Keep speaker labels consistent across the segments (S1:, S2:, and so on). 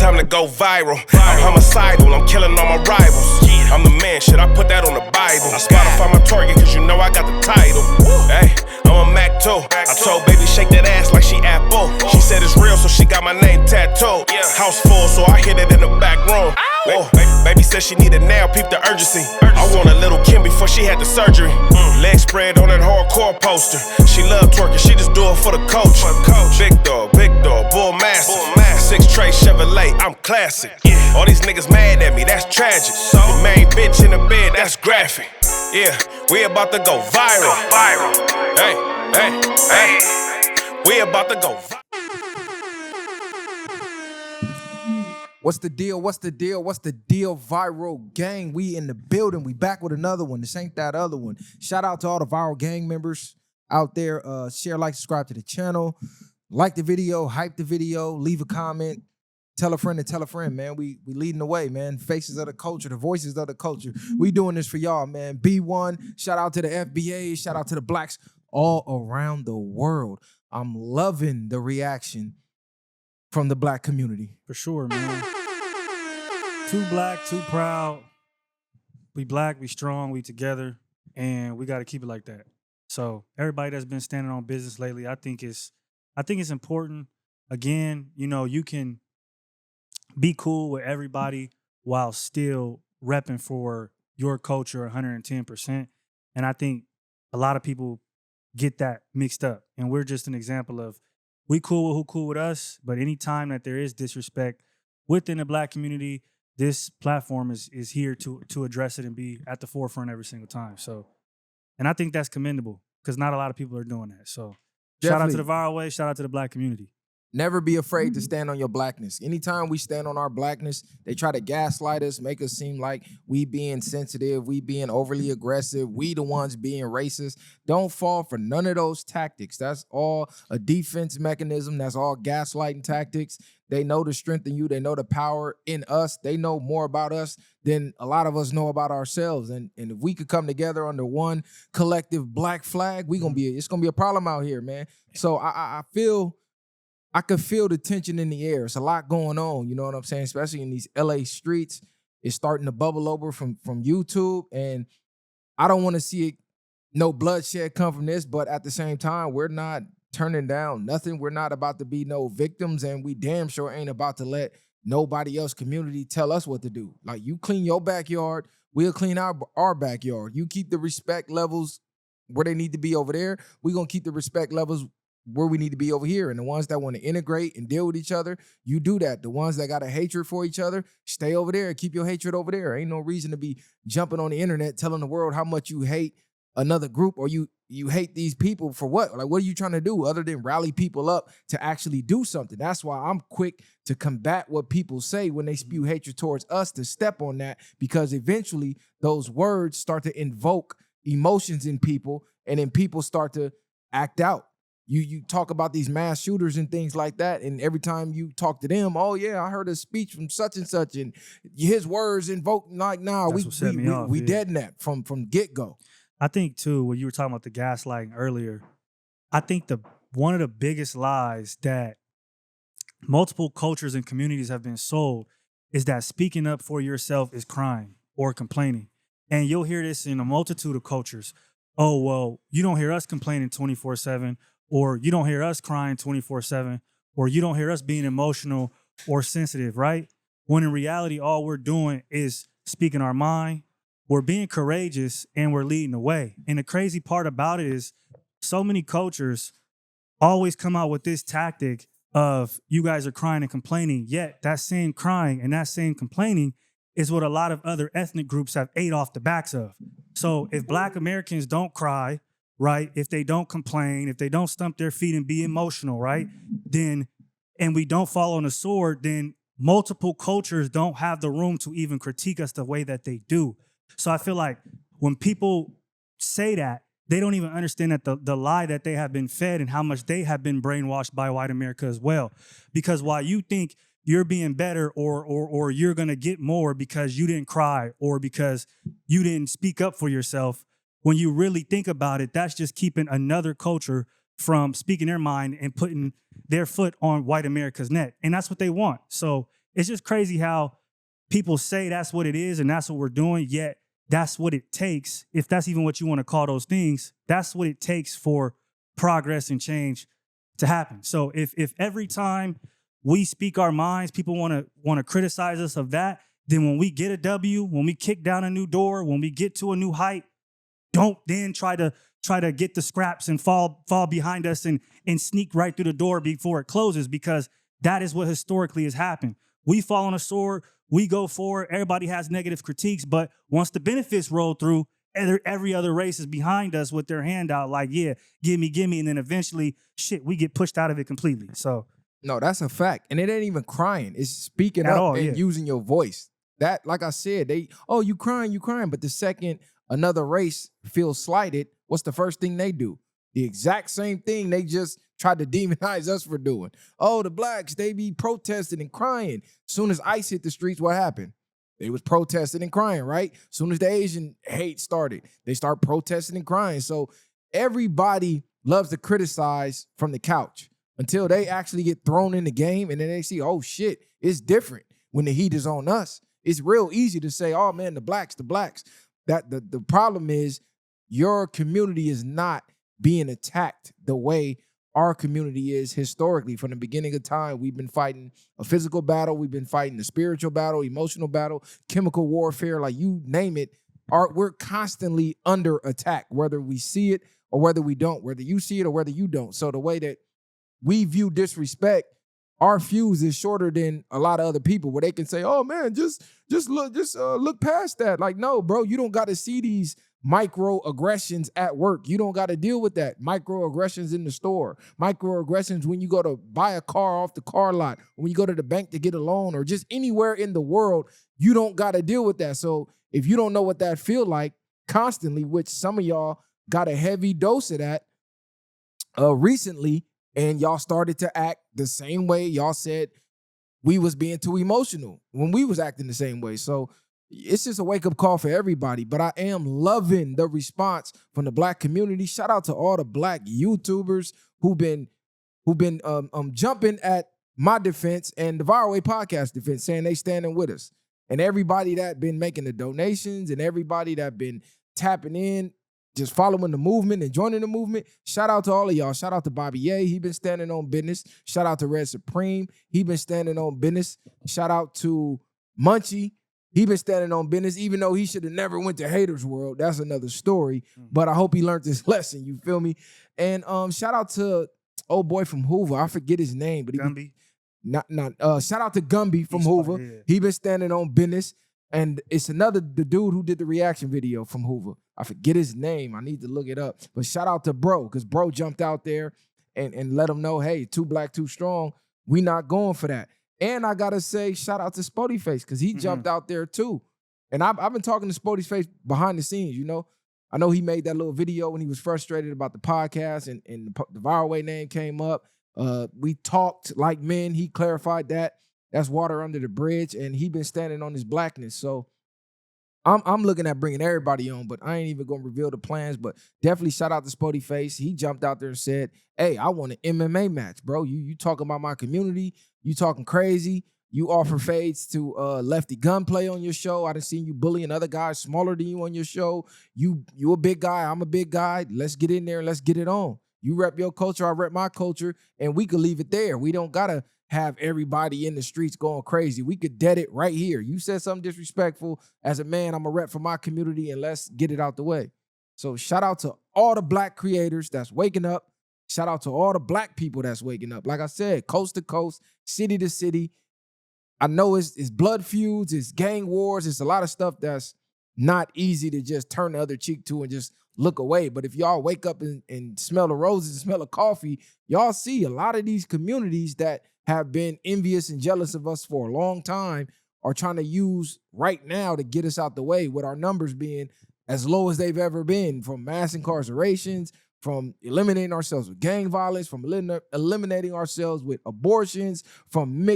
S1: time to go viral. I'm homicidal, I'm killing all my rivals. I'm the man, shit, I put that on the Bible. Spotify my target, cause you know I got the title. Hey, I'm a Mac too. I told baby shake that ass like she Apple. She said it's real, so she got my name tattooed. House full, so I hit it in the back room. Baby said she needed nail, peep the urgency. I want a little Kim before she had the surgery. Leg spread on that hardcore poster. She love twerking, she just do it for the coach. Big dog, bull massive. 6 tray Chevrolet, I'm classic. All these niggas mad at me, that's tragic. The main bitch in the bed, that's graphic. Yeah, we about to go viral. Hey, we about to go viral.
S2: What's the deal? What's the deal? What's the deal, Viral Gang? We in the building. We back with another one. This ain't that other one. Shout out to all the Viral Gang members out there. Share, like, subscribe to the channel. Like the video, hype the video, leave a comment. Tell a friend and tell a friend, man. We leading the way, man. Faces of the culture, the voices of the culture. We doing this for y'all, man. B1, shout out to the FBA, shout out to the blacks all around the world. I'm loving the reaction from the black community.
S3: For sure, man. Too black, too proud. We black, we strong, we together, and we got to keep it like that. So everybody that's been standing on business lately, I think it's important. Again, you know, you can be cool with everybody while still repping for your culture 110%. And I think a lot of people get that mixed up. And we're just an example of we cool with who cool with us, but anytime that there is disrespect within the black community, this platform is here to address it and be at the forefront every single time. So, and I think that's commendable because not a lot of people are doing that. So shout out to the Viral Way, shout out to the black community.
S2: Never be afraid to stand on your blackness. Anytime we stand on our blackness, they try to gaslight us, make us seem like we being sensitive, we being overly aggressive, we the ones being racist. Don't fall for none of those tactics. That's all a defense mechanism. That's all gaslighting tactics. They know the strength in you. They know the power in us. They know more about us than a lot of us know about ourselves. And if we could come together under one collective black flag, it's gonna be a problem out here, man. So I could feel the tension in the air. It's a lot going on, you know what I'm saying? Especially in these LA streets. It's starting to bubble over from YouTube. And I don't want to see it, no bloodshed come from this, but at the same time, we're not turning down nothing. We're not about to be no victims, and we damn sure ain't about to let nobody else community tell us what to do. Like, you clean your backyard, we'll clean our backyard. You keep the respect levels where they need to be over there. We're going to keep the respect levels where we need to be over here. And the ones that want to integrate and deal with each other, you do that. The ones that got a hatred for each other, stay over there. Keep your hatred over there. Ain't no reason to be jumping on the internet telling the world how much you hate another group or you hate these people for what? Like, what are you trying to do other than rally people up to actually do something? That's why I'm quick to combat what people say when they spew hatred towards us, to step on that, because eventually those words start to invoke emotions in people, and then people start to act out. You talk about these mass shooters and things like that, and every time you talk to them, oh yeah, I heard a speech from such and such, and his words invoke, like, nah, we dead in that from get-go.
S3: I think too, when you were talking about the gaslighting earlier, I think one of the biggest lies that multiple cultures and communities have been sold is that speaking up for yourself is crime or complaining. And you'll hear this in a multitude of cultures. Oh, well, you don't hear us complaining 24/7. Or you don't hear us crying 24/7, or you don't hear us being emotional or sensitive, right? When in reality, all we're doing is speaking our mind, we're being courageous, and we're leading the way. And the crazy part about it is so many cultures always come out with this tactic of you guys are crying and complaining, yet that same crying and that same complaining is what a lot of other ethnic groups have ate off the backs of. So if Black Americans don't cry, right? If they don't complain, if they don't stump their feet and be emotional, right? Then, and we don't fall on the sword, then multiple cultures don't have the room to even critique us the way that they do. So I feel like when people say that, they don't even understand that the lie that they have been fed and how much they have been brainwashed by white America as well. Because while you think you're being better or you're gonna get more because you didn't cry or because you didn't speak up for yourself, when you really think about it, that's just keeping another culture from speaking their mind and putting their foot on white America's neck. And that's what they want. So it's just crazy how people say that's what it is and that's what we're doing, yet that's what it takes. If that's even what you want to call those things, that's what it takes for progress and change to happen. So if every time we speak our minds, people want to criticize us of that, then when we get a W, when we kick down a new door, when we get to a new height, don't then try to get the scraps and fall behind us and sneak right through the door before it closes, because that is what historically has happened. We fall on a sword, we go forward, everybody has negative critiques, but once the benefits roll through, every other race is behind us with their hand out like, yeah, give me, and then eventually, shit, we get pushed out of it completely. So
S2: no, that's a fact. And it ain't even crying. It's speaking up and using your voice. That, like I said, you crying. But the second another race feels slighted, what's the first thing they do? The exact same thing they just tried to demonize us for doing. Oh, the blacks, they be protesting and crying. Soon as ICE hit the streets, what happened? They was protesting and crying, right? Soon as the Asian hate started, they start protesting and crying. So everybody loves to criticize from the couch until they actually get thrown in the game, and then they see, oh shit, it's different when the heat is on us. It's real easy to say, oh man, the blacks. That the problem is your community is not being attacked the way our community is historically. From the beginning of time, we've been fighting a physical battle, we've been fighting a spiritual battle, emotional battle, chemical warfare, like you name it. We're constantly under attack, whether we see it or whether we don't, whether you see it or whether you don't. So the way that we view disrespect, our fuse is shorter than a lot of other people, where they can say, oh man, just look past that. Like, no, bro, you don't got to see these microaggressions at work. You don't got to deal with that. Microaggressions in the store, microaggressions when you go to buy a car off the car lot, when you go to the bank to get a loan, or just anywhere in the world, you don't got to deal with that. So if you don't know what that feel like constantly, which some of y'all got a heavy dose of that recently, and y'all started to act the same way y'all said we was being too emotional when we was acting the same way. So it's just a wake-up call for everybody. But I am loving the response from the black community. Shout out to all the black YouTubers who've been jumping at my defense and the VwP podcast defense, saying they standing with us. And everybody that been making the donations and everybody that been tapping in, just following the movement and joining the movement. Shout out to all of y'all. Shout out to Bobby Ye. He been standing on business. Shout out to Red Supreme. He been standing on business. Shout out to Munchie. He been standing on business, even though he should have never went to Haters World. That's another story. But I hope he learned this lesson. You feel me? And shout out to old boy from Hoover. I forget his name, but
S3: Gumby.
S2: Shout out to Gumby from Hoover. Yeah. He been standing on business. And it's the dude who did the reaction video from Hoover. I forget his name. I need to look it up. But shout out to bro, because bro jumped out there and let him know, hey, too black, too strong. We not going for that. And I got to say, shout out to Spodyface, because he jumped out there too. And I've been talking to Spodyface behind the scenes, you know. I know he made that little video when he was frustrated about the podcast and the VwP name came up. We talked like men. He clarified that. That's water under the bridge, and he been standing on his blackness. So I'm looking at bringing everybody on, but I ain't even gonna reveal the plans. But definitely shout out to Spodyface. He jumped out there and said, "Hey, I want an MMA match, bro. You talking about my community? You talking crazy? You offer fades to Lefty Gunplay on your show. I done seen you bullying other guys smaller than you on your show. You a big guy. I'm a big guy. Let's get in there and let's get it on. You rep your culture, I rep my culture, and we could leave it there. We don't gotta have everybody in the streets going crazy. We could dead it right here. You said something disrespectful. As a man, I'm a rep for my community, and let's get it out the way." So shout out to all the black creators that's waking up. Shout out to all the black people that's waking up. Like I said, coast to coast, city to city. I know it's blood feuds, it's gang wars, it's a lot of stuff that's not easy to just turn the other cheek to and just look away. But if y'all wake up and smell the roses and smell the coffee, y'all see a lot of these communities that have been envious and jealous of us for a long time are trying to use right now to get us out the way, with our numbers being as low as they've ever been, from mass incarcerations, from eliminating ourselves with gang violence, from eliminating ourselves with abortions, from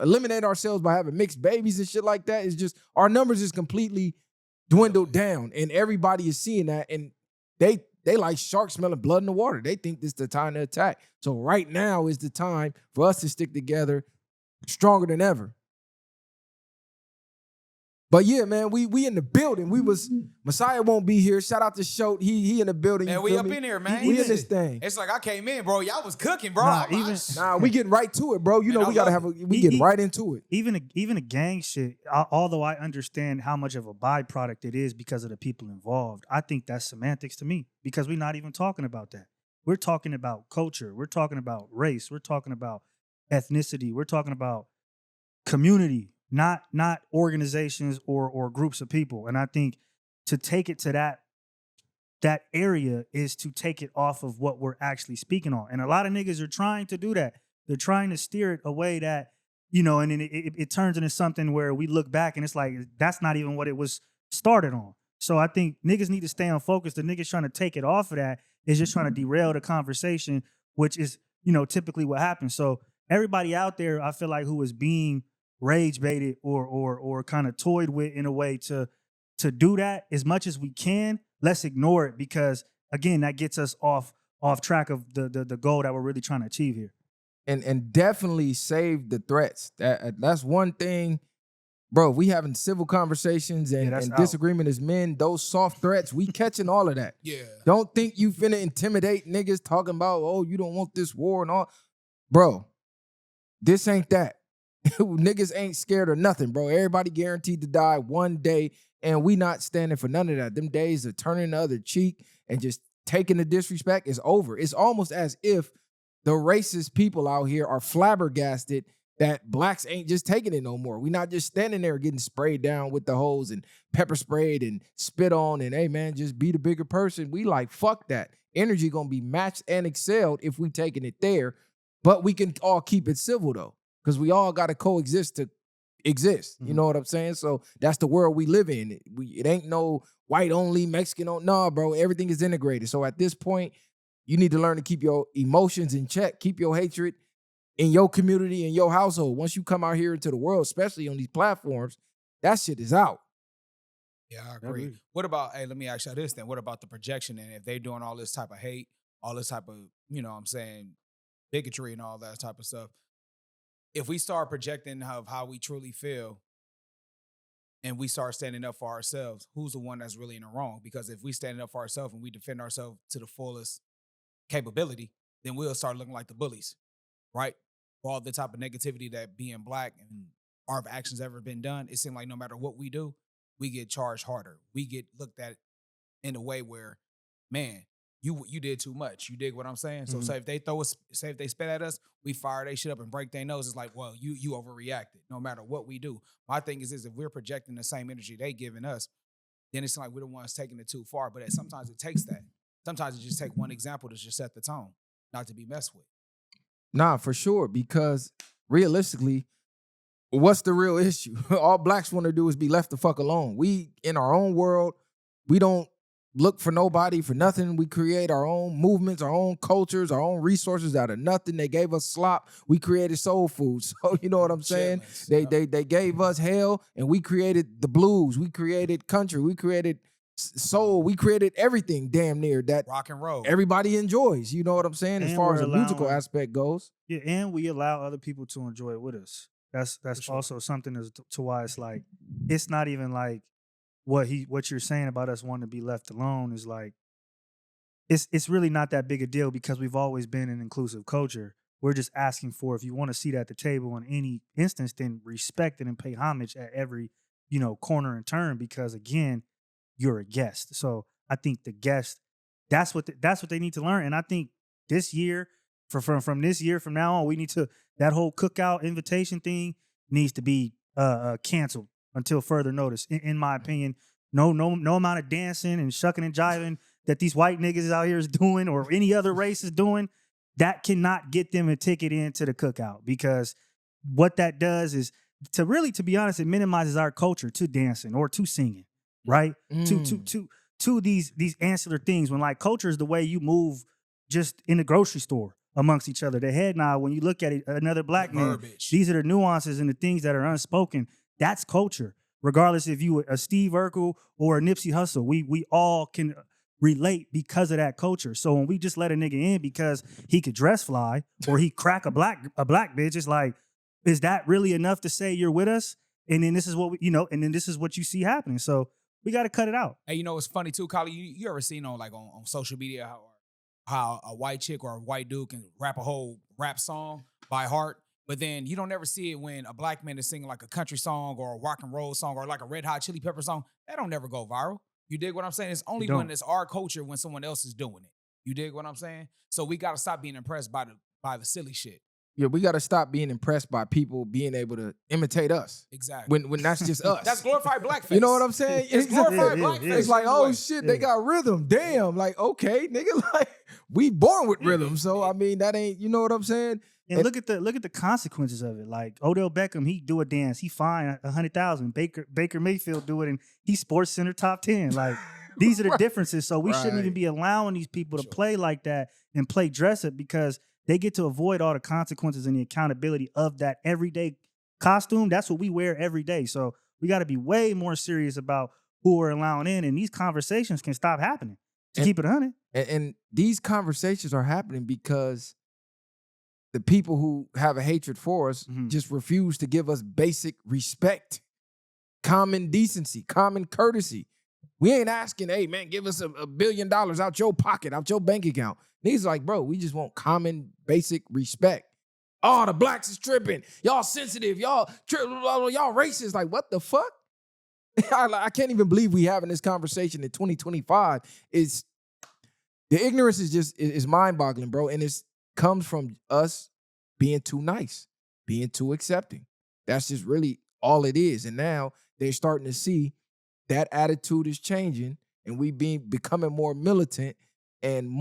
S2: eliminating ourselves by having mixed babies and shit like that. It's just, our numbers is completely dwindled down, and everybody is seeing that, and they like sharks smelling blood in the water. They think this is the time to attack. So right now is the time for us to stick together, stronger than ever. But yeah, man, we in the building. Messiah won't be here. Shout out to Shote. He in the building.
S4: Man,
S2: you
S4: we
S2: feel
S4: up
S2: me?
S4: in here, man.
S2: We in this thing.
S4: It's like I came in, bro. Y'all was cooking, bro.
S3: Nah,
S2: We getting right to it, bro. You
S4: Man,
S2: know,
S4: I
S2: we gotta
S4: love
S2: have we getting right into it.
S3: Even a gang shit, although I understand how much of a byproduct it is because of the people involved, I think that's semantics to me because we're not even talking about that. We're talking about culture. We're talking about race. We're talking about ethnicity. We're talking about community, not organizations or groups of people. And I think to take it to that area is to take it off of what we're actually speaking on. And a lot of niggas are trying to do that. They're trying to steer it away that, and then it turns into something where we look back and it's like, that's not even what it was started on. So I think niggas need to stay on focus. The niggas trying to take it off of that is just trying to derail the conversation, which is, typically what happens. So everybody out there, I feel like, who is being rage baited or kind of toyed with in a way to do that, as much as we can, let's ignore it because, again, that gets us off track of the goal that we're really trying to achieve here.
S2: And definitely save the threats. That's one thing, bro. We having civil conversations and disagreement as men. Those soft threats, we catching all of that.
S4: Yeah.
S2: Don't think you finna intimidate niggas talking about, oh, you don't want this war and all. Bro, this ain't that. Niggas ain't scared of nothing, bro. Everybody guaranteed to die one day, and we not standing for none of that. Them days of turning the other cheek and just taking the disrespect is over. It's almost as if the racist people out here are flabbergasted that blacks ain't just taking it no more. We not just standing there getting sprayed down with the hose and pepper sprayed and spit on and, hey, man, just be the bigger person. We like, fuck that. Energy gonna be matched and excelled if we taking it there, but we can all keep it civil, though, because we all got to coexist to exist. You know what I'm saying? So that's the world we live in. It ain't no white only, Mexican only. No, bro, everything is integrated. So at this point, you need to learn to keep your emotions in check, keep your hatred in your community, in your household. Once you come out here into the world, especially on these platforms, that shit is out.
S4: Yeah, I agree. What about, let me ask you this then. What about the projection? And if they're doing all this type of hate, all this type of, bigotry and all that type of stuff, if we start projecting of how we truly feel and we start standing up for ourselves, who's the one that's really in the wrong? Because if we standing up for ourselves and we defend ourselves to the fullest capability, then we'll start looking like the bullies, right? For all the type of negativity that being black and our actions ever been done, it seems like no matter what we do, we get charged harder. We get looked at in a way where, man, you did too much. You dig what I'm saying? So say if they if they spit at us, we fire they shit up and break their nose. It's like, well, you overreacted. No matter what we do. My thing is if we're projecting the same energy they giving us, then it's like we're the ones taking it too far. But sometimes it takes that. Sometimes it just takes one example to just set the tone, not to be messed with.
S2: Nah, for sure. Because realistically, what's the real issue? All blacks want to do is be left the fuck alone. We in our own world. We don't look for nobody for nothing. We create our own movements, our own cultures, our own resources out of nothing. They gave us slop. We created soul food. So you know what I'm saying? They gave us hell, and we created the blues. We created country. We created soul. We created everything damn near that
S4: rock and roll
S2: everybody enjoys. You know what I'm saying? As far as the musical aspect goes.
S3: Yeah, and we allow other people to enjoy it with us. That's
S4: sure.
S3: Also something to why it's like, it's not even like what you're saying about us wanting to be left alone is like, it's really not that big a deal because we've always been an inclusive culture. We're just asking for, if you want to seat at the table in any instance, then respect it and pay homage at every, corner and turn, because again, you're a guest. So I think the guest, that's what they need to learn. And I think this year, from this year from now on, we need to, that whole cookout invitation thing needs to be canceled until further notice. In my opinion, no amount of dancing and shucking and jiving that these white niggas out here is doing, or any other race is doing, that cannot get them a ticket into the cookout, because what that does is, to be honest, it minimizes our culture to dancing or to singing, right? To these ancillary things, when like culture is the way you move just in the grocery store amongst each other. The head nod, when you look at another black man, these are the nuances and the things that are unspoken. That's culture. Regardless if you a Steve Urkel or a Nipsey Hussle, we all can relate because of that culture. So when we just let a nigga in because he could dress fly or he crack a black bitch, it's like, is that really enough to say you're with us? And then this is what and then this is what you see happening. So we got to cut it out.
S4: Hey, it's funny too, Kali. You ever seen on social media how a white chick or a white dude can rap a whole rap song by heart, but then you don't ever see it when a black man is singing like a country song or a rock and roll song or like a Red Hot Chili Pepper song. That don't never go viral. You dig what I'm saying? It's only when it's our culture when someone else is doing it. You dig what I'm saying? So we got to stop being impressed by the silly shit.
S2: Yeah, we got to stop being impressed by people being able to imitate us.
S4: Exactly.
S2: When that's just us.
S4: That's glorified blackface.
S2: You know what I'm saying?
S4: It's glorified blackface.
S2: It's like, oh shit, they got rhythm. Damn, like, okay, nigga, like we born with rhythm. So I mean, that ain't, you know what I'm saying?
S3: And look at the consequences of it. Like Odell Beckham, he do a dance, he fined 100,000. Baker Mayfield do it, and he Sports Center top 10. Like these are the differences. So we shouldn't even be allowing these people to play like that and play dress up because they get to avoid all the consequences and the accountability of that everyday costume. That's what we wear every day. So we got to be way more serious about who we're allowing in, and these conversations can stop happening. Keep it 100.
S2: And these conversations are happening because the people who have a hatred for us just refuse to give us basic respect, common decency, common courtesy. We ain't asking, hey, man, give us $1 billion out your pocket, out your bank account. Niggas like, bro, we just want common, basic respect. Oh, the blacks is tripping. Y'all sensitive. Y'all racist. Like, what the fuck? I can't even believe we having this conversation in 2025. The ignorance is mind-boggling, bro. And it comes from us being too nice, being too accepting. That's just really all it is. And now they're starting to see that attitude is changing, and we becoming more militant and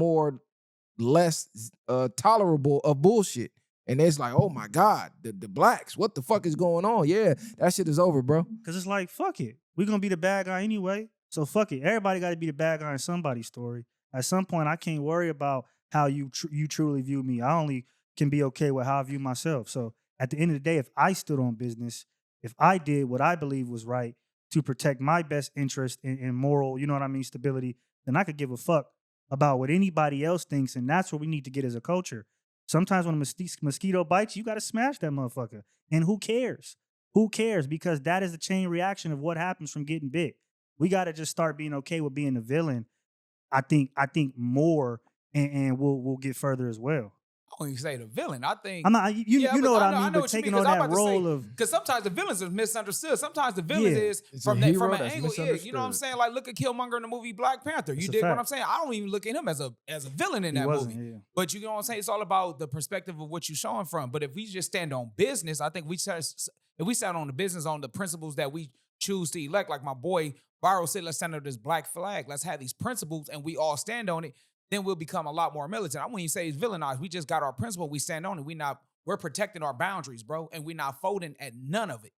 S2: less tolerable of bullshit. And it's like, oh my God, the blacks, what the fuck is going on? Yeah, that shit is over, bro.
S3: Because it's like, fuck it. We're going to be the bad guy anyway. So fuck it. Everybody got to be the bad guy in somebody's story. At some point, I can't worry about how you truly view me. I only can be okay with how I view myself. So at the end of the day, if I stood on business, if I did what I believe was right to protect my best interest in moral, you know what I mean, stability, then I could give a fuck about what anybody else thinks. And that's what we need to get as a culture. Sometimes when a mosquito bites, you got to smash that motherfucker. And who cares? Who cares? Because that is the chain reaction of what happens from getting bit. We got to just start being okay with being the villain. I think more, and we'll get further as well.
S4: I don't even say the villain. I think
S3: I'm not. You know what I mean. But taking on that role of,
S4: because sometimes the villains are misunderstood. Sometimes the villains is from an angle. Yeah, you know what I'm saying? Like look at Killmonger in the movie Black Panther. You dig what I'm saying? I don't even look at him as a villain in that movie. Yeah. But you know what I'm saying? It's all about the perspective of what you're showing from. But if we just stand on business, I think if we stand on the business on the principles that we choose to elect, like my boy Barrow said, let's stand under this black flag. Let's have these principles and we all stand on it. Then we'll become a lot more militant. I wouldn't even say it's villainized. We just got our principle. We stand on it. We're protecting our boundaries, bro. And we're not folding at none of it.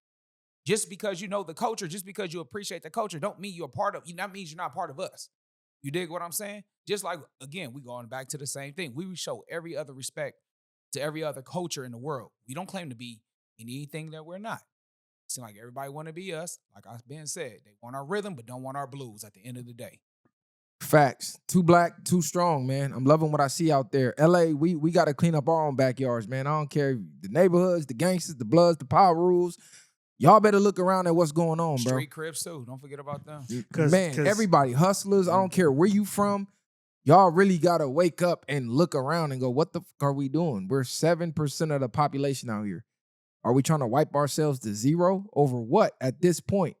S4: Just because you know the culture, just because you appreciate the culture, don't mean you're a part of, that means you're not part of us. You dig what I'm saying? Just like, again, we going back to the same thing. We show every other respect to every other culture in the world. We don't claim to be anything that we're not. It seems like everybody want to be us. Like I've been said, they want our rhythm, but don't want our blues at the end of the day.
S2: Facts. Too black, too strong, man. I'm loving what I see out there. LA, we got to clean up our own backyards, man. I don't care the neighborhoods, the gangsters, the bloods, the power rules. Y'all better look around at what's going on, bro.
S4: Street Crips too. Don't forget about them.
S2: Man, everybody, hustlers, I don't care where you from. Y'all really got to wake up and look around and go, what the fuck are we doing? We're 7% of the population out here. Are we trying to wipe ourselves to zero over what at this point?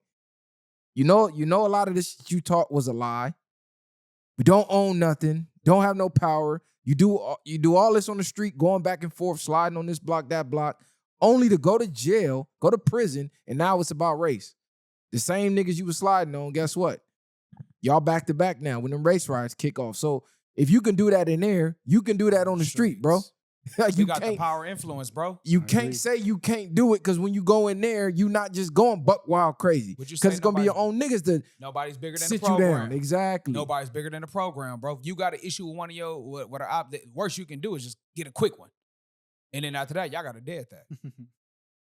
S2: You know a lot of this shit you taught was a lie. We don't own nothing, don't have no power. You do all this on the street, going back and forth, sliding on this block, that block, only to go to jail, go to prison, and now it's about race. The same niggas you was sliding on, guess what? Y'all back to back now when them race riots kick off. So if you can do that in there, you can do that on the street, bro.
S4: You got the power influence, bro.
S2: You can't say you can't do it because when you go in there, you not just going buck wild crazy. Because it's going to be your own niggas to
S4: nobody's bigger than
S2: sit
S4: the program.
S2: You down. Exactly.
S4: Nobody's bigger than the program, bro. You got an issue with one of your, the worst you can do is just get a quick one. And then after that, y'all got to dead that.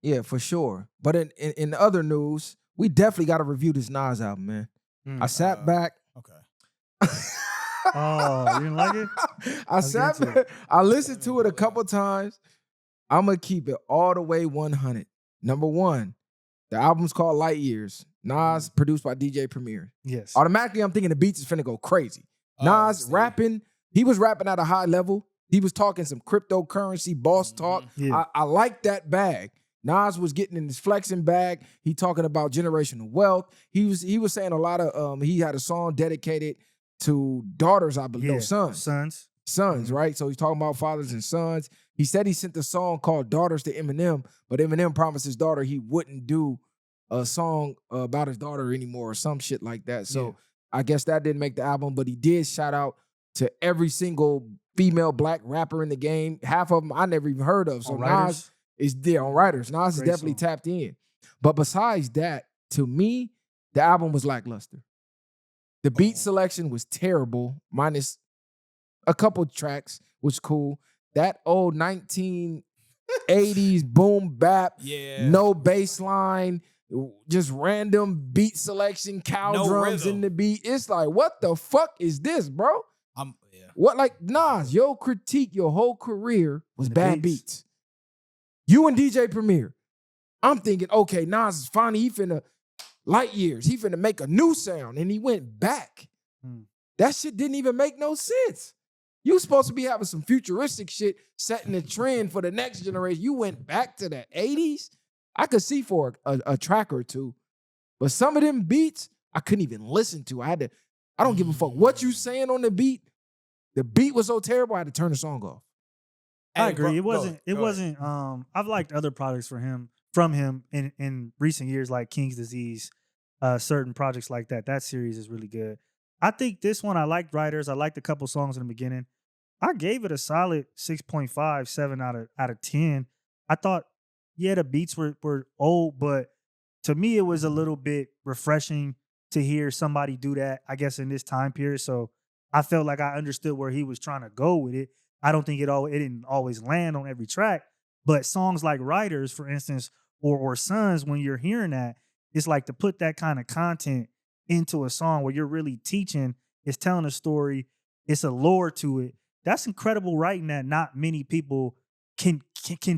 S2: Yeah, for sure. But in the other news, we definitely got to review this Nas album, man. I sat back.
S4: Okay.
S3: Oh, you didn't like it?
S2: I listened to it a couple times, I'm going to keep it all the way 100. Number one, the album's called Light Years. Nas, produced by DJ Premier.
S3: Yes.
S2: Automatically, I'm thinking the beats is finna go crazy.
S4: Oh,
S2: Nas
S4: see.
S2: rapping, he was rapping at a high level. He was talking some cryptocurrency boss talk.
S3: Yeah.
S2: I like that bag. Nas was getting in his flexing bag. He talking about generational wealth. He was saying a lot of he had a song dedicated to daughters, I believe. No, sons. Sons, right? So he's talking about fathers and sons. He said he sent a song called Daughters to Eminem, but Eminem promised his daughter he wouldn't do a song about his daughter anymore or some shit like that. So I guess that didn't make the album, but he did shout out to every single female black rapper in the game. Half of them I never even heard of. So Nas is there on writers. Nas is definitely tapped in. But besides that, to me, the album was lackluster. The beat selection was terrible, minus a couple tracks, which was cool. That old 1980s boom bap, no bass line, just random beat selection, cow drums in the beat. It's like, what the fuck is this, bro? What, like, Nas, your critique your whole career was bad beats. You and DJ Premier. I'm thinking, okay, Nas is finally, he finna Light Years. He finna make a new sound, and he went back. That shit didn't even make no sense. You supposed to be having some futuristic shit, setting the trend for the next generation. You went back to the 80s. I could see for a track or two, but some of them beats I couldn't even listen to. I don't give a fuck what you saying on the beat. The beat was so terrible, I had to turn the song off.
S3: I agree. It wasn't. I've liked other products from him in recent years, like King's Disease, certain projects like that. That series is really good. I think this one, I liked Writers. I liked a couple songs in the beginning. I gave it a solid 6.5, 7 out of 10. I thought, the beats were old, but to me, it was a little bit refreshing to hear somebody do that, I guess, in this time period. So I felt like I understood where he was trying to go with it. I don't think it didn't always land on every track, but songs like Writers, for instance, or Sons, when you're hearing that, it's like to put that kind of content into a song where you're really teaching, it's telling a story, it's a lore to it. That's incredible writing that not many people can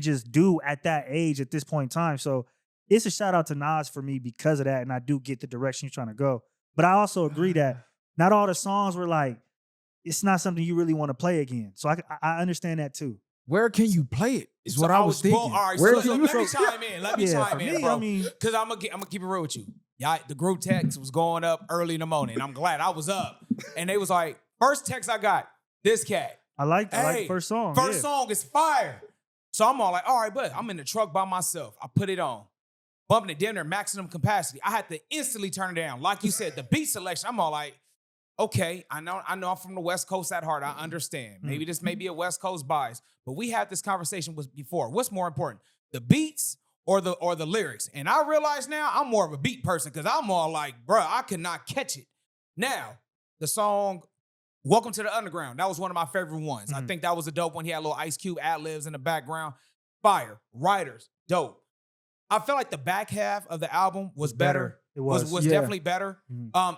S3: just do at that age, at this point in time. So it's a shout out to Nas for me because of that, and I do get the direction you're trying to go. But I also agree that not all the songs were like, it's not something you really want to play again. So I understand that too.
S2: Where can you play it? Is what I was thinking.
S4: All right,
S2: Where
S4: so let me chime in. Let me chime in, bro. Because I'm gonna keep it real with you. Yeah, the group text was going up early in the morning. I'm glad I was up. And they was like, first text I got, this cat.
S3: I like the first song.
S4: First song is fire. So I'm all like, all right, but I'm in the truck by myself. I put it on. Bumping it down there, maximum capacity. I had to instantly turn it down. Like you said, the beat selection, I'm all like, okay, I know I'm from the West Coast at heart. I understand. Maybe this may be a West Coast bias, but we had this conversation before. What's more important, the beats or the lyrics? And I realize now I'm more of a beat person because I'm all like, bruh, I could not catch it. Now, the song Welcome to the Underground, that was one of my favorite ones. I think that was a dope one. He had a little Ice Cube ad-libs in the background. Fire. Writers, dope. I felt like the back half of the album was better.
S3: It was
S4: definitely better. I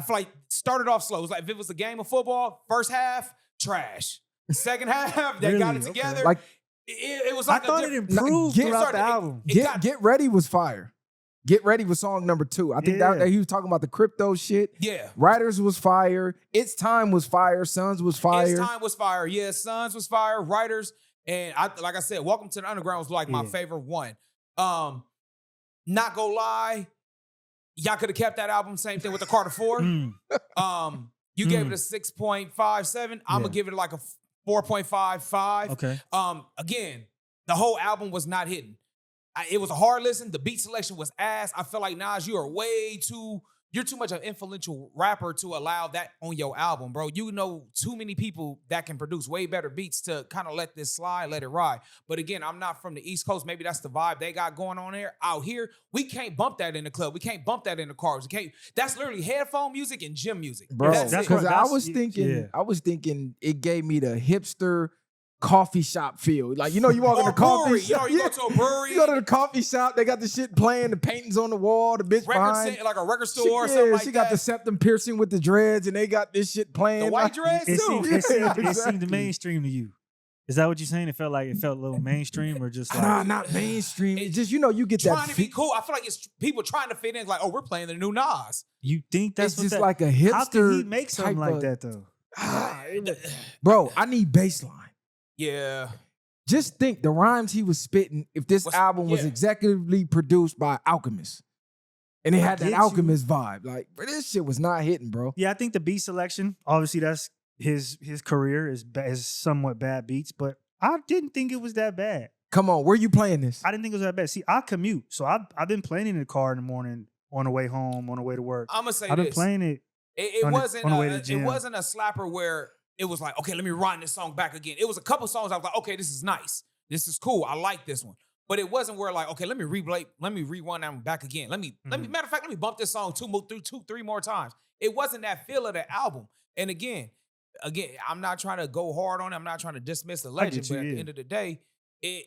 S4: feel like started off slow. It was like if it was a game of football, first half, trash. Second half, they got it together.
S2: Okay. Like
S4: it was like
S3: I thought it improved throughout the album.
S2: Get Ready was fire. Get Ready was song number 2. I think that he was talking about the crypto shit.
S4: Yeah.
S2: Writers was fire. It's Time was fire. Sons was fire.
S4: It's Time was fire. Yeah, Sons was fire. Writers. And like I said, Welcome to the Underground was like my favorite one. Not gonna lie, y'all could have kept that album. Same thing with the Carter 4. You gave it a 6.57. I'm gonna give it like a 4.55.
S3: Okay.
S4: Again, the whole album was not hitting. It was a hard listen. The beat selection was ass. I feel like Nas, you're too much of an influential rapper to allow that on your album, bro. You know too many people that can produce way better beats to kind of let this slide, let it ride. But again, I'm not from the East Coast. Maybe that's the vibe they got going on there. Out here, we can't bump that in the club. We can't bump that in the cars. That's literally headphone music and gym music.
S2: Bro, because I was thinking it gave me the hipster coffee shop feel. Like, you walk in the coffee shop.
S4: You go to a brewery.
S2: You go to the coffee shop, they got the shit playing, the paintings on the wall, the bitch behind.
S4: Like a record store or something like that.
S2: She got the septum piercing with the dreads, and they got this shit playing.
S4: The white dreads, too.
S3: It seemed the mainstream to you. Is that what you're saying? It felt a little mainstream or just like
S2: Nah, not mainstream. It's just, you know, you get
S4: trying
S2: that.
S4: to be cool. I feel like it's people trying to fit in. Like, oh, we're playing the new Nas.
S3: you think that's
S2: It's
S3: what
S2: just
S3: that,
S2: like a hipster.
S3: how can he make something
S2: type
S3: like
S2: of-
S3: that though?
S2: Bro, I need baseline.
S4: Yeah.
S2: Just think the rhymes he was spitting if this album was executively produced by Alchemist. And it had that
S3: get you.
S2: Alchemist vibe. Like, bro, this shit was not hitting, bro.
S3: Yeah, I think the beat selection, obviously that's his career is somewhat bad beats, but I didn't think it was that bad.
S2: Come on, where you playing this?
S3: I didn't think it was that bad. See, I commute, so I've been playing it in the car in the morning, on the way home, on the way to work.
S4: I'm gonna say
S3: I've been
S4: this.
S3: playing it.
S4: It
S3: on the
S4: wasn't
S3: way to the
S4: it
S3: gym.
S4: wasn't a slapper where it was like, okay, let me run this song back again. It was a couple songs I was like, okay, this is nice. This is cool. I like this one. But it wasn't where like, okay, let me rerun that one back again. Let me matter of fact, let me bump this song three more times. It wasn't that feel of the album. And again, I'm not trying to go hard on it. I'm not trying to dismiss the legend, but at the end of the day,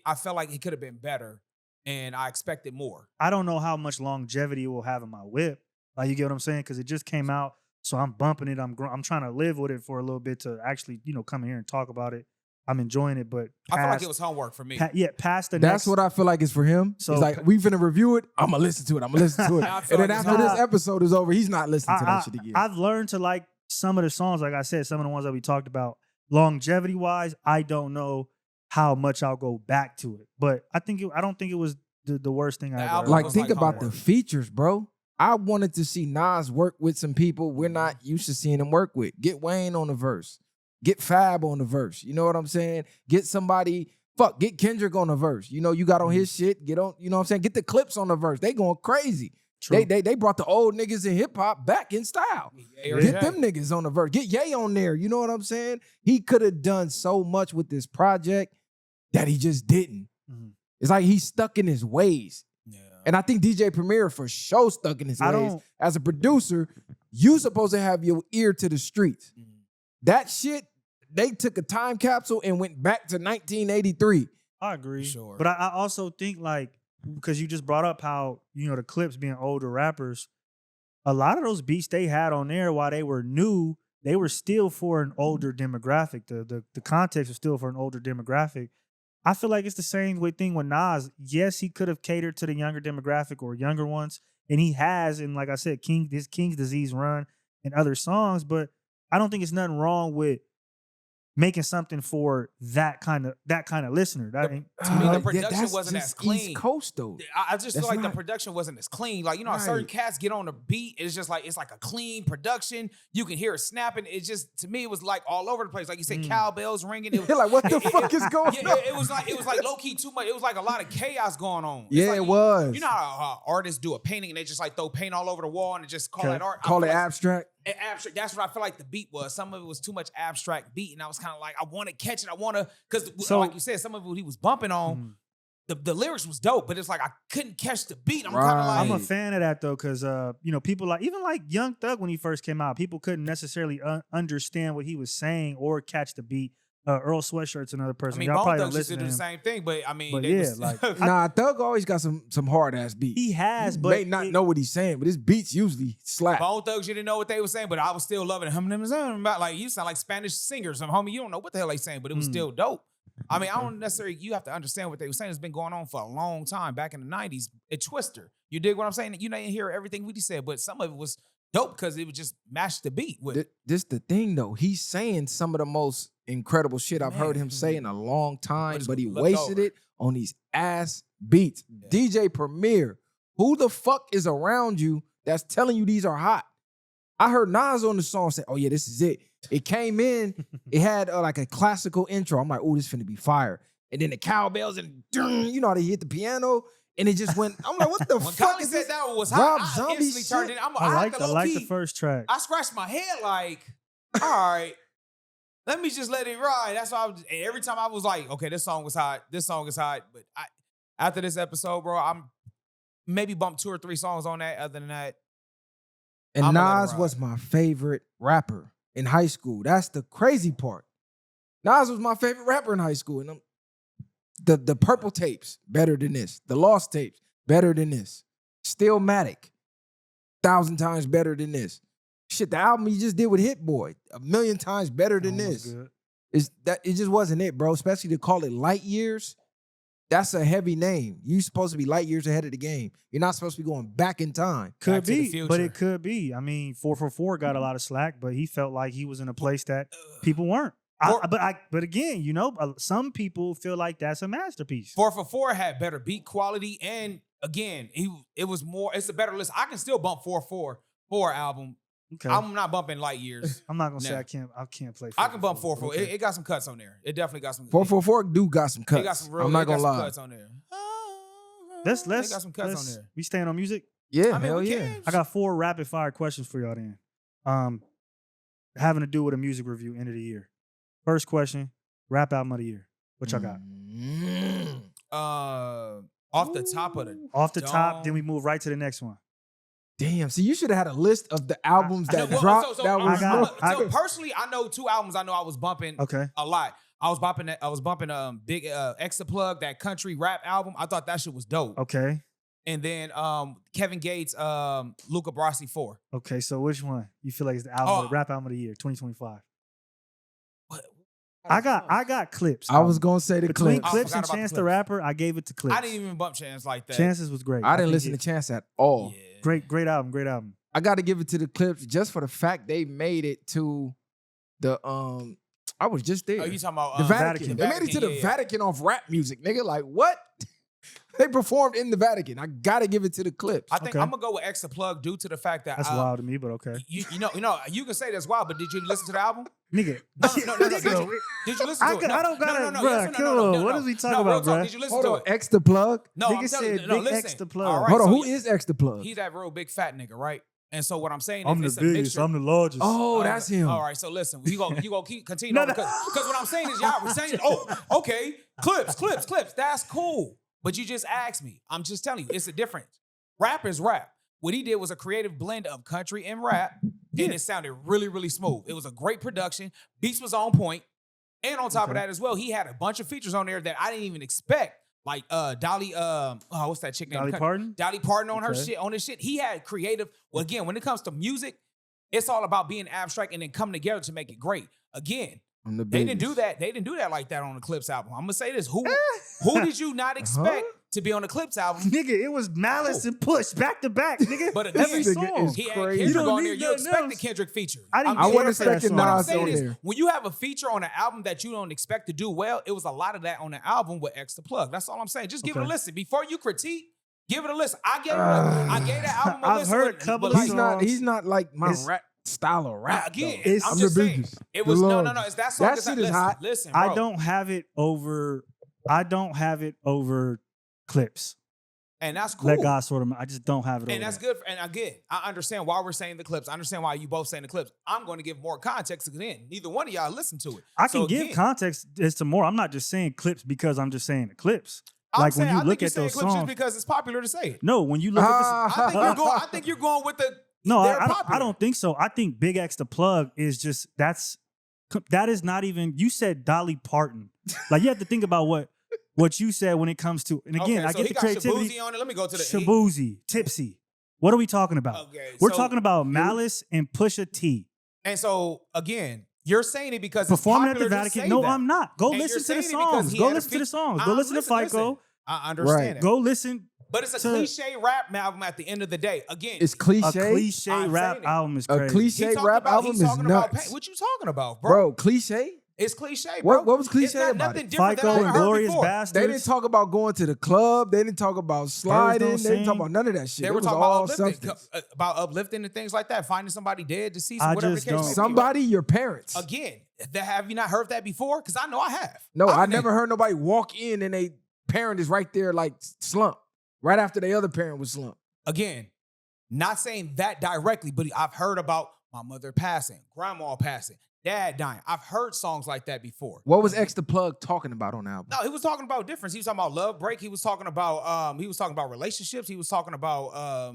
S4: I felt like it could have been better, and I expected more.
S3: I don't know how much longevity it will have in my whip. Like, you get what I'm saying? Because it just came out, so I'm bumping it. I'm trying to live with it for a little bit to actually, come in here and talk about it. I'm enjoying it, but
S4: I feel like it was homework for me.
S3: Past the
S2: That's
S3: next.
S2: what I feel like it's for him.
S3: So-
S2: He's like, we finna review it. I'm gonna listen to it.
S4: I feel
S2: And then
S4: like it's
S2: after this
S3: hard.
S2: episode is over, he's not listening to that shit again.
S3: I've learned to like some of the songs, like I said, some of the ones that we talked about. Longevity wise, I don't know how much I'll go back to it, but I don't think it was the worst thing I ever
S4: album
S3: heard.
S2: Like,
S4: was
S2: think
S4: like
S2: about the
S4: homework.
S2: features, bro. I wanted to see Nas work with some people we're not used to seeing him work with. Get Wayne on the verse. Get Fab on the verse. You know what I'm saying? Get somebody, get Kendrick on the verse. You know, you got on his shit. Get on, you know what I'm saying? Get the Clips on the verse. They going crazy.
S3: True.
S2: They brought the old niggas in hip hop back in style. Get them niggas on the verse. Get Ye on there. You know what I'm saying? He could have done so much with this project that he just didn't.
S3: Mhm.
S2: It's like he's stuck in his ways.
S4: Yeah.
S2: And I think DJ Premier for sure stuck in his
S3: I
S2: ways.
S3: don't-
S2: As a producer, you supposed to have your ear to the streets. That shit, they took a time capsule and went back to 1983.
S3: I agree.
S4: Sure.
S3: But I also think, like, because you just brought up how, the Clips being older rappers, a lot of those beats they had on there while they were new, they were still for an older demographic. The context was still for an older demographic. I feel like it's the same thing with Nas. Yes, he could have catered to the younger demographic or younger ones, and he has, and like I said, King's Disease Run and other songs, but I don't think it's nothing wrong with making something for that kind of listener.
S4: To me, the production
S2: that's
S4: wasn't
S2: just
S4: as clean.
S2: East Coast though.
S4: I just feel
S2: That's
S4: like the
S2: not-
S4: production wasn't as clean. Like, how certain
S2: Right.
S4: cats get on the beat, it's just like, it's like a clean production. You can hear it snapping. It's just, to me, it was like all over the place. Like you said, cowbells ringing. It was,
S2: You're like, what the fuck is going
S4: yeah,
S2: on?
S4: it was like low key too much. It was like a lot of chaos going on. It's
S2: Yeah,
S4: like
S2: it was.
S4: You know how artists do a painting and they just like throw paint all over the wall and just call
S3: Okay.
S4: it art. I
S2: Call
S4: feel
S2: it
S4: like
S2: abstract.
S4: abstract. That's what I feel like the beat was. Some of it was too much abstract beat, and I was kind of like, I want to catch it. I want to, because
S3: So-
S4: like you said, some of it he was bumping on. The lyrics was dope, but it's like I couldn't catch the beat. I'm kind of
S2: Right.
S4: like,
S3: I'm a fan of that though, because people like even like Young Thug when he first came out, people couldn't necessarily understand what he was saying or catch the beat. Earl Sweatshirt's another person.
S4: I mean,
S3: Y'all
S4: Bone
S3: probably
S4: Thugs
S3: don't
S4: used to
S3: listen
S4: do
S3: to
S4: the
S3: him.
S4: same thing, but I mean,
S3: But
S4: they
S3: yeah,
S4: was,
S3: like,
S2: Nah, Thug always got some hard ass beats.
S3: He has,
S2: You
S3: but
S2: may not know what he's saying, but his beats usually slap.
S4: Bone Thugs, you didn't know what they were saying, but I was still loving it. About like you sound like Spanish singers, homie. You don't know what the hell they saying, but it was still dope. I mean, I don't necessarily. You have to understand what they were saying. It's been going on for a long time. Back in the '90s, a Twister. You dig what I'm saying? You didn't hear everything we said, but some of it was dope because it would just match the beat with.
S2: This the thing though. He's saying some of the most incredible shit I've heard him say in a long time,
S4: it's
S2: but he
S4: left
S2: wasted
S4: over.
S2: it on these ass beats.
S4: Yeah.
S2: DJ Premier, who the fuck is around you that's telling you these are hot? I heard Nas on the song say, "Oh yeah, this is it." It came in, it had like a classical intro. I'm like, "Oh, this finna be fire." And then the cowbells and you know how they hit the piano, and it just went. I'm like, "What the
S4: When
S2: fuck
S4: Colin
S2: is
S4: said
S2: this?"
S4: that one was
S2: Rob
S4: hot, I
S2: Zombie
S4: instantly turned
S2: shit.
S4: it.
S3: I like
S4: low-key-
S3: the first track.
S4: I scratched my head like, all right, let me just let it ride. That's why and every time I was like, okay, this song was hot. This song is hot. But after this episode, bro, I'm maybe bumped 2 or 3 songs on that. Other than that,
S2: And
S4: I'ma let it
S2: Nas
S4: ride.
S2: was my favorite rapper in high school. That's the crazy part. Nas was my favorite rapper in high school. And the Purple tapes, better than this. The Lost tapes, better than this. Stillmatic, 1,000 times better than this. Shit, the album he just did with Hit Boy, 1,000,000 times better than
S3: That one was
S2: this.
S3: good.
S2: It just wasn't it, bro. Especially to call it light years. That's a heavy name. You're supposed to be light years ahead of the game. You're not supposed to be going back in time.
S3: Could
S4: Back to the
S3: be, but
S4: future.
S3: it could be. I mean, 444 got a lot of slack, but he felt like he was in a place that people weren't. But again, you know, some people feel like that's a masterpiece.
S4: 444 had better beat quality, and again, it's a better list. I can still bump 444 album.
S3: Okay,
S4: I'm not bumping Light Years.
S3: I'm not gonna say
S4: No.
S3: I can't play.
S4: I can bump
S3: 444.
S4: 444.
S3: Okay.
S4: It got some cuts on there. It definitely got some.
S2: 444 do got some
S4: It
S2: cuts.
S4: got some real.
S2: I'm not
S4: it got
S2: gonna
S4: some
S2: lie.
S4: cuts on there.
S3: Let's
S4: It got some cuts on there.
S3: We staying on music.
S2: Yeah,
S4: I mean,
S2: hell
S4: we
S2: yeah.
S4: can.
S3: I got 4 rapid fire questions for y'all then. Having to do with a music review end of the year. First question, rap album of the year. What y'all got?
S4: Off the top of the
S3: Off the top,
S4: dome.
S3: then we move right to the next one.
S2: Damn. See, you should have had a list of the albums that
S4: Well,
S2: dropped. that
S3: I
S2: was
S3: got-
S4: personally, I know 2 albums I know I was bumping
S3: Okay.
S4: a lot. I was bumping Big Extra Plug, that country rap album. I thought that shit was dope.
S3: Okay.
S4: And then Kevin Gates, Luca Brasi 4.
S3: Okay. So which one you feel like is the rap album of the year, 2025? I got Clips.
S2: I was gonna say the
S3: Between
S2: Clips.
S3: Clips
S4: forgot
S3: and
S4: about the
S3: Chance the
S4: Clips.
S3: Rapper, I gave it to Clips.
S4: I didn't even bump Chance like that.
S3: Chances was great.
S2: I didn't
S3: think
S2: listen to Chance at all.
S4: Yeah.
S3: Great album.
S2: I got to give it to the Clips just for the fact they made it to the I was just there.
S4: Oh, you talking about
S2: the Vatican. They made it to the
S4: yeah.
S2: Vatican off rap music, nigga. Like what? They performed in the Vatican. I gotta give it to the Clips.
S4: I think
S3: Okay.
S4: I'm gonna go with Extra Plug due to the fact that
S3: That's wild to me, but okay.
S4: You know you can say that's wild, but did you listen to the album?
S3: Nigga.
S4: No. Did you listen to it? No.
S3: I don't got
S4: no,
S3: it,
S4: no,
S3: bruh.
S4: yes or
S3: Come
S4: no,
S3: on. What is we talking
S4: real
S3: about,
S4: talk.
S3: bruh?
S4: Did you listen
S2: Hold
S4: to
S2: on,
S4: it?
S2: Extra Plug.
S4: No,
S3: Nigga
S4: I'm telling you.
S3: said
S4: No,
S3: Big
S4: listen.
S3: Extra Plug.
S4: All right,
S2: Hold on,
S4: so
S2: who is Extra Plug?
S4: He's that real big fat nigga, right? And so what I'm saying
S3: I'm
S4: is
S3: the
S4: it's a
S3: biggest.
S4: mixture.
S3: I'm the largest.
S2: Oh, that's him.
S4: All right, so listen, you go keep continue
S3: No,
S4: on
S3: no.
S4: because what I'm saying is y'all were saying, oh, okay, clips. That's cool. But you just asked me. I'm just telling you, it's a difference. Rap is rap. What he did was a creative blend of country and rap, and it sounded really, really smooth. It was a great production. Beats was on point. And on top of that as well, he had a bunch of features on there that I didn't even expect. Like Dolly, what's that chick name?
S3: Dolly Parton?
S4: Dolly Parton on her
S3: Okay.
S4: shit, on his shit. He had creative. Well, again, when it comes to music, it's all about being abstract and then coming together to make it great. Again,
S2: I'm the
S4: they didn't do
S2: biggest.
S4: that. They didn't do that like that on the Clips album. I'm gonna say this: who did you not expect to be on the Clips album?
S3: Nigga, it was Malice and Push back to back, nigga.
S4: But again,
S3: every
S2: This nigga
S3: song.
S2: is
S4: He had
S2: crazy.
S3: You
S4: Kendrick
S3: don't
S4: on there.
S3: need
S4: You
S3: nothing
S4: expected
S3: else.
S4: Kendrick feature.
S3: I didn't
S2: I
S3: care
S2: wasn't
S3: for that
S2: expecting
S3: song.
S4: What I'm
S2: Nas
S4: saying
S2: on
S4: is,
S2: there.
S4: when you have a feature on an album that you don't expect to do well, it was a lot of that on the album with Extra Plug. That's all I'm saying. Just give it a
S3: Okay.
S4: listen. Before you critique, give it a listen. I gave that album a
S3: I've
S4: listen.
S3: heard a couple
S4: but
S3: of
S2: He's
S3: songs.
S2: He's not like my
S3: It's-
S2: rap style of rap.
S4: again,
S2: though.
S3: It's-
S4: I'm
S2: I'm
S4: just
S2: the
S4: saying.
S2: biggest.
S4: It
S2: The
S4: was no.
S2: largest.
S4: It's that song.
S2: That shit is hot.
S4: Listen, bro.
S3: I don't have it over Clips.
S4: And that's cool.
S3: Let God sort of. I just don't have it over.
S4: And that's
S3: that.
S4: good. And again, I understand why we're saying the Clips. I understand why you both saying the Clips. I'm going to give more context again. Neither one of y'all listen to it.
S3: I can
S4: So
S3: give
S4: again,
S3: context as to more. I'm not just saying Clips because I'm just saying the Clips.
S4: I'm
S3: Like
S4: saying,
S3: when you
S4: I
S3: look
S4: think you're
S3: at
S4: saying
S3: those
S4: Clips just
S3: songs.
S4: because it's popular to say it.
S3: No, when you look at
S4: I think you're going with the.
S3: No,
S4: they're
S3: I
S4: popular.
S3: don't think so. I think Big X the Plug is just that is not even. You said Dolly Parton. Like you have to think about what you said when it comes to. And again,
S4: Okay,
S3: I
S4: so
S3: get
S4: he
S3: the
S4: got
S3: creativity.
S4: Shabuzi on it. Let me go to the
S3: Shabuzi, Tipsy. What are we talking about?
S4: Okay,
S3: We're
S4: so-
S3: talking about Malice and Pusha T
S4: And so again, you're saying it because
S3: performing
S4: it's
S3: at the
S4: popular to
S3: Vatican.
S4: say
S3: No,
S4: that.
S3: I'm not. Go
S4: And
S3: listen
S4: you're
S3: to the
S4: saying it because
S3: songs.
S4: he
S3: Go
S4: had a
S3: listen to the
S4: feat-
S3: songs. Go listen to FICO.
S4: I understand
S2: Right.
S4: that.
S3: Go listen.
S4: But it's a
S3: to-
S4: cliche rap album at the end of the day. Again,
S2: It's
S3: A
S2: cliche.
S3: cliche
S4: I'm
S3: rap
S4: saying it.
S3: album is
S2: A
S3: crazy.
S2: cliche
S4: he's talking
S2: rap
S4: about-
S2: album
S4: he's
S2: is
S4: talking about
S2: nuts.
S4: pain. What you talking about, bro?
S2: Bro, cliche?
S4: It's cliche, bro.
S2: What was
S4: It's
S2: cliche
S4: not
S2: about
S4: nothing
S2: it?
S4: different
S3: FICO
S4: than I
S3: and
S4: heard
S3: Glorious
S4: before.
S3: Bastards.
S2: They didn't talk about going to the club. They didn't talk about sliding.
S3: Don't
S2: They didn't talk
S3: sing.
S2: about none of that shit.
S4: They
S2: It
S4: were
S2: was
S4: talking
S2: all substance.
S4: uplifting and things like that. Finding somebody dead, deceased,
S3: I
S4: whatever the
S3: just
S4: case may
S3: don't-
S4: be.
S2: Somebody, your parents.
S4: Again, have you not heard that before? Because I know I have.
S2: No, I
S4: mean,
S2: never heard nobody walk in and a parent is right there like slump. Right after the other parent was slump.
S4: Again, not saying that directly, but I've heard about my mother passing, grandma passing, dad dying. I've heard songs like that before.
S2: What was X the Plug talking about on the album?
S4: No, he was talking about difference. He was talking about love break. He was talking about relationships. He was talking about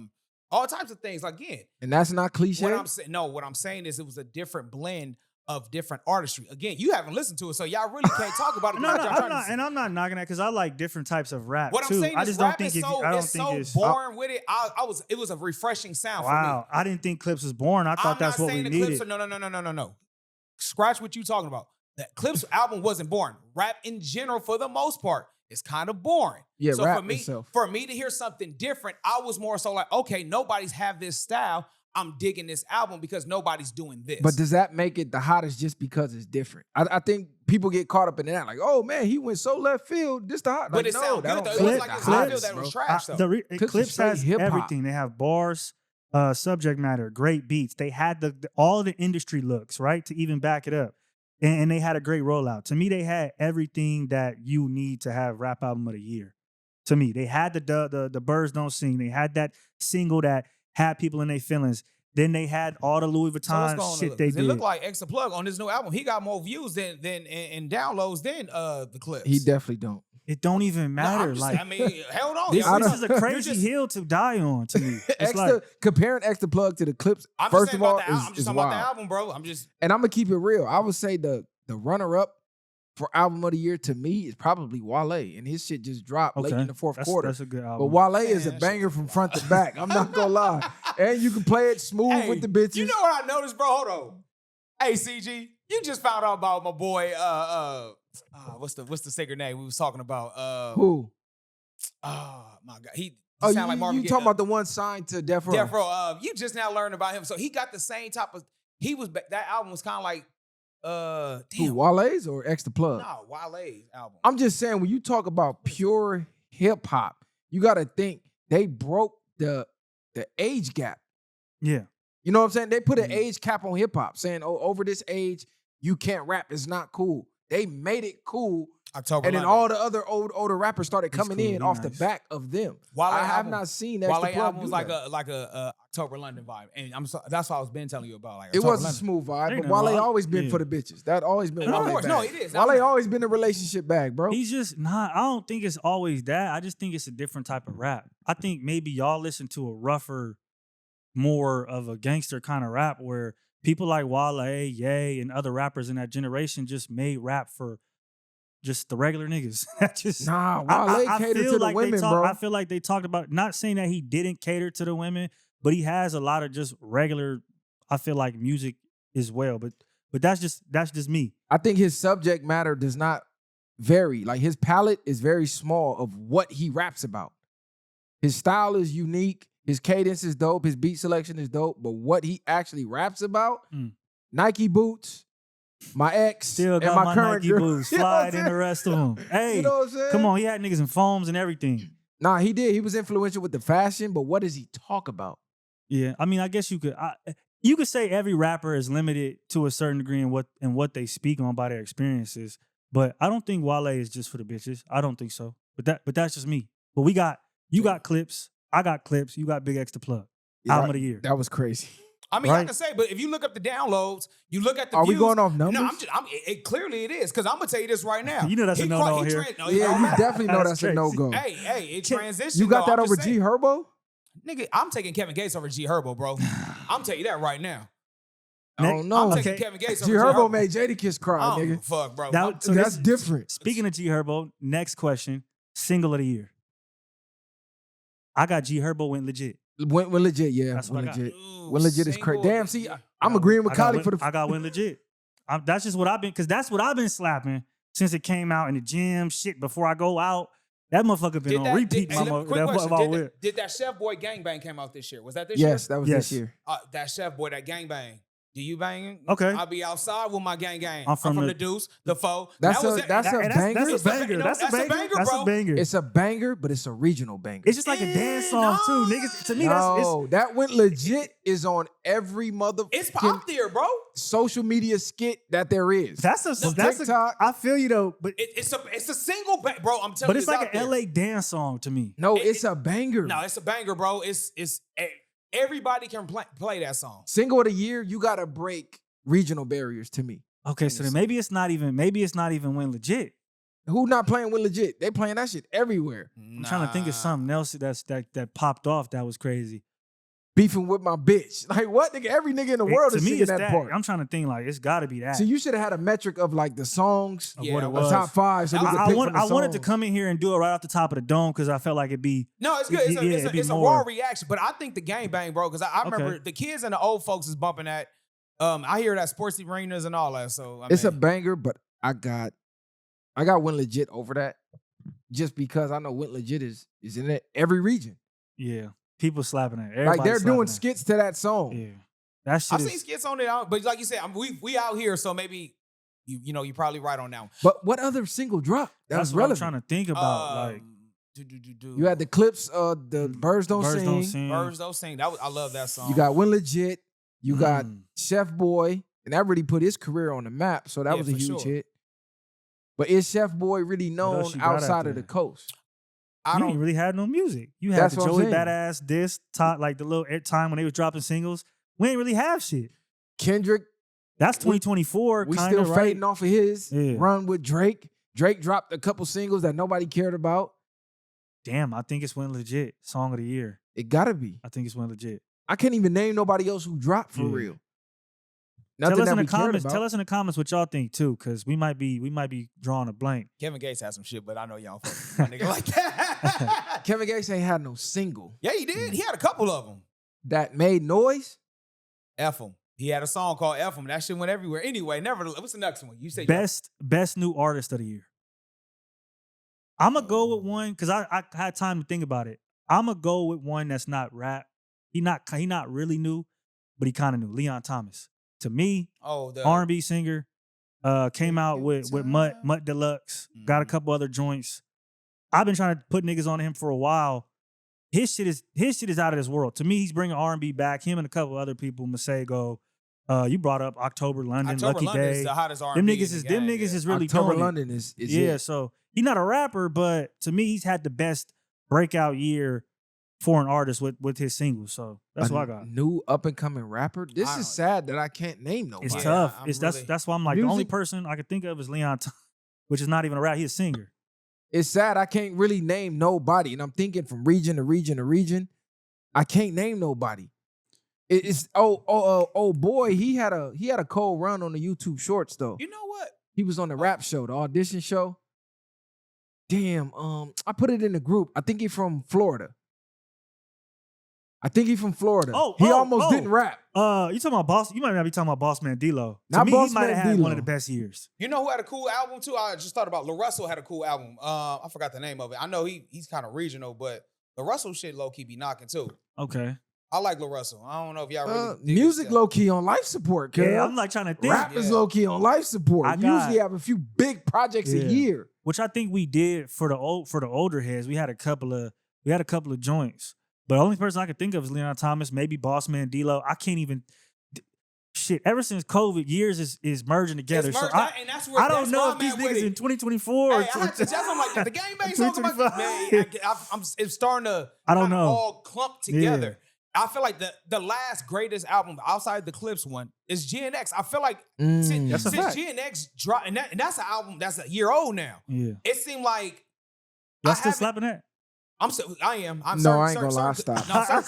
S4: all types of things. Again,
S2: And that's not cliche?
S4: what I'm saying is it was a different blend of different artistry. Again, you haven't listened to it, so y'all really can't talk about it.
S3: No,
S4: without y'all
S3: I'm
S4: trying to
S3: not,
S4: see.
S3: and I'm not knocking that because I like different types of rap
S4: What I'm
S3: too.
S4: saying
S3: I
S4: is
S3: just don't
S4: rap
S3: think
S4: is
S3: if
S4: so,
S3: you, I don't
S4: it's
S3: think
S4: so
S3: it's
S4: boring with it. It was a refreshing sound for me.
S3: wow. I didn't think Clips was boring. I thought
S4: I'm
S3: that's
S4: not
S3: what we
S4: saying the
S3: needed.
S4: Clips are no. Scratch what you talking about. That Clips album wasn't boring. Rap in general, for the most part, is kind of boring.
S2: Yeah,
S4: so
S2: rap
S4: for me,
S2: itself.
S4: for me to hear something different, I was more so like, okay, nobody's have this style. I'm digging this album because nobody's doing this.
S2: But does that make it the hottest just because it's different? I think people get caught up in that, like, oh man, he went so left field. This the hot.
S4: But
S2: like,
S4: it
S2: no,
S4: sounds
S2: that
S4: good
S2: don't
S4: though.
S2: make
S4: It
S2: it
S4: was like
S2: the
S4: it's not
S2: hottest,
S4: that was
S2: bro.
S4: trash though.
S2: Clips
S3: Clips
S2: is straight
S3: has
S2: hip-hop.
S3: everything. They have bars, subject matter, great beats. They had all the industry looks, right, to even back it up. And they had a great rollout. To me, they had everything that you need to have rap album of the year. To me, they had the Birds Don't Sing. They had that single that had people in their feelings. Then they had all the Louis Vuitton shit they did.
S4: It looked like X the Plug on this new album. He got more views than and downloads than the Clips.
S2: He definitely don't.
S3: It don't even matter.
S4: I mean, hold on.
S3: This
S4: y'all.
S3: is a crazy hill to die on to me. It's
S2: Comparing X the Plug to the Clips,
S4: I'm
S2: first
S4: just
S2: of
S4: saying
S2: all,
S4: about the album. I'm just
S2: is
S4: talking
S2: wild.
S4: about the album, bro. I'm just.
S2: And I'm gonna keep it real. I would say the runner-up for album of the year to me is probably Wale, and his shit just dropped late in the fourth quarter.
S3: That's a good
S2: But
S3: album.
S2: Wale is a banger from front to back. I'm not gonna lie. And you can play it smooth with the bitches.
S4: You know what I noticed, bro? Hold on. Hey, CG, you just found out about my boy. What's the sacred name we was talking about?
S2: Who?
S4: Oh my God, he.
S2: Oh,
S4: sound like Marvin
S2: you talking about the one signed to Death Row?
S4: Death Row. You just now learned about him, so he got the same type of. He was that album was kind of like.
S2: Who, Wale's or X the Plug?
S4: No, Wale's album.
S2: I'm just saying, when you talk about pure hip hop, you got to think they broke the age gap.
S3: Yeah.
S2: You know what I'm saying? They put an age cap on hip hop, saying, "Oh, over this age, you can't rap. It's not cool." They made it cool.
S4: October
S2: and then
S4: London.
S2: all the other older rappers started coming
S3: cool,
S2: in off the back of them. I have not seen X the
S4: Wale
S2: Plug
S4: album was
S2: do
S4: like
S2: that.
S4: a October London vibe, and that's what I was been telling you about. Like
S2: It
S4: October
S2: was a
S4: London.
S2: smooth vibe,
S3: Ain't
S2: but
S3: nothing
S2: Wale
S3: wrong.
S2: always been
S3: Yeah.
S2: for the bitches. That always been
S4: No, of
S2: Wale
S4: course.
S2: bag.
S4: No, it is.
S2: Wale always been a relationship bag, bro.
S3: He's just not. I don't think it's always that. I just think it's a different type of rap. I think maybe y'all listen to a rougher, more of a gangster kind of rap where people like Wale, Ye, and other rappers in that generation just made rap for just the regular niggas.
S2: Nah, Wale catered to the women, bro.
S3: I feel like they talked about, not saying that he didn't cater to the women, but he has a lot of just regular, I feel like, music as well. But that's just me.
S2: I think his subject matter does not vary. Like, his palette is very small of what he raps about. His style is unique. His cadence is dope. His beat selection is dope. But what he actually raps about, Nike boots, my ex,
S3: Still
S2: and
S3: got
S2: my
S3: my
S2: current
S3: Nike
S2: girl.
S3: boots,
S2: You know what I'm
S3: slide in the
S2: saying?
S3: rest of them. Hey,
S2: You know what I'm saying?
S3: come on, he had niggas in foams and everything.
S2: Nah, he did. He was influential with the fashion, but what does he talk about?
S3: Yeah, I mean, I guess you could say every rapper is limited to a certain degree in what they speak on by their experiences. But I don't think Wale is just for the bitches. I don't think so. But that's just me. But you got Clips, I got Clips, you got Big X the Plug. Album of the year.
S2: That was crazy.
S4: I mean, I
S3: Right?
S4: can say, but if you look up the downloads, you look at the
S2: Are
S4: views.
S2: we going off numbers?
S4: No, clearly it is, because I'm gonna tell you this right now.
S3: You know that's a no-no here.
S2: Yeah, you definitely know
S3: That's
S2: that's a
S3: crazy.
S2: no-go.
S4: Hey, it transitioned.
S2: You got
S4: though,
S2: that
S4: I'm
S2: over
S4: just
S2: G
S4: saying.
S2: Herbo?
S4: Nigga, I'm taking Kevin Gates over G Herbo, bro. I'm telling you that right now.
S2: I don't know.
S4: I'm taking
S3: Okay.
S4: Kevin Gates
S2: G
S4: over
S2: Herbo made Jadakiss cry,
S4: I don't give a
S2: nigga.
S4: fuck, bro.
S3: So
S2: That's
S3: this-
S2: different.
S3: Speaking of G Herbo, next question, single of the year. I got G Herbo went legit.
S2: Went legit, yeah.
S3: That's what
S2: Went
S3: I got.
S2: legit.
S4: Ooh,
S2: Went legit is
S4: single
S2: crazy. Damn,
S4: of
S2: see,
S4: the year.
S2: I'm agreeing with Kali for the.
S3: I got win legit. That's just what I've been, because that's what I've been slapping since it came out in the gym. Shit, before I go out, that motherfucker been on repeat.
S4: Quick question.
S3: my whip.
S4: Did that Chef Boy Gangbang came out this year? Was that this
S2: Yes,
S4: year?
S2: that was
S3: Yes.
S2: this year.
S4: That Chef Boy, that Gangbang. Do you bang?
S3: Okay.
S4: I'll be outside with my gang.
S3: I'm from
S4: the
S3: the
S4: Deuce, the Foe.
S2: That's
S4: That was
S2: a banger.
S3: That's a banger.
S4: No,
S3: That's a banger. That's
S4: bro.
S3: a banger.
S2: It's a banger, but it's a regional banger.
S3: It's just like a dance song too, niggas. To me,
S2: No, that went legit is on every
S4: It's
S2: motherfucking
S4: up there, bro.
S2: social media skit that there is.
S3: that's
S2: TikTok.
S3: I feel you though, but
S4: It's a single bang, bro. I'm telling you,
S3: it's like
S4: out
S3: an
S4: there.
S3: LA dance song to me.
S2: No, it's a banger.
S4: No, it's a banger, bro. It's everybody can play that song.
S2: Single of the year, you gotta break regional barriers to me.
S3: Okay, so then maybe it's not even win legit.
S2: Who not playing with legit? They playing that shit everywhere.
S3: I'm trying to think of something else that popped off that was crazy.
S2: Beefing with my bitch. Like what? Nigga, every nigga in the world
S3: To
S2: is
S3: me,
S2: singing
S3: it's
S2: that part.
S3: I'm trying to think like it's got to be that.
S2: So you should have had a metric of like the songs
S3: of
S4: Yeah,
S3: what it
S4: of
S3: was.
S2: the top five. So we could
S3: I
S2: pick
S3: want-
S2: from the
S3: I wanted to
S2: songs.
S3: come in here and do it right off the top of the dome because I felt like it'd be.
S4: No, it's good.
S3: it'd be
S4: It's a
S3: more.
S4: raw reaction, but I think the gangbang, bro, because I remember
S3: Okay.
S4: the kids and the old folks is bumping that. I hear that sports arenas and all that. So I
S2: It's a
S4: mean,
S2: banger, but I got Win Legit over that, just because I know Win Legit is in every region.
S3: Yeah, people slapping it.
S2: Like they're doing
S3: slapping
S2: skits to that song.
S3: it. Yeah, that shit
S4: I've
S3: is.
S4: seen skits on it, but like you said, we out here, so maybe you're probably right on that one.
S2: But what other single dropped?
S3: That's what
S2: relevant.
S3: I'm trying to think about. Like,
S2: You had the clips, the Birds Don't Sing.
S4: Birds Don't Sing. I love that song.
S2: You got Win Legit. You got Chef Boy, and that really put his career on the map. So that was a huge hit. But is Chef Boy really known outside of the coast?
S3: You didn't really have no music. You had the Joey Badass diss, like the little time when they was dropping singles. We ain't really have shit.
S2: Kendrick.
S3: That's 2024.
S2: We still fading off of his run with Drake. Drake dropped a couple singles that nobody cared about.
S3: Damn, I think it's Win Legit. Song of the year.
S2: It gotta be.
S3: I think it's Win Legit.
S2: I can't even name nobody else who dropped for real. Nothing
S3: tell us
S2: that
S3: in the
S2: we cared
S3: comments.
S2: about.
S3: Tell us in the comments what y'all think too, because we might be drawing a blank.
S4: Kevin Gates had some shit, but I know y'all fuck with my nigga like that.
S2: Kevin Gates ain't had no single.
S4: Yeah, he did. He had a couple of them
S2: that made noise.
S4: F him. He had a song called F him. That shit went everywhere. Anyway, what's the next one? You say
S3: best new artist of the year. I'm gonna go with one because I had time to think about it. I'm gonna go with one that's not rap. He not really new, but he kind of new. Leon Thomas. To me, the R&B singer, came out with Mutt Deluxe. Got a couple other joints. I've been trying to put niggas on him for a while. His shit is out of this world. To me, he's bringing R&B back. Him and a couple other people. Masego. You brought up October London, Lucky Day.
S4: Is the hottest R&B.
S3: Them niggas is really
S2: October
S3: doing
S2: London
S3: it.
S2: is
S3: yeah.
S2: it.
S3: So he's not a rapper, but to me, he's had the best breakout year for an artist with his singles. So that's what I got.
S2: New up and coming rapper. This is sad that I can't name nobody.
S3: It's tough. That's why I'm like the only person I can think of is Leon, which is not even a rap. He's a singer.
S2: It's sad I can't really name nobody, and I'm thinking from region to region to region. I can't name nobody. It's boy, he had a cold run on the YouTube Shorts though.
S4: You know what?
S2: He was on the rap show, the audition show. Damn, I put it in the group. I think he's from Florida. He almost didn't rap.
S3: You talking about Boss? You might not be talking about Boss Man D-Lo.
S2: Not
S3: to me,
S2: Boss
S3: he might have
S2: Man
S3: had
S2: D-Lo.
S3: one of the best years.
S4: You know who had a cool album too? I just thought about Lil Russell had a cool album. I forgot the name of it. I know he's kind of regional, but the Russell shit low key be knocking too.
S3: Okay.
S4: I like Lil Russell. I don't know if y'all really dig
S2: music low key on life support.
S3: Yeah, I'm like trying to think.
S2: Rap is low key on life support. Usually have a few big projects a year,
S3: which I think we did for the older heads. We had a couple of joints, but the only person I could think of is Leon Thomas, maybe Boss Man D-Lo. I can't even. Shit, ever since COVID, years is merging together. So I don't know if these niggas in 2024
S4: that's I'm like the game bang song. It's starting to all clump together. I feel like the last greatest album outside the Clips one is GNX. I feel like since GNX dropped, and that's an album that's a year old now.
S3: Yeah,
S4: it seemed like
S3: y'all still slapping that.
S4: I am.
S2: I ain't gonna lie. Stop.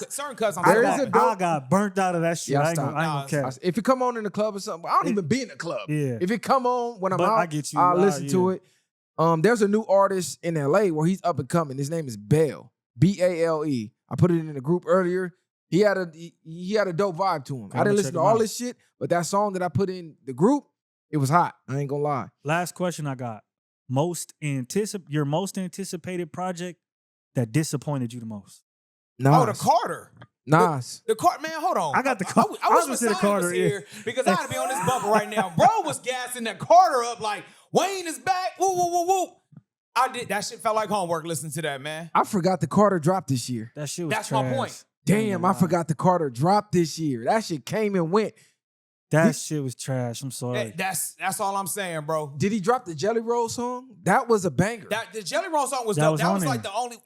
S4: Certain cuz
S3: I got burnt out of that shit.
S2: Yeah,
S3: I ain't gonna catch.
S2: If it come on in the club or something, I don't even be in the club.
S3: Yeah.
S2: If it come on when I'm out,
S3: I get you.
S2: I'll listen to it. There's a new artist in LA where he's up and coming. His name is Bale. B-A-L-E. I put it in the group earlier. He had a dope vibe to him. I didn't listen to all this shit, but that song that I put in the group, it was hot. I ain't gonna lie.
S3: Last question I got. Your most anticipated project that disappointed you the most?
S2: Nas.
S4: Oh, the Carter.
S2: Nas.
S4: The Carter, man, hold on.
S3: I got the Carter.
S4: I wish Messiah was here because I had to be on this bubble right now. Bro was gassing that Carter up like, Wayne is back. Woo, woo, woo, woo. That shit felt like homework listening to that, man.
S2: I forgot the Carter dropped this year.
S3: That shit was
S4: That's
S3: trash.
S4: my point.
S2: Damn, I forgot the Carter dropped this year. That shit came and went.
S3: That shit was trash. I'm sorry.
S4: That's all I'm saying, bro.
S2: Did he drop the Jelly Roll song? That was a banger.
S4: The Jelly Roll song was dope. That was like the only.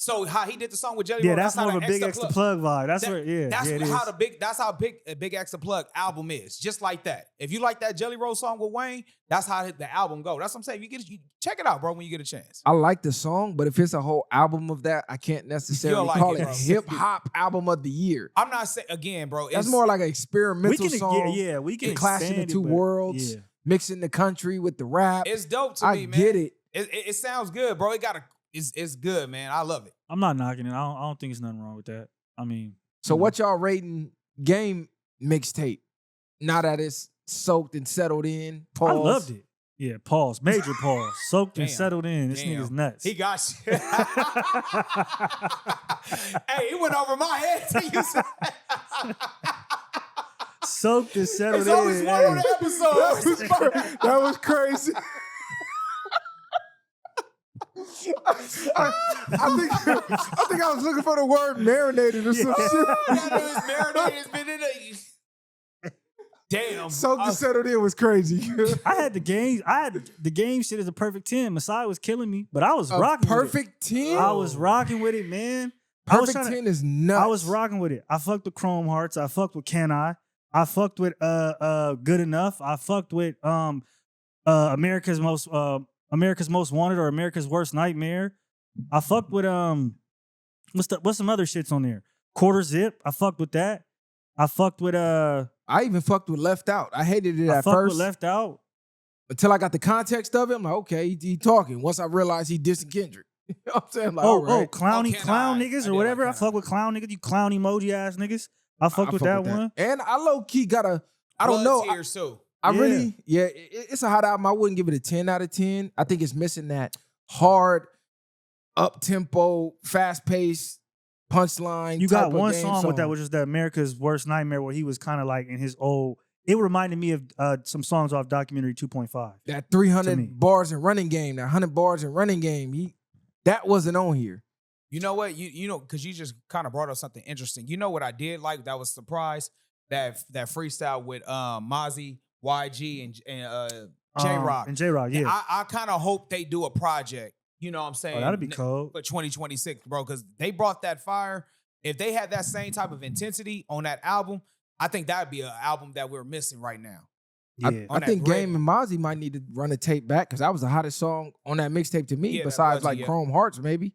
S4: So how he did the song with Jelly Roll?
S3: That's more of a Big X the Plug vibe. That's
S4: how Big X the Plug album is. Just like that. If you like that Jelly Roll song with Wayne, that's how the album go. That's what I'm saying. You check it out, bro, when you get a chance.
S2: I like the song, but if it's a whole album of that, I can't necessarily call it hip hop album of the year.
S4: I'm not saying again, bro.
S2: That's more like an experimental song.
S3: Yeah, we can
S2: clashing the two worlds, mixing the country with the rap.
S4: It's dope to me, man.
S2: I get it.
S4: It sounds good, bro. It's good, man. I love it.
S3: I'm not knocking it. I don't think there's nothing wrong with that. I mean,
S2: so what y'all rating Game mixtape? Now that it's soaked and settled in. Pause.
S3: I loved it. Yeah, pause. Major pause. Soaked and
S4: Damn.
S3: settled in. This nigga's nuts.
S4: He got you. Hey, he went over my head till you said.
S3: Soaked and settled
S4: It's always
S3: in.
S4: one on
S3: Hey.
S4: the episode.
S2: That was crazy. I think I was looking for the word marinated or some shit.
S4: Marinated, been in it. Damn.
S2: Soaked and settled in was crazy.
S3: I had the game shit as a perfect 10. Masai was killing me, but I was rocking with it.
S2: Perfect 10?
S3: I was rocking with it, man. I was
S2: Perfect
S3: tryna-
S2: 10 is nuts.
S3: I was rocking with it. I fucked with Chrome Hearts. I fucked with Can I fucked with Good Enough. I fucked with America's Most Wanted or America's Worst Nightmare. I fucked with what's some other shits on there? Quarter Zip. I fucked with that. I fucked with
S2: I even fucked with Left Out. I hated it
S3: I
S2: at
S3: fucked
S2: first.
S3: with Left Out.
S2: Until I got the context of it, I'm like, okay, he talking. Once I realized he dissing Kendrick. You know what I'm saying? Like, all right.
S3: Clown
S4: Can I?
S3: niggas
S4: I
S3: or
S4: did
S3: whatever.
S4: like
S3: I fuck with clown niggas. You clown emoji ass niggas. I fucked with that one.
S2: And I low key got a, I don't
S4: Blood
S2: know.
S4: Tears too.
S2: I
S3: Yeah.
S2: really, it's a hot album. I wouldn't give it a 10 out of 10. I think it's missing that hard, up tempo, fast paced punchline.
S3: You
S2: type
S3: got
S2: of
S3: one
S2: game
S3: song with that, which is the America's Worst Nightmare, where he was kind of like in his old. It reminded me of some songs off documentary 2.5.
S2: that
S3: to me.
S2: 300 bars and running game, that 100 bars and running game. That wasn't on here.
S4: You know what? You know, because you just kind of brought up something interesting. You know what I did like? That was surprised that freestyle with Mozzie, YG, and J Rock.
S3: And J Rock, yeah.
S4: I kind of hope they do a project. You know what I'm saying?
S3: Oh, that'd be cold.
S4: For 2026, bro, because they brought that fire. If they had that same type of intensity on that album, I think that would be an album that we're missing right now.
S3: Yeah.
S2: I think Game and Mozzie might need to run a tape back because that was the hottest song on that mixtape to me,
S4: Yeah, that
S2: besides
S4: was,
S2: like
S4: yeah.
S2: Chrome Hearts, maybe.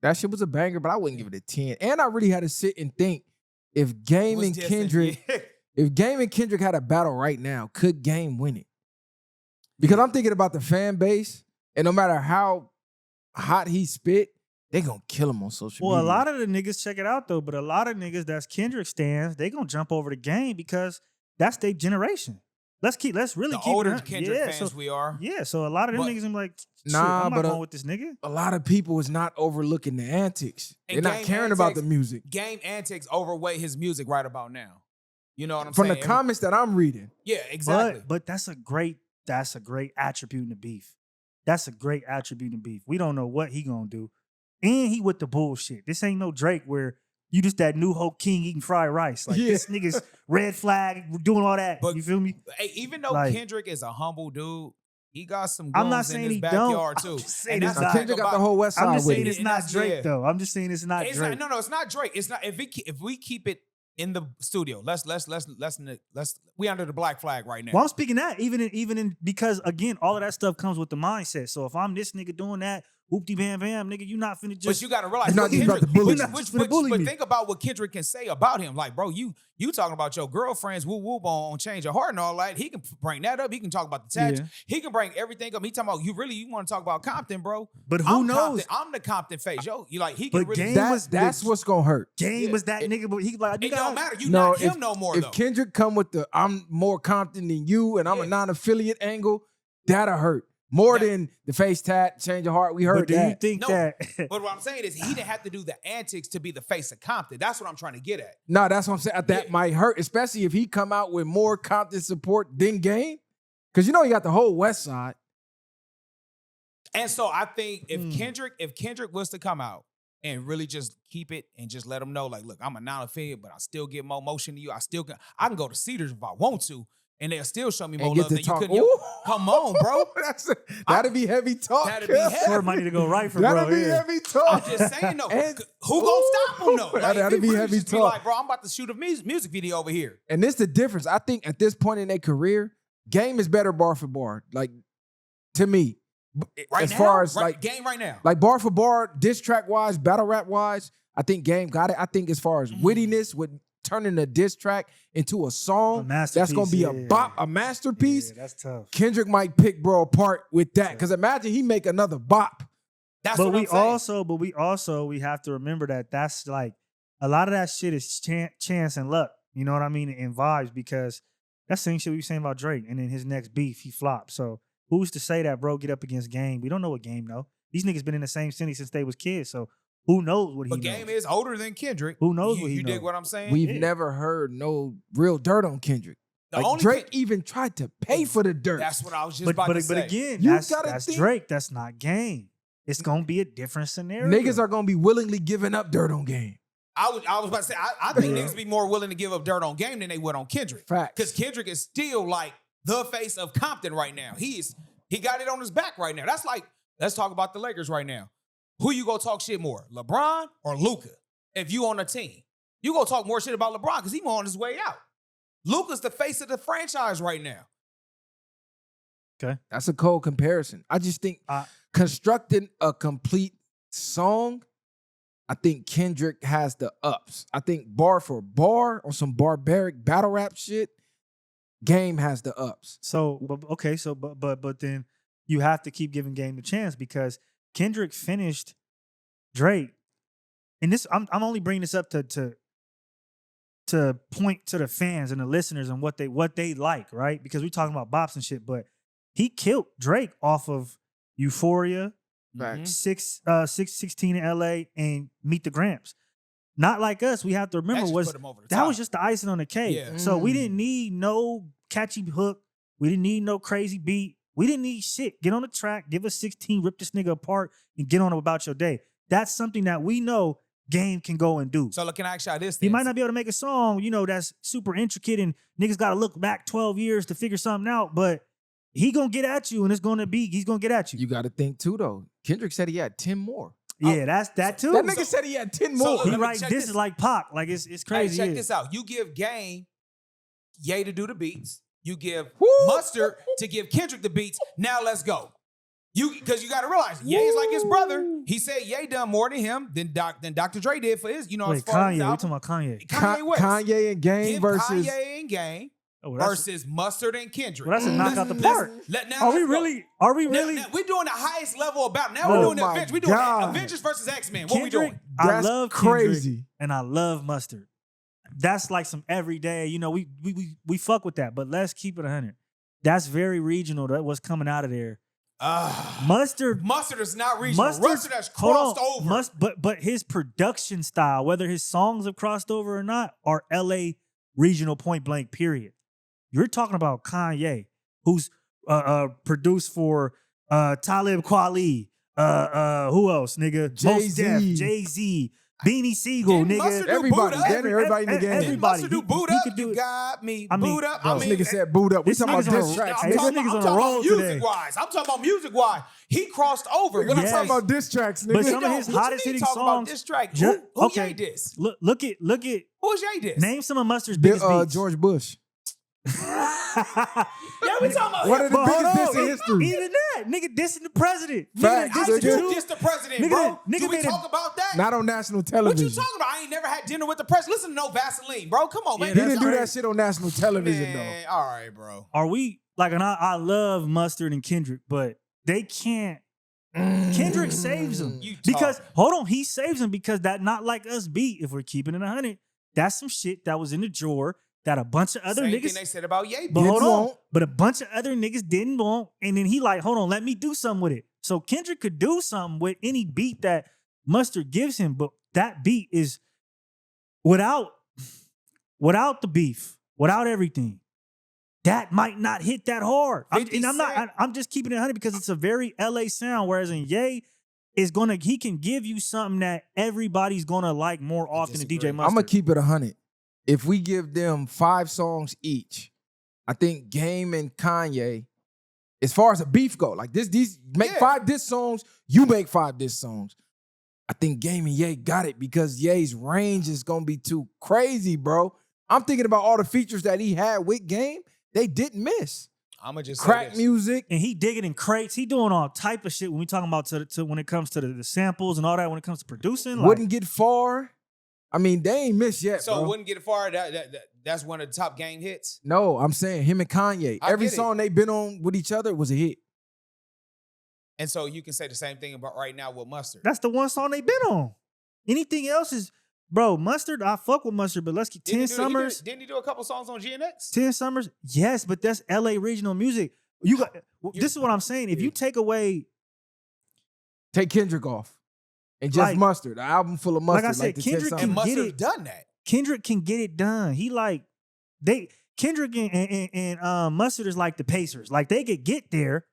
S2: That shit was a banger, but I wouldn't give it a 10. And I really had to sit and think if Game
S4: Was
S2: and
S4: just-
S2: Kendrick, if Game and Kendrick had a battle right now, could Game win it? Because I'm thinking about the fan base, and no matter how hot he spit, they gonna kill him on social
S3: Well,
S2: media.
S3: a lot of the niggas, check it out though, but a lot of niggas that's Kendrick stands, they gonna jump over the game because that's their generation. Let's really
S4: the
S3: keep
S4: older
S3: it.
S4: Kendrick
S3: Yeah,
S4: fans
S3: so,
S4: we are.
S3: yeah, so a lot of them
S4: But-
S3: niggas I'm like, shit,
S2: Nah,
S3: I'm
S2: but,
S3: not going with this nigga.
S2: a lot of people is not overlooking the antics. They're
S4: And
S2: not
S4: Game
S2: caring about the
S4: antics-
S2: music.
S4: Game antics overweight his music right about now. You know what I'm
S2: From
S4: saying?
S2: the comments that I'm reading.
S4: Yeah, exactly.
S3: But that's a great attribute in the beef. That's a great attribute in beef. We don't know what he gonna do. And he with the bullshit. This ain't no Drake where you just that new Hope King eating fried rice. Like
S2: Yeah.
S3: this nigga's red flag doing all that.
S4: But-
S3: you feel me?
S4: Hey, even though
S3: Like-
S4: Kendrick is a humble dude, he got some
S3: I'm not
S4: goons in
S3: saying
S4: his
S3: he don't.
S4: backyard
S3: I'm
S4: too.
S3: just saying
S4: And
S3: it's
S4: that's
S3: not-
S4: the thing
S2: Kendrick got
S4: about-
S2: the whole West Side
S3: I'm just
S2: with
S3: saying
S2: it.
S3: it's
S4: And
S3: not
S4: that's-
S3: Drake
S4: yeah.
S3: though. I'm just saying it's not
S4: It's
S3: Drake.
S4: not, no, it's not Drake. It's not. If we keep it in the studio, let's we under the black flag right now.
S3: Well, I'm speaking that even in because again, all of that stuff comes with the mindset. So if I'm this nigga doing that, whoopty bam bam, nigga, you not finna just.
S4: But you got to realize,
S2: You're not
S4: what
S2: even about
S4: Kendrick-
S2: to bully
S4: which-
S2: me.
S4: which-
S3: Finna bully
S4: but
S3: me.
S4: think about what Kendrick can say about him. Like, bro, you talking about your girlfriend's woo woo on Change Your Heart and all that. He can bring that up. He can talk about the tax.
S3: Yeah.
S4: He can bring everything up. He talking about you want to talk about Compton, bro.
S3: But who
S4: I'm
S3: knows?
S4: Compton. I'm the Compton face. Yo, you like he can
S3: But
S4: really.
S3: Game was-
S2: That's what's gonna hurt.
S3: Game
S4: Yeah.
S3: was that nigga, but he like you
S4: It
S3: got
S4: don't matter. You
S2: No,
S4: not him no more
S2: if
S4: though.
S2: Kendrick come with the I'm more Compton than you and I'm a
S4: Yeah.
S2: non-affiliate angle, that'll hurt. More
S4: That-
S2: than the face tat, change your heart. We heard
S3: But do you
S2: that.
S3: think
S4: No.
S3: that?
S4: But what I'm saying is he didn't have to do the antics to be the face of Compton. That's what I'm trying to get at.
S2: No, that's what I'm saying. That
S4: Yeah.
S2: might hurt, especially if he come out with more Compton support than Game. Because you know he got the whole West Side.
S4: And so I think if
S3: Hmm.
S4: Kendrick was to come out and really just keep it and just let them know, like, look, I'm a non-affiliate, but I still get more motion than you. I can go to Cedars if I want to, and they'll still show me more
S2: And get
S4: love
S2: to
S4: than you
S2: talk.
S4: could. Yo,
S2: Ooh.
S4: come on, bro.
S2: That'd be heavy talk.
S4: That'd be heavy.
S3: Swerve might need to go right for
S2: That'd
S3: bro.
S2: be
S3: Yeah.
S2: heavy talk.
S4: I'm just saying though,
S2: And-
S4: who gonna stop him though? Like,
S2: That'd
S4: if he
S2: be
S4: really
S2: heavy
S4: just be
S2: talk.
S4: like, bro, I'm about to shoot a music video over here.
S2: And this the difference. I think at this point in their career, Game is better bar for bar. Like, to me.
S4: Right
S2: as
S4: now,
S2: far as
S4: right,
S2: like
S4: game right now.
S2: Like bar for bar, diss track wise, battle rap wise, I think Game got it. I think as far as wittiness with turning a diss track into a song, that's gonna be a
S3: masterpiece,
S2: bop, a masterpiece.
S3: Yeah, that's tough.
S2: Kendrick might pick bro apart with that. Cause imagine he make another bop.
S4: That's
S3: But
S4: what
S3: we
S4: I'm saying.
S3: we have to remember that that's like a lot of that shit is chance and luck. You know what I mean? And vibes, because that's the same shit we were saying about Drake. And then his next beef, he flopped. So who's to say that bro get up against Game? We don't know what Game know. These niggas been in the same city since they was kids, so who knows what he knows?
S4: But Game is older than Kendrick.
S3: Who knows
S4: you,
S3: what he
S4: you
S3: knows?
S4: dig what I'm saying?
S2: We've
S3: Yeah.
S2: never heard no real dirt on Kendrick.
S4: The
S2: Like
S4: only
S2: Drake
S4: thing-
S2: even tried to pay for the dirt.
S4: That's what I was just about to say.
S3: But again,
S2: You
S3: that's
S2: gotta think-
S3: Drake. That's not Game. It's gonna be a different scenario.
S2: Niggas are gonna be willingly giving up dirt on Game.
S4: I was about to say, I think
S3: Yeah.
S4: niggas be more willing to give up dirt on Game than they would on Kendrick.
S2: Facts.
S4: Because Kendrick is still like the face of Compton right now. He got it on his back right now. That's like, let's talk about the Lakers right now. Who you go talk shit more, LeBron or Luka? If you on a team, you go talk more shit about LeBron because he more on his way out. Luka's the face of the franchise right now.
S2: That's a cold comparison. I just think constructing a complete song, I think Kendrick has the ups. I think bar for bar on some barbaric battle rap shit, Game has the ups.
S3: So, but then you have to keep giving Game the chance because Kendrick finished Drake, and this I'm only bringing this up to point to the fans and the listeners and what they like, right? Because we're talking about bops and shit, but he killed Drake off of Euphoria,
S2: Facts.
S3: 616 in LA, and Meet the Gramps. Not like us. We have to remember
S4: just
S3: was
S4: put him over the
S3: that
S4: top.
S3: was just the icing on the cake.
S4: Yeah.
S3: So we
S2: Mm.
S3: didn't need no catchy hook. We didn't need no crazy beat. We didn't need shit. Get on the track, give us 16, rip this nigga apart, and get on about your day. That's something that we know Game can go and do.
S4: So look, can I ask y'all this?
S3: He
S4: then?
S3: might not be able to make a song, that's super intricate and niggas got to look back 12 years to figure something out, but he gonna get at you and he's gonna get at you.
S2: You got to think too though. Kendrick said he had 10 more.
S3: Yeah, that's that too.
S2: That nigga said he had 10
S4: so
S2: more.
S4: look,
S3: he
S4: let me
S3: right,
S4: check
S3: this
S4: this.
S3: is like Pac. Like it's
S4: Hey,
S3: crazy.
S4: check
S3: yeah.
S4: this out. You give Game Ye to do the beats. You give
S2: Woo!
S4: Mustard to give Kendrick the beats. Now let's go. Because you got to realize, Ye is like his brother. He said Ye done more than him than Dr. Dre did for his, as
S3: Wait,
S4: far as
S3: Kanye,
S4: his
S3: we
S4: album.
S3: talking about Kanye.
S4: Kanye West.
S2: Kanye and Game
S4: Give
S2: versus
S4: Kanye and Game
S3: Oh, that's,
S4: versus Mustard and Kendrick.
S3: well, that's a knock out the
S4: Let's-
S3: park.
S4: now
S3: Are we
S4: let's go.
S3: really? Are we
S4: Now-
S3: really?
S4: now we're doing the highest level about. Now
S3: Oh
S4: we're doing the
S2: my
S4: Avengers. We're doing
S2: God.
S4: Avengers versus X-Men. What we
S3: Kendrick,
S4: doing?
S3: I
S2: That's
S3: love Kendrick
S2: crazy.
S3: and I love Mustard. That's like some everyday, we fuck with that, but let's keep it 100. That's very regional. That what's coming out of there. Mustard
S4: Mustard is not regional.
S3: Mustard
S4: Mustard has crossed over.
S3: But his production style, whether his songs have crossed over or not, are LA regional point blank, period. You're talking about Kanye, who's produced for Talib Kweli, who else, nigga?
S2: Jay-Z.
S3: Mos Def, Jay-Z, Beanie Siegel,
S4: Didn't
S3: nigga.
S4: Mustard do
S2: everybody,
S4: Boot Up?
S2: damn near everybody in the game.
S4: Didn't
S3: Everybody.
S4: Mustard do
S3: He-
S4: boot
S3: he
S4: up?
S3: could do
S4: You
S3: it.
S4: got me.
S3: I mean,
S4: Boot up.
S3: bro,
S4: I
S2: This
S4: mean,
S2: nigga said boot up. We
S3: this
S2: talking about
S3: nigga's on
S2: diss
S3: a-
S2: tracks.
S3: Hey,
S4: I'm
S3: this
S2: nigga.
S4: talking,
S3: nigga's
S4: I'm
S3: on a
S4: talking
S3: roll
S4: about
S3: today.
S4: music wise. I'm talking about music wise. He crossed over.
S2: We're
S3: Yes.
S2: talking about diss tracks,
S3: But
S2: nigga.
S3: some of his
S4: What you
S3: hottest
S4: mean
S3: hitting
S4: talking about
S3: songs.
S4: this track?
S3: Ju-
S4: Who
S3: okay.
S4: Ye diss?
S3: Look at
S4: Who's Ye diss?
S3: name some of Mustard's biggest beats.
S2: George Bush.
S4: Yeah, we talking about
S2: One
S4: him.
S2: of the
S3: But
S2: biggest
S3: hold
S2: diss
S3: on,
S2: in history.
S3: even that nigga dissing the president.
S2: Facts.
S3: Nigga
S4: I
S3: dissing
S2: Nigga,
S4: do
S3: two-
S4: diss the president,
S3: nigga,
S4: bro.
S3: nigga
S4: Do we
S3: made a-
S4: talk about that?
S2: Not on national
S4: What
S2: television.
S4: you talking about? I ain't never had dinner with the president. Listen to No Vaseline, bro. Come on, man.
S2: He
S3: that's
S2: didn't do
S3: crazy.
S2: that shit on national television
S4: Man, all right, bro.
S3: Are we like? And I love Mustard and Kendrick, but they can't.
S2: though.
S3: Kendrick saves them
S4: You
S3: because
S4: talking.
S3: hold on, he saves them because that not like us beat. If we're keeping it 100, that's some shit that was in the drawer that a bunch of other
S4: Same
S3: niggas.
S4: thing they said about Ye.
S3: But
S2: Didn't
S3: hold on,
S2: want.
S3: but a bunch of other niggas didn't want, and then he like, hold on, let me do something with it. So Kendrick could do something with any beat that Mustard gives him, but that beat is without the beef, without everything. That might not hit that hard. I'm
S4: 50 Cent.
S3: I'm just keeping it 100 because it's a very LA sound. Whereas in Ye, he can give you something that everybody's gonna like more often than DJ
S4: disagree.
S3: Mustard.
S2: I'm gonna keep it 100. If we give them 5 songs each, I think Game and Kanye, as far as a beef go, like these make
S4: Yeah.
S2: 5 diss songs, you make 5 diss songs. I think Game and Ye got it because Ye's range is gonna be too crazy, bro. I'm thinking about all the features that he had with Game, they didn't miss.
S4: I'm gonna just say
S2: Crack
S4: this.
S2: music.
S3: And he digging in crates. He doing all type of shit when we talking about to when it comes to the samples and all that. When it comes to producing, like,
S2: Wouldn't get far. I mean, they ain't missed yet,
S4: So
S2: bro.
S4: wouldn't get it far. That's one of the top Game hits.
S2: No, I'm saying him and Kanye.
S4: I
S2: Every
S4: get it.
S2: song they been on with each other was a hit.
S4: And so you can say the same thing about right now with Mustard.
S3: that's the one song they been on. Anything else is, bro. Mustard. I fuck with Mustard, but let's get 10 Summers.
S4: Didn't he do a couple songs on GNX?
S3: 10 Summers. Yes, but that's LA regional music. You got. This is what I'm saying. If you take away,
S2: Take Kendrick off. And just
S3: Like-
S2: Mustard. An album full of
S3: Like
S2: Mustard.
S3: I said,
S2: the 10
S3: Kendrick
S2: songs.
S4: And
S3: can get
S4: Mustard
S3: it.
S4: done that.
S3: Kendrick can get it done. He like Kendrick and Mustard is like the Pacers. Like they could get there.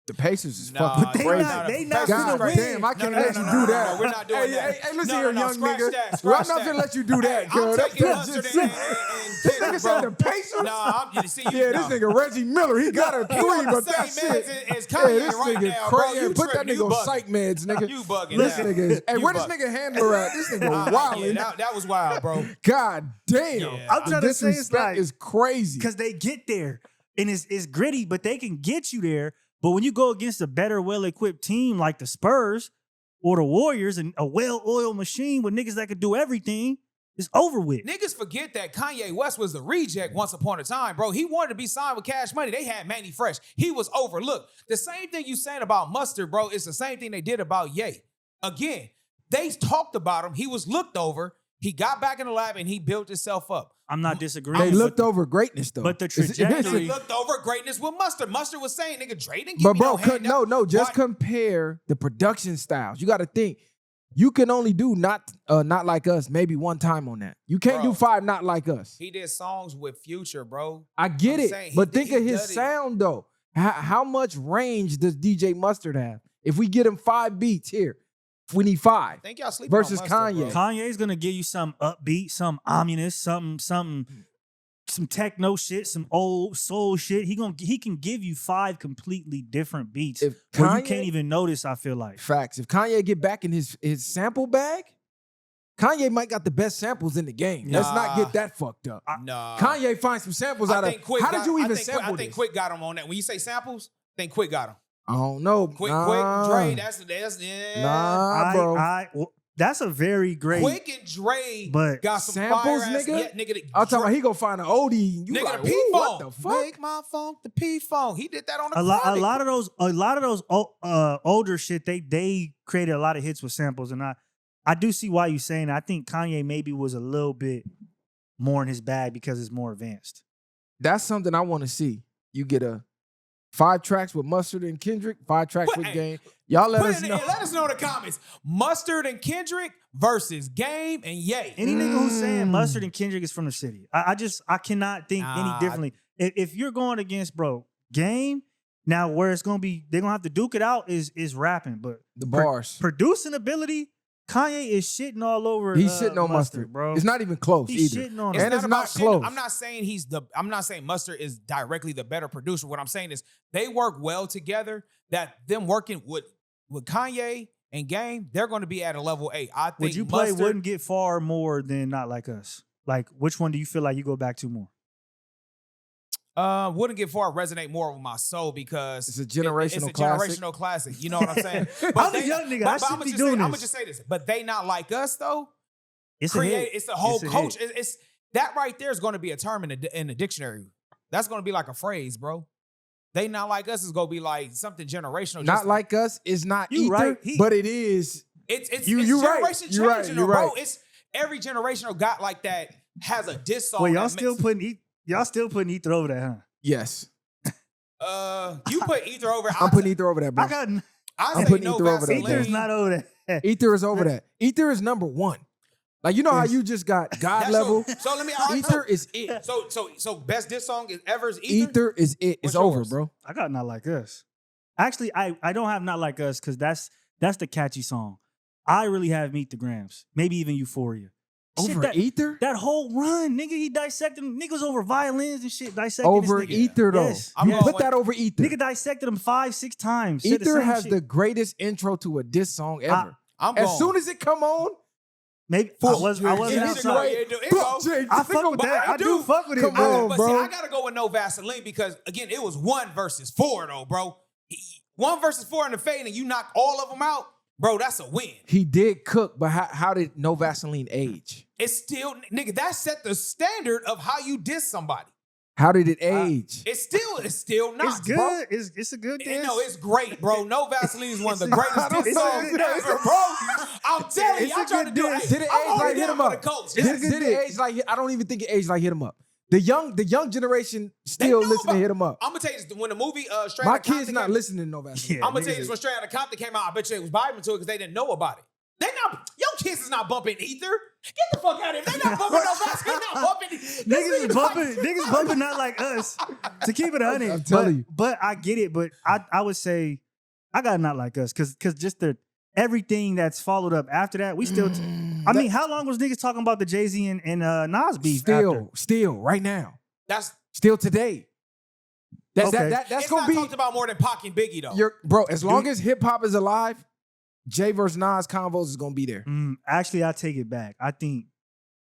S2: The Pacers is
S4: Nah,
S2: fucking
S3: they
S2: crazy.
S3: not- they not
S2: God
S3: finna win.
S2: damn, I can't let you do that.
S4: We're not doing
S2: Hey,
S4: that.
S2: hey, listen
S4: No,
S2: here,
S4: no,
S2: young
S4: scratch
S2: nigga.
S4: that,
S2: Well, I'm
S4: scratch
S2: not
S4: that.
S2: gonna let you do that,
S4: I'm
S2: cuz.
S4: taking
S2: That's
S4: Mustard
S2: just
S4: and
S2: This
S4: Kendrick,
S2: nigga said
S4: bro.
S2: the Pacers?
S4: Nah, you see,
S2: Yeah, this nigga Reggie Miller, he got a
S4: He
S2: three,
S4: on the
S2: but
S4: same
S2: that's
S4: meds
S2: it.
S4: as Kanye
S2: this
S4: right
S2: nigga
S4: now, bro.
S2: crazy.
S4: You
S2: Put that
S4: tripping,
S2: nigga
S4: you
S2: on
S4: bugging.
S2: psych meds, nigga.
S4: You bugging
S2: This
S4: now.
S2: nigga is. Hey,
S4: You
S2: where this
S4: bugging.
S2: nigga handler at? This nigga
S4: Yeah,
S2: wildin'.
S4: that was wild, bro.
S2: God damn.
S4: Yeah.
S3: I'm trying
S2: The
S3: to say it's
S2: disrespect
S3: like
S2: is crazy.
S3: because they get there and it's gritty, but they can get you there. But when you go against a better, well-equipped team like the Spurs or the Warriors and a well-oiled machine with niggas that could do everything, it's over with.
S4: Niggas forget that Kanye West was the reject once upon a time, bro. He wanted to be signed with Cash Money. They had Manny Fresh. He was overlooked. The same thing you saying about Mustard, bro, is the same thing they did about Ye. Again, they talked about him. He was looked over. He got back in the lab and he built himself up.
S3: I'm not disagreeing.
S2: They
S3: but
S2: looked
S3: the-
S2: over greatness, though.
S3: but the
S2: It's-
S3: trajectory-
S4: He looked over greatness with Mustard. Mustard was saying, nigga, Dre didn't give
S2: But
S4: me
S2: bro,
S4: no handout.
S2: no, just
S4: Why-
S2: compare the production styles. You got to think. You can only do not like us maybe one time on that. You can't
S4: Bro.
S2: do 5 not like us.
S4: He did songs with Future, bro.
S2: I get
S4: I'm
S2: it,
S4: saying
S2: but
S4: he
S2: think
S4: did-
S2: of
S4: he
S2: his
S4: did it.
S2: sound though. How much range does DJ Mustard have? If we get him 5 beats here, we need 5.
S4: I think y'all sleeping
S2: Versus
S4: on Mustard,
S2: Kanye.
S4: bro.
S3: Kanye's gonna give you some upbeat, some ominous, some techno shit, some old soul shit. He can give you 5 completely different beats
S2: If
S3: where you
S2: Kanye-
S3: can't even notice. I feel like
S2: Facts. If Kanye get back in his sample bag, Kanye might got the best samples in the game. Let's not
S4: Nah.
S2: get that fucked up.
S4: Nah.
S2: Kanye finds some samples out
S4: I
S2: of.
S4: think Quick
S2: How
S4: got-
S2: did you even
S4: I think
S2: sample
S4: I think
S2: this?
S4: Quick got him on that. When you say samples, I think Quick got him.
S2: I don't know.
S4: Quick,
S2: Nah.
S4: Dre, that's yeah.
S2: Nah, bro.
S3: well, that's a very great.
S4: Quick and Dre
S3: But
S4: got some
S2: samples,
S4: fire ass,
S2: nigga?
S4: yeah, nigga.
S2: I'm talking about he gonna find an oldie. And you
S4: Nigga,
S2: like,
S4: the P
S2: "Ooh, what
S4: phone.
S2: the fuck?
S4: Make my phone the P phone. He did that on the
S3: a
S4: Chronic.
S3: lot of those older shit. They created a lot of hits with samples, and I do see why you saying that. I think Kanye maybe was a little bit more in his bag because it's more advanced.
S2: That's something I want to see. You get a 5 tracks with Mustard and Kendrick, 5 tracks
S4: Put-
S2: with
S4: hey,
S2: Game. Y'all let
S4: Put
S2: us
S4: it in,
S2: know.
S4: let us know in the comments. Mustard and Kendrick versus Game and Ye.
S3: Any nigga who's saying Mustard and Kendrick is from the city, I cannot think
S4: Nah,
S3: any differently. If you're going against Game, now where it's gonna be, they're gonna have to duke it out is rapping, but
S2: The bars.
S3: producing ability, Kanye is shitting all over.
S2: He's shitting on Mustard,
S3: bro.
S2: It's not even close
S3: He's
S2: either.
S3: shitting on
S2: And
S3: him.
S2: it's
S4: about
S2: not
S4: shit.
S2: close.
S4: I'm not saying Mustard is directly the better producer. What I'm saying is they work well together. That them working with Kanye and Game, they're going to be at a level 8. I think
S3: Would you play
S4: Mustard,
S3: Wouldn't Get Far more than Not Like Us? Like, which one do you feel like you go back to more?
S4: Wouldn't Get Far resonate more with my soul because
S2: It's a generational classic.
S4: generational classic. You know what I'm saying?
S3: I'm a young nigga. I shouldn't be doing
S4: I'm gonna
S3: this.
S4: just say this, but they not like us though.
S3: It's a hit.
S4: It's the whole
S3: It's a
S4: coach.
S3: hit.
S4: It's that right there is going to be a term in the dictionary. That's going to be like a phrase, bro. They not like us is going to be like something generational.
S2: Not like us is not
S3: You
S2: either,
S3: right.
S2: but it is.
S4: it's
S2: you right.
S4: generation
S2: You right.
S4: changing,
S2: You
S4: bro.
S2: right.
S4: It's every generational got like that has a diss song.
S3: Well,
S4: that
S3: y'all still putting Ether over that, huh?
S2: Yes.
S4: you put Ether over.
S2: I'm putting Ether over that, bro.
S3: I got
S4: I
S2: I'm
S4: say
S2: putting
S4: no
S2: Ether over that,
S4: Vaseline.
S2: bro.
S3: Ether's not over that.
S2: Ether is over that. Ether is number 1. Like, you know how you just got God
S4: That's
S2: level?
S4: So let me. all right,
S2: Ether is it.
S4: So best diss song is ever is Ether.
S2: Ether is it.
S4: What's
S2: It's over,
S4: yours?
S2: bro.
S3: I got Not Like Us. Actually, I don't have Not Like Us because that's the catchy song. I really have Meet the Grams. Maybe even Euphoria. Shit,
S2: Over
S3: that,
S2: Ether?
S3: That whole run, nigga, he dissected them. Niggas over violins and shit. Dissecting
S2: Over
S3: this nigga.
S2: Ether, though.
S3: Yes.
S4: I'm
S2: You
S4: going
S2: put
S4: with-
S2: that over Ether.
S3: Nigga dissected them 5-6 times. Said the
S2: Ether
S3: same
S2: has
S3: shit.
S2: the greatest intro to a diss song ever.
S4: I'm
S2: As
S4: going.
S2: soon as it come on,
S3: Maybe I wasn't
S4: Yeah,
S3: outside.
S4: right. It go.
S3: I fuck with that. I do fuck with it,
S2: Come
S3: bro.
S2: on,
S4: But
S2: bro.
S4: see, I gotta go with no Vaseline because again, it was 1 versus 4 though, bro. 1 versus 4 in the fade, and you knock all of them out, bro. That's a win.
S2: he did cook, but how did No Vaseline age?
S4: It's still, nigga. That set the standard of how you diss somebody.
S2: How did it age?
S4: It's still not.
S3: It's good.
S4: Bro.
S3: It's a good diss.
S4: No, it's great, bro. No Vaseline is one of the greatest
S2: I don't
S4: diss
S2: know.
S4: songs ever, bro. I'm telling you,
S2: It's
S4: I'm
S2: a
S4: trying to
S2: good
S4: do
S2: diss.
S4: it.
S2: Did it
S4: I'm
S2: age
S4: holding
S2: like Hit
S4: down
S2: 'Em
S4: for
S2: Up?
S4: the coach.
S2: Did it age like? I don't even think it aged like Hit 'Em Up. The young generation still listen to Hit 'Em Up.
S4: I'm gonna tell you this, when the movie Straight
S2: My
S4: Outta
S2: kids
S4: Compton
S2: not
S4: came-
S2: listening to no Vaseline.
S3: Yeah.
S4: I'm gonna tell you
S3: niggas
S4: this, when Straight Outta Compton came out, I bet you it was vibing to it because they didn't know about it. Your kids is not bumping Ether. Get the fuck out of here. They not bumping no Vaseline. They not bumping.
S3: Niggas bumping not like us. To keep it 100.
S2: I'm telling you.
S3: But I get it. But I would say I got not like us because just everything that's followed up after that, we still. I mean, how long was niggas talking about the Jay-Z and Nas beef?
S2: Still, right now.
S4: That's
S2: Still today. That's
S4: it's
S2: gonna
S4: not
S2: be
S4: talked about more than Pac and Biggie though.
S2: bro. As long as hip hop is alive, Jay versus Nas convos is gonna be there.
S3: Actually, I take it back. I think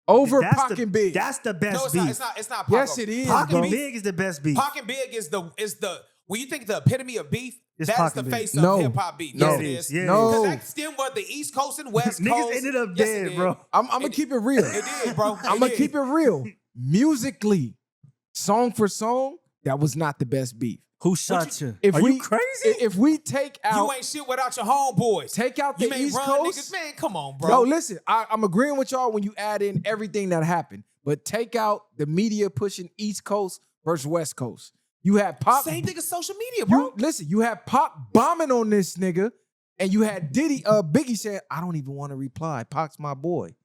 S2: Over
S3: that's
S2: Pac and Big.
S3: That's the best
S4: no, it's
S3: beef.
S4: not. It's not.
S2: Yes, it is.
S3: Pac
S2: bro.
S3: and Big is the best beef.
S4: Pac and Big is the when you think the epitome of beef,
S3: It's
S4: that's
S3: Pac
S4: the
S3: and Big.
S4: face
S2: No.
S4: of hip hop beef.
S2: No.
S4: Yes,
S3: It
S4: it
S3: is.
S4: is.
S3: Yeah.
S2: No.
S4: Because that stemmed with the East Coast and West Coast.
S3: Niggas ended up
S4: Yes, it
S3: dead,
S4: did.
S3: bro.
S2: I'm gonna keep it real.
S4: It did, bro.
S2: I'm gonna keep it real. Musically, song for song, that was not the best beef.
S3: Who shot you?
S2: If
S3: Are
S2: we
S3: you crazy?
S2: If we take out
S4: You ain't shit without your homeboys.
S2: take out
S4: You
S2: the
S4: ain't
S2: East
S4: run
S2: Coast.
S4: niggas. Man, come on, bro.
S2: No, listen, I'm agreeing with y'all when you add in everything that happened, but take out the media pushing East Coast versus West Coast. You had Pop.
S4: Same thing as social media, bro.
S2: You had Pop bombing on this nigga, and you had Biggie saying, "I don't even want to reply. Pac's my boy."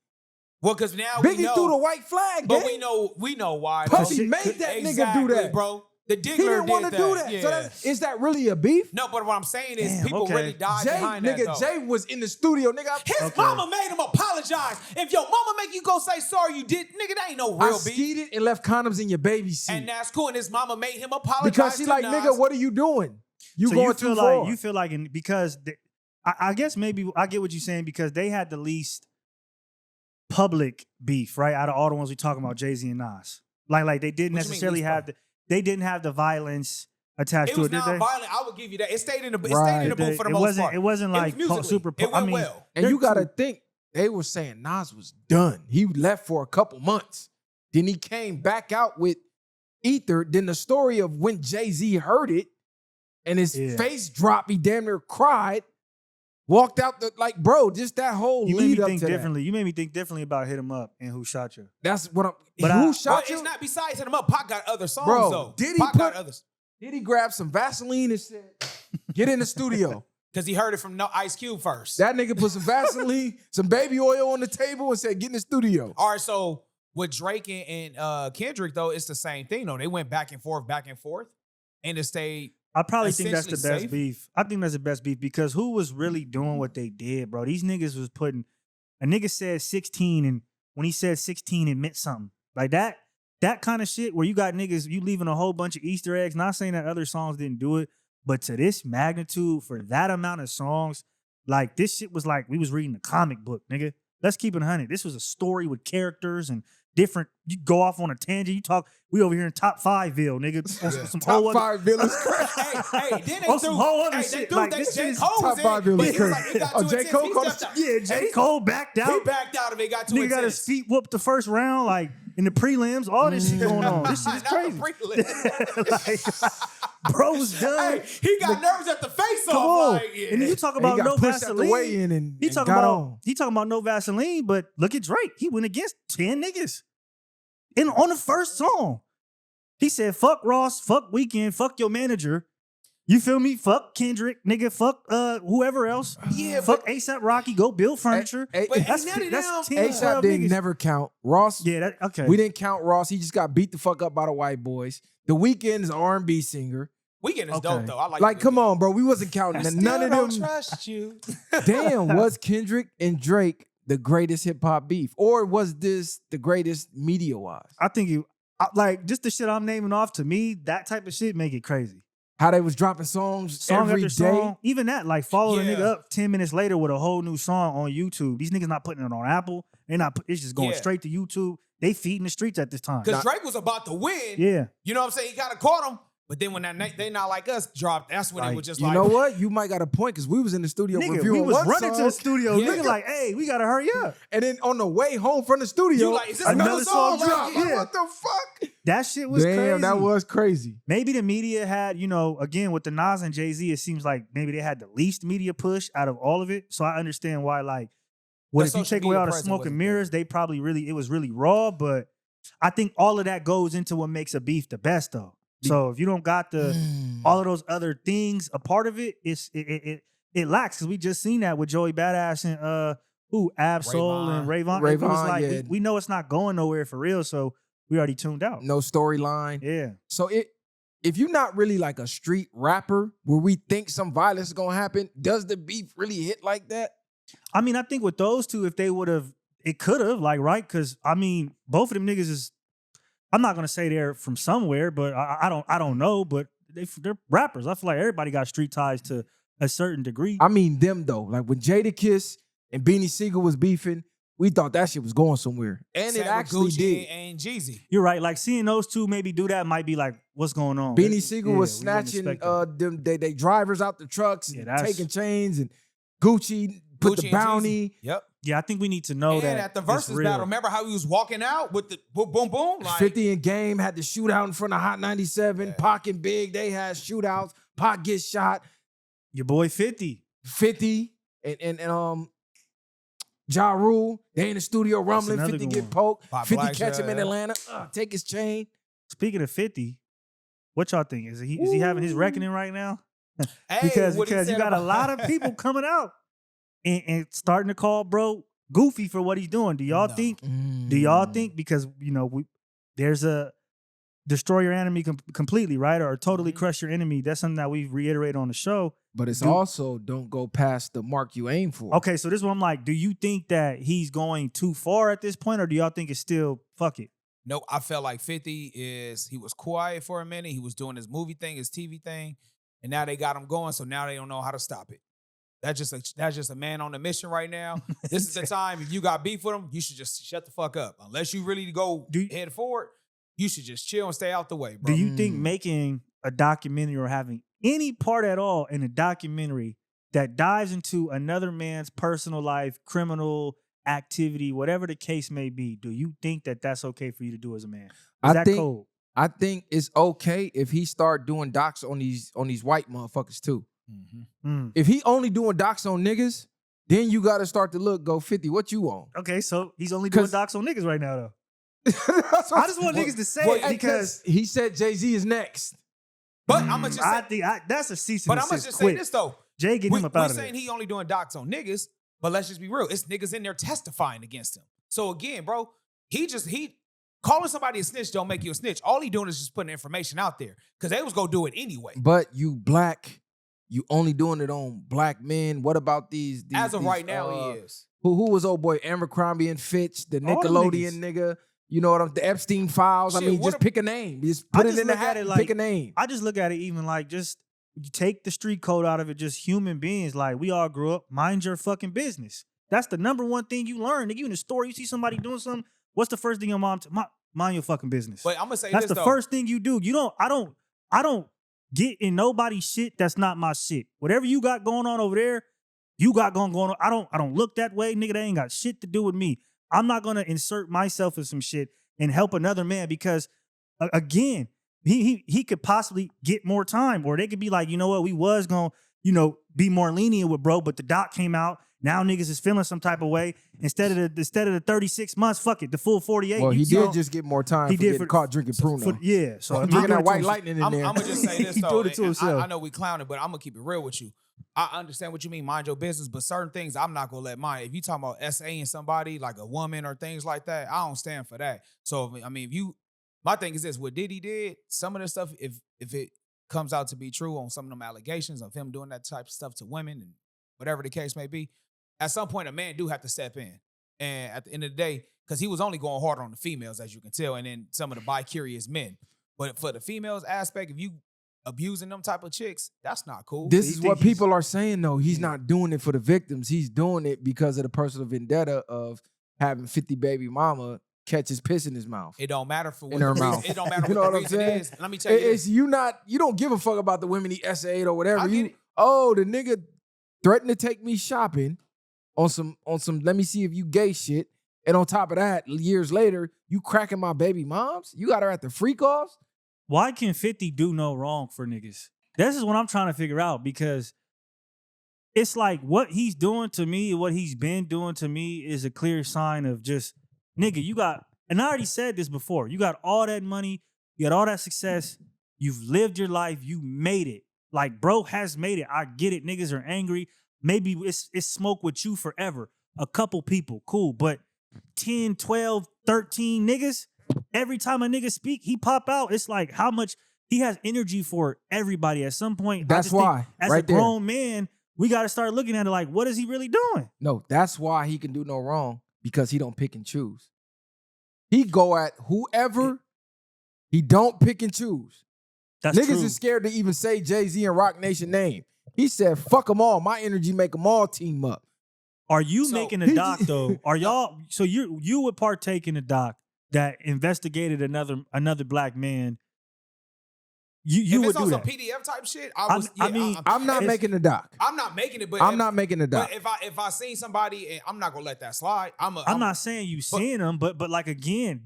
S4: Well, because now
S2: Biggie
S4: we know,
S2: threw the white flag,
S4: but
S2: gang.
S4: we know why.
S2: Puffy
S4: bro.
S2: made that nigga
S4: Exactly,
S2: do that,
S4: bro. The
S2: He
S4: Diggler
S2: didn't want to
S4: did
S2: do that.
S4: Yeah.
S2: So is that really a beef?
S4: No, but what I'm saying is
S3: Damn,
S4: people
S3: okay.
S4: really died behind that, though.
S2: Jay was in the studio, nigga.
S4: His mama made him apologize. If your mama make you go say sorry, you did, nigga, that ain't no
S2: I
S4: real beef.
S2: skeeted and left condoms in your baby seat.
S4: And that's cool. And his mama made him apologize
S2: Because she
S4: to
S2: like,
S4: Nas.
S2: nigga, what are you doing? You
S3: So
S2: going
S3: you
S2: too
S3: feel
S2: far.
S3: like you feel like I guess maybe I get what you're saying because they had the least public beef, right? Out of all the ones we talking about, Jay-Z and Nas. Like they didn't
S4: What you mean
S3: necessarily
S4: least
S3: have they didn't have the violence attached
S4: It
S3: to
S4: was
S3: it, did they?
S4: non-violent. I would give you that. It stayed in the booth for the
S3: It
S4: most
S3: wasn't
S4: part.
S3: it wasn't like
S4: musically.
S3: super
S4: It
S3: I
S4: went
S3: mean,
S4: well.
S2: And
S3: they're
S2: you got to
S3: two-
S2: think, they were saying Nas was done. He left for a couple months. Then he came back out with Ether. Then the story of when Jay-Z heard it and his
S3: Yeah.
S2: face dropped, he damn near cried, walked out bro, just that whole
S3: You made
S2: lead
S3: me
S2: up
S3: think
S2: to
S3: differently. You made me think differently about Hit 'Em Up and Who Shot You.
S2: that. That's what I'm,
S3: But
S2: who
S3: I-
S2: shot
S4: Well,
S2: you?
S4: it's not besides hit him up. Pac got other songs,
S2: Bro,
S4: though.
S2: did he
S4: Pac got
S2: put-
S4: others.
S2: Did he grab some Vaseline and said, get in the studio?
S4: Because he heard it from Ice Cube first.
S2: That nigga put some Vaseline, some baby oil on the table and said, get in the studio.
S4: All right, so with Drake and Kendrick, though, it's the same thing, though. They went back and forth, and it stayed.
S3: I probably think that's the
S4: Essentially
S3: best
S4: safe.
S3: beef. I think that's the best beef because who was really doing what they did, bro? These niggas was putting a nigga said 16, and when he said 16, it meant something. Like that kind of shit where you got niggas, you leaving a whole bunch of Easter eggs. Not saying that other songs didn't do it, but to this magnitude for that amount of songs, like this shit was like we was reading a comic book, nigga. Let's keep it 100. This was a story with characters and different. You go off on a tangent. You talk. We over here in top 5ville, nigga. On some
S2: Top
S3: whole other-
S2: 5 villains.
S4: Hey, then they
S3: On
S4: threw
S3: some whole other
S4: hey,
S3: shit.
S4: They threw
S3: Like,
S4: they,
S3: this shit
S4: J.
S3: is
S4: Cole
S2: top
S4: was
S2: 5
S4: in, but
S2: villains
S4: he was like, it got
S2: Oh,
S4: too
S2: J.
S4: intense.
S2: Cole
S4: He
S2: called
S4: stepped out.
S3: Yeah, J. Cole backed out.
S4: He backed out of it. It got too
S3: Nigga got his
S4: intense.
S3: feet whooped the first round, like in the prelims. All this shit going on. This shit is
S4: Not the
S3: crazy.
S4: prelim.
S3: Like, bro was done.
S4: Hey, he got nervous at the face
S3: Come
S4: off.
S3: on.
S4: Like, yeah.
S3: And then you talk
S2: He
S3: about
S2: got
S3: no
S2: pushed at the
S3: Vaseline.
S2: weigh-in and
S3: He talking
S2: got
S3: about
S2: on.
S3: no Vaseline, but look at Drake. He went against 10 niggas. And on the first song, he said, fuck Ross, fuck Weeknd, fuck your manager. You feel me? Fuck Kendrick, nigga. Fuck whoever else.
S4: Yeah,
S3: Fuck ASAP Rocky. Go build furniture.
S4: but
S3: that's
S4: none of
S3: that's
S4: them-
S3: 10,
S2: ASAP
S3: 12
S2: didn't
S3: niggas.
S2: never count. Ross,
S3: Yeah, that okay.
S2: we didn't count Ross. He just got beat the fuck up by the white boys. The Weeknd is an R&B singer.
S4: Weekend is
S3: Okay.
S4: dope though. I
S2: Like,
S4: The
S2: come
S4: Weeknd.
S2: on, bro. We wasn't counting.
S4: I
S2: None of
S4: still
S2: them.
S4: don't trust you.
S2: Damn, was Kendrick and Drake the greatest hip hop beef, or was this the greatest media wise?
S3: I think like just the shit I'm naming off to me, that type of shit make it crazy.
S2: How they was dropping songs
S3: Song
S2: every
S3: after
S2: day.
S3: song. Even that, like follow the
S4: Yeah.
S3: nigga up 10 minutes later with a whole new song on YouTube. These niggas not putting it on Apple. They're not it's just going
S4: Yeah.
S3: straight to YouTube. They feeding the streets at this time.
S4: Because Drake was about to win.
S3: Yeah.
S4: You know what I'm saying? He kind of caught him. But then when that They Not Like Us dropped, that's when it was just
S2: You
S4: like.
S2: know what? You might got a point because we was in the studio
S3: Nigga,
S2: reviewing
S3: we was
S2: one
S3: running to
S2: song,
S3: the studio.
S4: Yeah.
S3: Nigga like, hey, we gotta hurry up.
S2: and then on the way home from the studio,
S4: You like, is this
S2: another
S4: another
S2: song
S4: song?
S2: dropped. Like,
S3: Yeah.
S2: what the fuck?
S3: That shit was
S2: Damn,
S3: crazy.
S2: that was crazy.
S3: Maybe the media had, again, with the Nas and Jay-Z, it seems like maybe they had the least media push out of all of it. So I understand why, like,
S4: The
S3: if you
S4: social
S3: take away
S4: media
S3: all the
S4: presence
S3: smoke and
S4: wasn't
S3: mirrors, they probably it was really raw, but I think all of that goes into what makes a beef the best, though. So if you don't got all of those other things a part of it, it lacks. Because we just seen that with Joey Badass and Absol and Rayvon. It was like
S2: yeah.
S3: we know it's not going nowhere for real, so we already tuned out.
S2: No storyline.
S3: Yeah.
S2: So if you're not really like a street rapper where we think some violence is gonna happen, does the beef really hit like that?
S3: I mean, I think with those two, if they would have, it could have, like, right? Because I mean, both of them niggas is. I'm not gonna say they're from somewhere, but I don't know. But they're rappers. I feel like everybody got street ties to a certain degree.
S2: I mean them though. Like when Jadakiss and Beanie Siegel was beefing, we thought that shit was going somewhere, and
S4: Same
S2: it
S4: with
S2: actually
S4: Gucci
S2: did.
S4: and Jeezy.
S3: You're right. Like seeing those two maybe do that might be like, what's going on?
S2: Beanie Siegel was
S3: we wouldn't
S2: snatching
S3: expect that.
S2: they drivers out the trucks and
S3: that's-
S2: taking chains, and Gucci put
S4: Gucci
S2: the
S4: and
S2: bounty.
S4: Jeezy. Yep.
S3: Yeah, I think we need to know
S4: And
S3: that
S4: at the
S3: it's
S4: versus
S3: real.
S4: battle, remember how he was walking out with the boom, boom, boom? Like,
S2: 50 and Game had the shootout in front of Hot 97.
S4: Yeah.
S2: Pac and Big, they had shootouts. Pac gets shot.
S3: Your boy 50.
S2: 50 and Ja Rule, they in the studio rumbling.
S3: another
S2: 50
S3: good
S2: get
S3: one.
S2: poked.
S4: Pop
S2: 50
S4: Black,
S2: catch him in
S4: yeah.
S2: Atlanta. Take his chain.
S3: Speaking of 50, what y'all think? Is he having his reckoning right now?
S4: hey,
S3: because
S4: what he
S3: you
S4: said
S3: got a
S4: about-
S3: lot of people coming out and starting to call bro goofy for what he's doing. Do y'all
S4: No.
S3: think? Do y'all think? Because there's a destroy your enemy completely, right? Or totally crush your enemy. That's something that we've reiterated on the show.
S2: But it's also don't go past the mark you aim for.
S3: Okay, so this is what I'm like. Do you think that he's going too far at this point, or do y'all think it's still fuck it?
S4: No, I felt like 50 he was quiet for a minute. He was doing his movie thing, his TV thing, and now they got him going, so now they don't know how to stop it. That's just a man on a mission right now. This is the time. If you got beef with him, you should just shut the fuck up. Unless you really go head forward, you should just chill and stay out the way, bro.
S3: Do you think making a documentary or having any part at all in a documentary that dives into another man's personal life, criminal activity, whatever the case may be, do you think that that's okay for you to do as a man? Is that cold?
S2: I think it's okay if he start doing docs on these white motherfuckers too. If he only doing docs on niggas, then you got to start to go 50. What you on?
S3: Okay, so he's only doing docs on niggas right now, though. I just want niggas to say it because
S2: he said Jay-Z is next.
S4: But I'm gonna just
S3: I
S4: say,
S3: think that's a cease
S4: but
S3: and
S4: I'm gonna
S3: desist
S4: just
S3: quick.
S4: say this though.
S3: Jay, get him up out
S4: We're
S3: of there.
S4: saying he only doing docs on niggas, but let's just be real. It's niggas in there testifying against him. So again, bro, he calling somebody a snitch don't make you a snitch. All he doing is just putting information out there because they was gonna do it anyway.
S2: But you black, you only doing it on black men. What about these
S4: As of right now, he is.
S2: Who was old boy Abercrombie and Fitch, the
S3: All the
S2: Nickelodeon nigga? You know what the Epstein files.
S4: Shit,
S2: I mean,
S4: what
S2: just pick a name. Just put it in the hat and pick a name.
S3: I just look at it even like just you take the street code out of it, just human beings. Like we all grew up, mind your fucking business. That's the number one thing you learn. Nigga, you in the store, you see somebody doing something. What's the first thing your mom? Mind your fucking business.
S4: But I'm gonna say
S3: that's
S4: this
S3: the
S4: though.
S3: first thing you do. I don't get in nobody's shit. That's not my shit. Whatever you got going on over there, you got going on. I don't look that way, nigga. That ain't got shit to do with me. I'm not gonna insert myself in some shit and help another man because, again, he could possibly get more time, or they could be like, you know what, we was gonna, be more lenient with bro, but the doc came out. Now niggas is feeling some type of way. Instead of the 36 months, fuck it, the full 48.
S2: Well, he did just get more time. He did getting caught drinking Pruno.
S3: Yeah, so
S2: drinking that white lightning in there.
S4: I'm gonna just say this
S3: He
S4: though.
S3: did it to
S4: and
S3: himself.
S4: I know we clowning, but I'm gonna keep it real with you. I understand what you mean, mind your business, but certain things I'm not gonna let mine. If you talking about SAing somebody like a woman or things like that, I don't stand for that. So my thing is this: what Diddy did, some of the stuff, if it comes out to be true on some of them allegations of him doing that type of stuff to women and whatever the case may be, at some point a man do have to step in. And at the end of the day, because he was only going harder on the females, as you can tell, and then some of the bi-curious men. But for the females aspect, if you abusing them type of chicks, that's not cool.
S2: This is what people are saying, though. He's not doing it for the victims. He's doing it because of the personal vendetta of having 50 baby mama catch his piss in his mouth.
S4: It don't matter for
S2: in her mouth.
S4: It don't matter
S2: You know
S4: what
S2: what
S4: the
S2: I'm
S4: reason
S2: saying?
S4: is. Let me tell you
S2: It's
S4: this.
S2: you don't give a fuck about the women he essayed or whatever.
S4: I get it.
S2: The nigga threatened to take me shopping on some let me see if you gay shit. And on top of that, years later, you cracking my baby moms? You got her at the freak offs?
S3: Why can 50 do no wrong for niggas? This is what I'm trying to figure out because it's like what he's doing to me, what he's been doing to me is a clear sign of just, nigga, you got And I already said this before. You got all that money, you got all that success, you've lived your life, you made it. Like, bro has made it. I get it. Niggas are angry. Maybe it's smoke with you forever. A couple people, cool. But 10, 12, 13 niggas, every time a nigga speak, he pop out. It's like how much he has energy for everybody. At some point,
S2: That's why.
S3: As
S2: right
S3: a grown man, we got to start looking at it like, what is he really doing?
S2: No, that's why he can do no wrong, because he don't pick and choose. He go at whoever. He don't pick and choose.
S3: That's
S2: Niggas
S3: true.
S2: is scared to even say Jay-Z and Rock Nation name. He said, fuck them all. My energy make them all team up.
S3: Are you
S4: So-
S3: making a doc though? Are y'all? So you would partake in a doc that investigated another black man? You
S4: if
S3: would
S4: it's
S3: do
S4: on some
S3: that.
S4: PDF type shit,
S3: I mean,
S2: I'm not making a doc.
S4: I'm not making it, but
S2: I'm not making a doc.
S4: But if I seen somebody, and I'm not gonna let that slide. I'm
S3: not saying you seen him, but like again,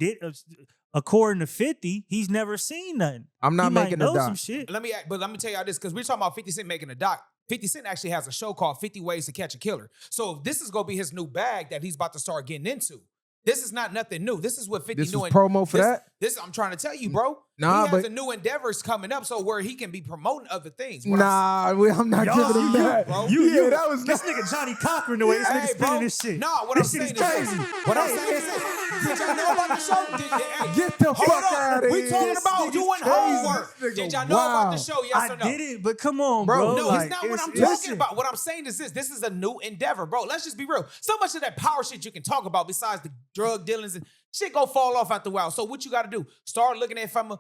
S3: according to 50, he's never seen nothing.
S2: I'm not
S3: He might
S2: making
S3: know
S2: a doc.
S3: some shit.
S4: Let me tell y'all this, because we're talking about 50 Cent making a doc. 50 Cent actually has a show called 50 Ways to Catch a Killer. So this is gonna be his new bag that he's about to start getting into. This is not nothing new. This is what 50
S2: This
S4: doing.
S2: was promo for that?
S4: This I'm trying to tell you, bro.
S2: Nah,
S4: he has
S2: but-
S4: a new endeavors coming up, so where he can be promoting other things.
S2: I'm not
S3: Y'all,
S2: giving him
S3: you-
S2: that.
S4: bro.
S2: Yeah, that was
S3: this nigga Johnny Cochran the way this nigga
S4: Hey,
S3: spinning
S4: bro.
S3: this shit.
S4: No, what
S3: This
S4: I'm
S3: shit
S4: saying
S3: is
S4: is
S3: crazy.
S4: what I'm saying is did y'all know about the show?
S2: Get the
S4: hold
S2: fuck
S4: on.
S2: outta
S4: We
S2: here.
S4: talking
S2: This
S4: about
S2: nigga's
S4: doing
S2: crazy.
S4: homework.
S2: This nigga
S4: Did y'all know about the
S2: wild.
S4: show? Yes
S3: I
S4: or no?
S3: did it, but come on,
S2: Bro,
S3: bro.
S4: No,
S3: like,
S4: it's not what I'm
S3: it's-
S4: talking about. What I'm saying is this. This is a new endeavor, bro. Let's just be real. So much of that power shit you can talk about besides the drug dealings and shit go fall off after a while. So what you got to do? Start looking at from a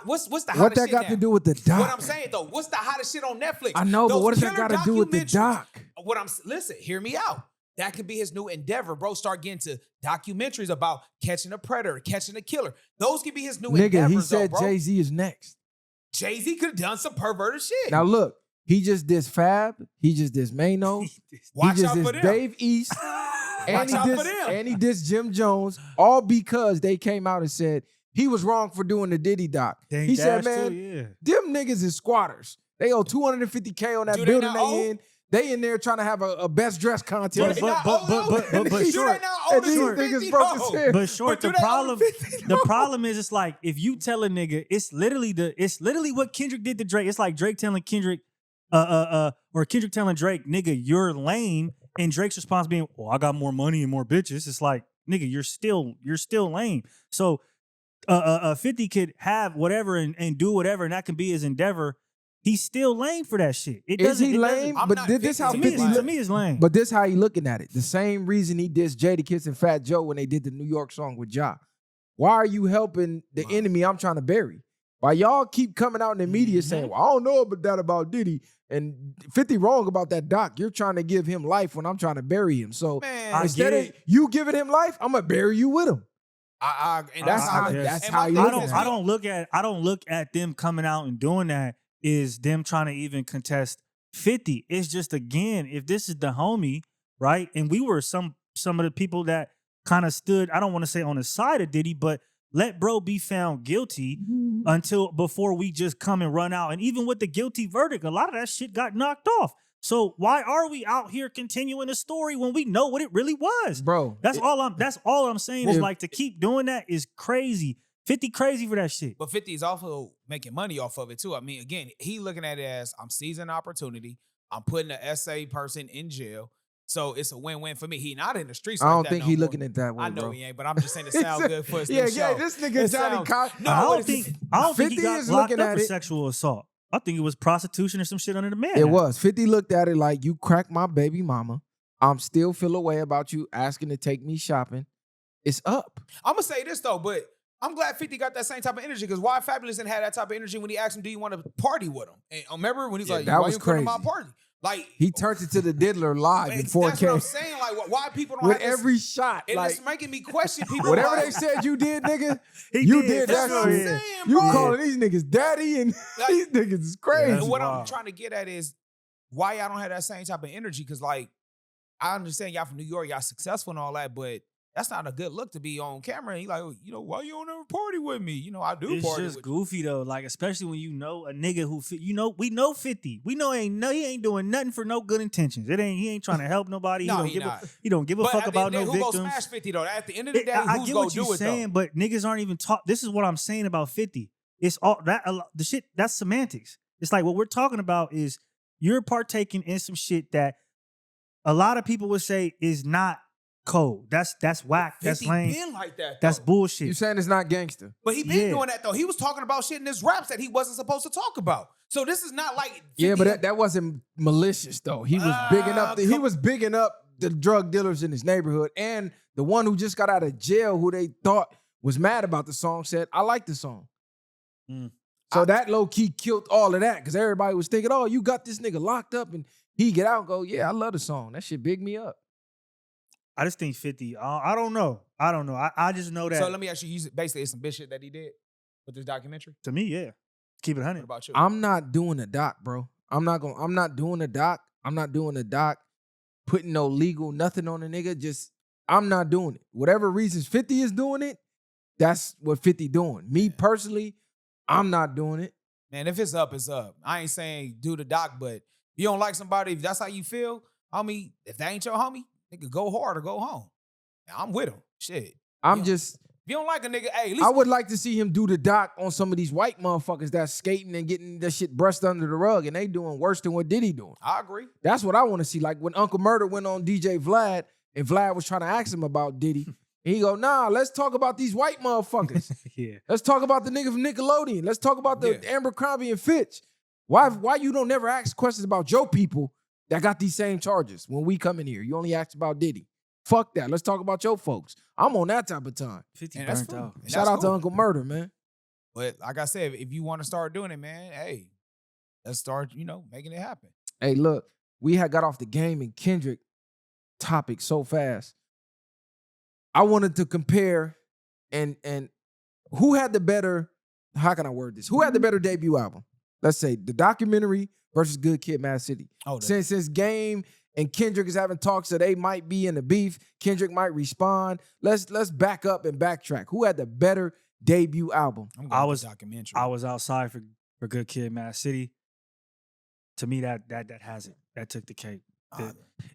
S4: what's the hottest
S2: What that
S4: shit
S2: got
S4: now?
S2: to do with the doc?
S4: What I'm saying though, what's the hottest shit on Netflix?
S2: I know, but
S4: Those
S2: what does that
S4: killer
S2: got to do with the
S4: documentaries.
S2: doc?
S4: Listen, hear me out. That could be his new endeavor, bro. Start getting to documentaries about catching a predator, catching a killer. Those could be his new
S2: Nigga,
S4: endeavors,
S2: he said
S4: though, bro.
S2: Jay-Z is next.
S4: Jay-Z could have done some perverted shit.
S2: Now look, he just dissed Fab. He just dissed Mano.
S4: Watch
S2: he just
S4: out for
S2: dissed
S4: them.
S2: Dave East. and,
S4: Watch
S2: he
S4: out for
S2: dissed,
S4: them.
S2: and he dissed Jim Jones, all because they came out and said he was wrong for doing the Diddy doc.
S3: Dang
S2: He said,
S3: Dash
S2: man,
S3: too, yeah.
S2: them niggas is squatters. They owe $250K on that
S4: Do they
S2: building
S4: not owe?
S2: they in. They in there trying to have a best dress contest.
S4: Do they not owe, though?
S3: but
S4: Do
S3: short.
S4: they not owe
S2: And
S4: the
S2: these
S4: 250,
S2: niggas broke his
S4: though?
S2: hair.
S3: But short,
S4: But do
S3: the
S4: they owe
S3: problem,
S4: the 50?
S3: the problem is, it's like if you tell a nigga, it's literally what Kendrick did to Drake. It's like Drake telling Kendrick, or Kendrick telling Drake, nigga, you're lame, and Drake's response being, well, I got more money and more bitches. It's like, nigga, you're still lame. So, 50 could have whatever and do whatever, and that can be his endeavor. He's still lame for that shit. It
S2: Is
S3: doesn't.
S2: he
S3: it doesn't-
S2: lame?
S4: I'm
S2: But
S4: not
S2: this how
S4: 50
S3: To me,
S2: 50
S3: it's, to
S2: look.
S3: me, it's lame.
S2: But this how he looking at it. The same reason he dissed Jadakiss and Fat Joe when they did the New York song with Ja. Why are you helping the enemy I'm trying to bury? Why y'all keep coming out in the media saying, well, I don't know about that about Diddy, and 50 wrong about that doc. You're trying to give him life when I'm trying to bury him. So
S4: Man,
S3: I
S2: instead
S3: get
S2: of you giving him life, I'm gonna bury you with him.
S4: and
S2: That's
S3: I
S2: how
S3: guess.
S2: that's
S4: and
S2: how
S4: my
S2: he
S4: thing
S2: looking
S4: is,
S2: at it.
S3: I don't look at them coming out and doing that is them trying to even contest 50. It's just, again, if this is the homie, right? And we were some of the people that kind of stood, I don't want to say on the side of Diddy, but let bro be found guilty before we just come and run out. And even with the guilty verdict, a lot of that shit got knocked off. So why are we out here continuing the story when we know what it really was?
S2: Bro.
S3: That's all I'm saying is,
S2: If-
S3: like, to keep doing that is crazy. 50 crazy for that shit.
S4: But 50 is also making money off of it too. I mean, again, he looking at it as I'm seizing opportunity. I'm putting an SA person in jail. So it's a win-win for me. He not in the streets.
S2: I
S4: like
S2: don't
S4: that
S2: think
S4: no
S2: he
S4: more.
S2: looking at that way,
S4: I know
S2: bro.
S4: he ain't, but I'm just saying it sounds good for his
S2: Yeah,
S4: new
S2: yeah,
S4: show.
S2: this nigga
S4: It
S2: Johnny
S4: sounds-
S2: Cox.
S4: No,
S3: I
S4: but
S3: don't
S4: it's-
S3: think he
S2: 50
S3: got
S2: is
S3: locked
S2: looking
S3: up
S2: at
S3: for
S2: it.
S3: sexual assault. I think it was prostitution or some shit under the man.
S2: It was. 50 looked at it like, you cracked my baby mama. I'm still feel a way about you asking to take me shopping. It's up.
S4: I'm gonna say this though, but I'm glad 50 got that same type of energy, because why Fabulous didn't have that type of energy when he asked him, do you want to party with him? And remember when he's
S2: Yeah,
S4: like,
S2: that
S4: why
S2: was
S4: you come to my
S2: crazy.
S4: party? Like,
S2: He turned it to the Diddler live in
S4: that's what I'm
S2: 4K
S4: saying. Like, why people don't
S2: with
S4: have this,
S2: every shot.
S4: and
S2: Like,
S4: it's making me question people.
S2: whatever
S4: like,
S2: they said you did, nigga,
S3: He
S2: you
S3: did,
S2: did
S3: for
S2: that
S4: That's what I'm
S2: shit.
S4: saying,
S2: You
S4: bro.
S2: calling these niggas daddy, and
S4: Like-
S2: these niggas is crazy.
S3: that's
S4: what I'm
S3: wild.
S4: trying to get at is why y'all don't have that same type of energy. Because, like, I understand y'all from New York, y'all successful and all that, but that's not a good look to be on camera. And you like, you know, why you don't ever party with me? You know, I do
S3: It's
S4: party
S3: just
S4: with
S3: goofy though, like especially when you know a nigga who, you know, we know 50. We know he ain't doing nothing for no good intentions. He ain't trying to help nobody.
S4: No,
S3: He don't give a
S4: But
S3: fuck
S4: at the
S3: about
S4: end of
S3: no
S4: the day,
S3: victims.
S4: Who gonna smash 50 though? At the end of the day,
S3: I
S4: who's
S3: get
S4: gonna
S3: what
S4: do
S3: you're
S4: it
S3: saying,
S4: though?
S3: but niggas aren't even taught. This is what I'm saying about 50. It's all that the shit. That's semantics. It's like what we're talking about is you're partaking in some shit that a lot of people would say is not cold. That's whack. That's
S4: 50
S3: lame.
S4: been like that.
S3: That's
S4: Though.
S3: bullshit.
S2: You saying it's not gangster?
S4: But he been doing that though. He was talking about shit in his raps that he wasn't supposed to talk about. So this is not like 50
S2: Yeah, but that wasn't malicious though. He was bigging up. He was bigging up the drug dealers in his neighborhood, and the one who just got out of jail, who they thought was mad about the song, said, "I like the song." So that low key killed all of that because everybody was thinking, "Oh, you got this nigga locked up," and he get out and go, "Yeah, I love the song. That shit big me up."
S3: I just think 50. I don't know. I just know that.
S4: So let me ask you, basically it's some bitch shit that he did with this documentary.
S3: To me, yeah. Keep it 100.
S4: What about you?
S2: I'm not doing a doc, bro. I'm not doing a doc. I'm not doing a doc, putting no legal nothing on a nigga. Just I'm not doing it. Whatever reasons 50 is doing it, that's what 50 doing. Me personally, I'm not doing it.
S4: Man, if it's up, it's up. I ain't saying do the doc, but if you don't like somebody, if that's how you feel, homie, if that ain't your homie, nigga, go hard or go home. I'm with him. Shit.
S2: I'm just.
S4: If you don't like a nigga, hey, at least
S2: I would like to see him do the doc on some of these white motherfuckers that's skating and getting that shit brushed under the rug, and they doing worse than what Diddy doing.
S4: I agree.
S2: That's what I want to see. Like when Uncle Murder went on DJ Vlad, and Vlad was trying to ask him about Diddy, and he go, "Nah, let's talk about these white motherfuckers.
S3: Yeah.
S2: Let's talk about the nigga from Nickelodeon. Let's talk about the Abercrombie and Fitch. Why you don't never ask questions about your people that got these same charges when we come in here? You only ask about Diddy. Fuck that. Let's talk about your folks. I'm on that type of time.
S3: 50 burnt out.
S2: Shout out to Uncle Murder, man.
S4: But like I said, if you want to start doing it, man, hey, let's start, making it happen.
S2: Hey, look, we had got off the game and Kendrick topic so fast. I wanted to compare and who had the better, how can I word this? Who had the better debut album? Let's say the documentary versus Good Kid, Mad City. Since Game and Kendrick is having talks that they might be in the beef, Kendrick might respond. Let's back up and backtrack. Who had the better debut album?
S3: I was outside for Good Kid, Mad City. To me, that has it. That took the cake.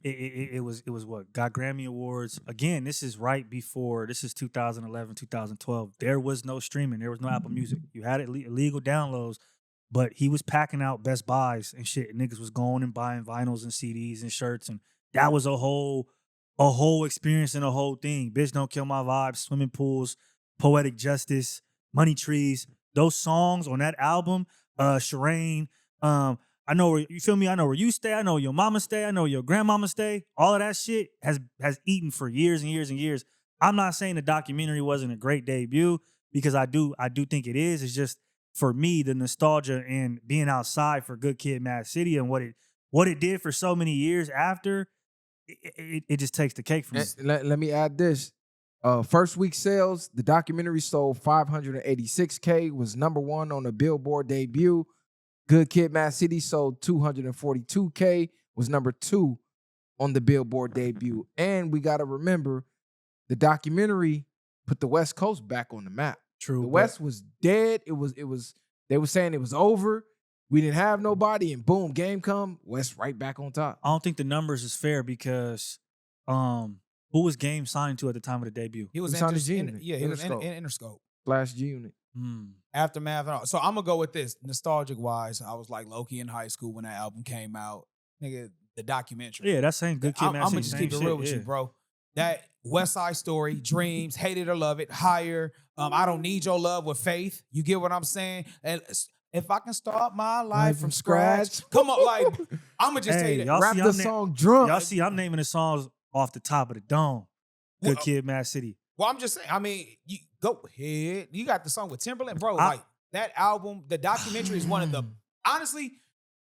S3: It was what got Grammy Awards. Again, this is right before. This is 2011, 2012. There was no streaming. There was no Apple Music. You had illegal downloads. But he was packing out Best Buys and shit. And niggas was going and buying vinyls and CDs and shirts. And that was a whole experience and a whole thing. Bitch Don't Kill My Vibe, Swimming Pools, Poetic Justice, Money Trees. Those songs on that album, Shireen, I know where you feel me. I know where you stay. I know where your mama stay. I know where your grandmama stay. All of that shit has eaten for years and years and years. I'm not saying the documentary wasn't a great debut because I do think it is. It's just for me the nostalgia and being outside for Good Kid, Mad City and what it did for so many years after. It just takes the cake from me.
S2: Let me add this. First week sales, the documentary sold 586K, was number 1 on the Billboard debut. Good Kid, Mad City sold 242K, was number 2 on the Billboard debut. And we got to remember, the documentary put the West Coast back on the map.
S3: True.
S2: The West was dead. It was. They were saying it was over. We didn't have nobody, and boom, game come. West right back on top.
S3: I don't think the numbers is fair because who was Game signed to at the time of the debut?
S4: He was
S2: signed to G-Unit.
S4: he was in Interscope.
S2: / G-Unit.
S4: Aftermath and all. So I'm gonna go with this. Nostalgic wise, I was like low-key in high school when that album came out. Nigga, the documentary.
S3: Yeah, that same Good Kid, Mad City.
S4: I'm gonna just keep it real with you, bro. That West Side Story, Dreams, Hate It or Love It, Higher, I Don't Need Your Love with Faith. You get what I'm saying? And if I can start my life from scratch, come on, like, I'm going to just tell you that.
S2: Rap the song drunk.
S3: Y'all see, I'm naming the songs off the top of the dome. Good Kid, Mad City.
S4: Well, I'm just saying, I mean, you go ahead. You got the song with Timberland, bro. Like, that album, the documentary is one of the, honestly,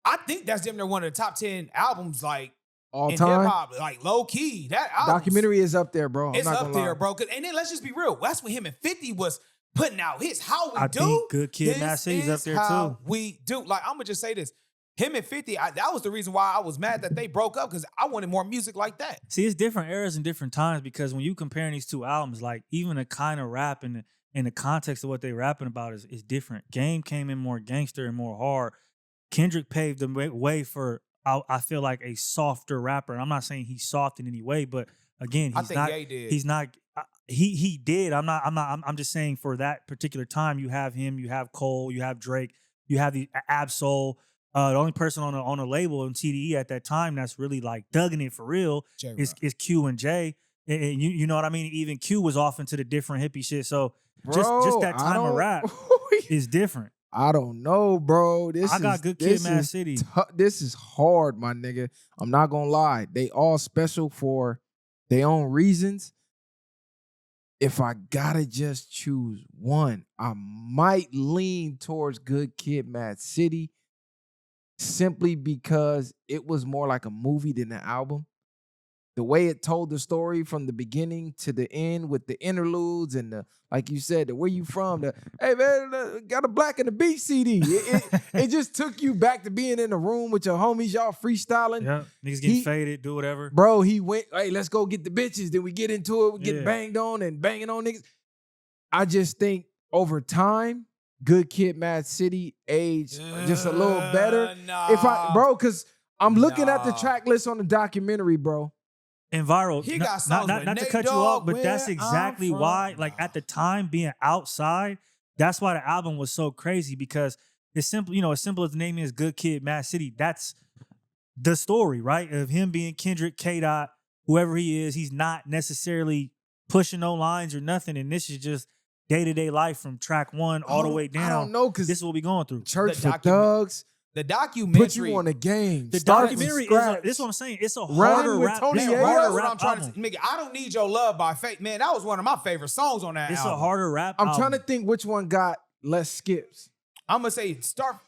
S4: I think that's damn near one of the top 10 albums, like,
S2: all
S4: in
S2: time,
S4: hip-hop, like low key. That album,
S2: documentary is up there, bro.
S4: It's up there, bro. And then let's just be real. That's when him and 50 was putting out hits. How we do.
S3: I think Good Kid, Mad City is up there too.
S4: We do. Like, I'm gonna just say this. him and 50, that was the reason why I was mad that they broke up because I wanted more music like that.
S3: See, it's different eras and different times because when you comparing these two albums, like even the kind of rap and the context of what they rapping about is different. Game came in more gangster and more hard. Kendrick paved the way for, I feel like, a softer rapper. And I'm not saying he's soft in any way, but again,
S4: I think Ye did.
S3: He's not. He did. I'm just saying for that particular time, you have him, you have Cole, you have Drake, you have the Absol. The only person on a label in TDE at that time that's really like dugging it for real is Q and J. And you know what I mean? Even Q was off into the different hippie shit. So just that time of rap is different.
S2: I don't know, bro.
S3: I got Good Kid, Mad City.
S2: This is hard, my nigga. I'm not gonna lie. They all special for their own reasons. If I gotta just choose one, I might lean towards Good Kid, Mad City, simply because it was more like a movie than an album. The way it told the story from the beginning to the end with the interludes and the, like you said, the where you from, the hey man, got a Black and the Beach CD. It just took you back to being in the room with your homies, y'all freestyling.
S3: Yeah, niggas getting faded, do whatever.
S2: Bro, he went, hey, let's go get the bitches. Then we get into it, we get banged on and banging on niggas. I just think over time, Good Kid, Mad City aged just a little better. Because I'm looking at the track list on the documentary, bro.
S3: And Viral,
S4: he got
S3: not to cut you off, but that's exactly why, like at the time being outside, that's why the album was so crazy because it's simple, as simple as the name is Good Kid, Mad City. That's the story, right? Of him being Kendrick, K-Dot, whoever he is, he's not necessarily pushing no lines or nothing. And this is just day-to-day life from track one all the way down.
S2: I don't know, because
S3: this is what we going through.
S2: Church for Thugs.
S4: The documentary
S2: put you on a game.
S3: The documentary this is what I'm saying. It's a harder rap.
S2: Tony
S4: Nigga, I Don't Need Your Love by Fate. Man, that was one of my favorite songs on that album.
S3: It's a harder rap.
S2: I'm trying to think which one got less skips.
S4: I'm gonna say start.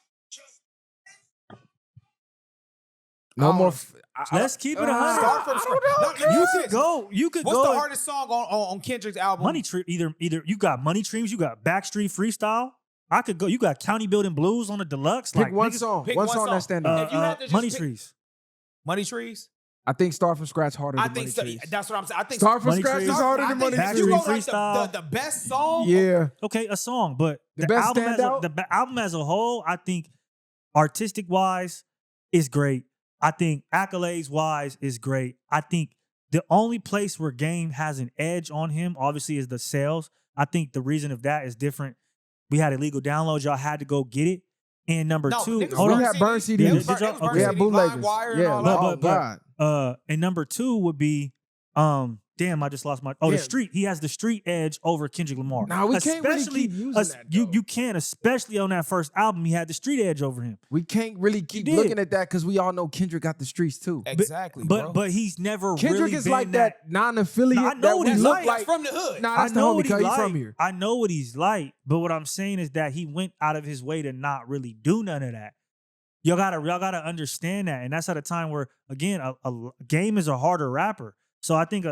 S2: No more.
S3: Let's keep it 100.
S4: Start from scratch.
S3: You could
S4: What's
S3: go.
S4: What's the hardest song on Kendrick's album?
S3: Money Tree. Either you got Money Trees, you got Backstreet Freestyle. I could go. You got County Building Blues on the deluxe.
S2: Pick one song. One song that's standing out.
S3: Money Trees.
S4: Money Trees.
S2: I think Start from Scratch harder than Money Trees.
S4: That's what I'm saying. I think
S2: Start from Scratch is harder than Money Trees.
S4: You wrote like the best song.
S2: Yeah.
S3: Okay, a song, but
S2: the best standout.
S3: The album as a whole, I think, artistic wise, is great. I think accolades wise is great. I think the only place where Game has an edge on him, obviously, is the sales. I think the reason of that is different. We had illegal downloads. Y'all had to go get it. And number two,
S2: we had burn CDs. We had bootleggers.
S3: Yeah, and number two would be, damn, I just lost my. The street. He has the street edge over Kendrick Lamar.
S2: Now we can't really keep using that.
S3: You can, especially on that first album, he had the street edge over him.
S2: We can't really keep looking at that because we all know Kendrick got the streets too.
S4: Exactly,
S3: but he's never
S2: Kendrick
S3: really
S2: is
S3: been
S2: like that non-affiliate.
S3: I know what he's like.
S4: That's from the hood.
S2: Nah, that's the homie because he's from here.
S3: I know what he's like, but what I'm saying is that he went out of his way to not really do none of that. Y'all gotta understand that, and that's at a time where again, a Game is a harder rapper. So I think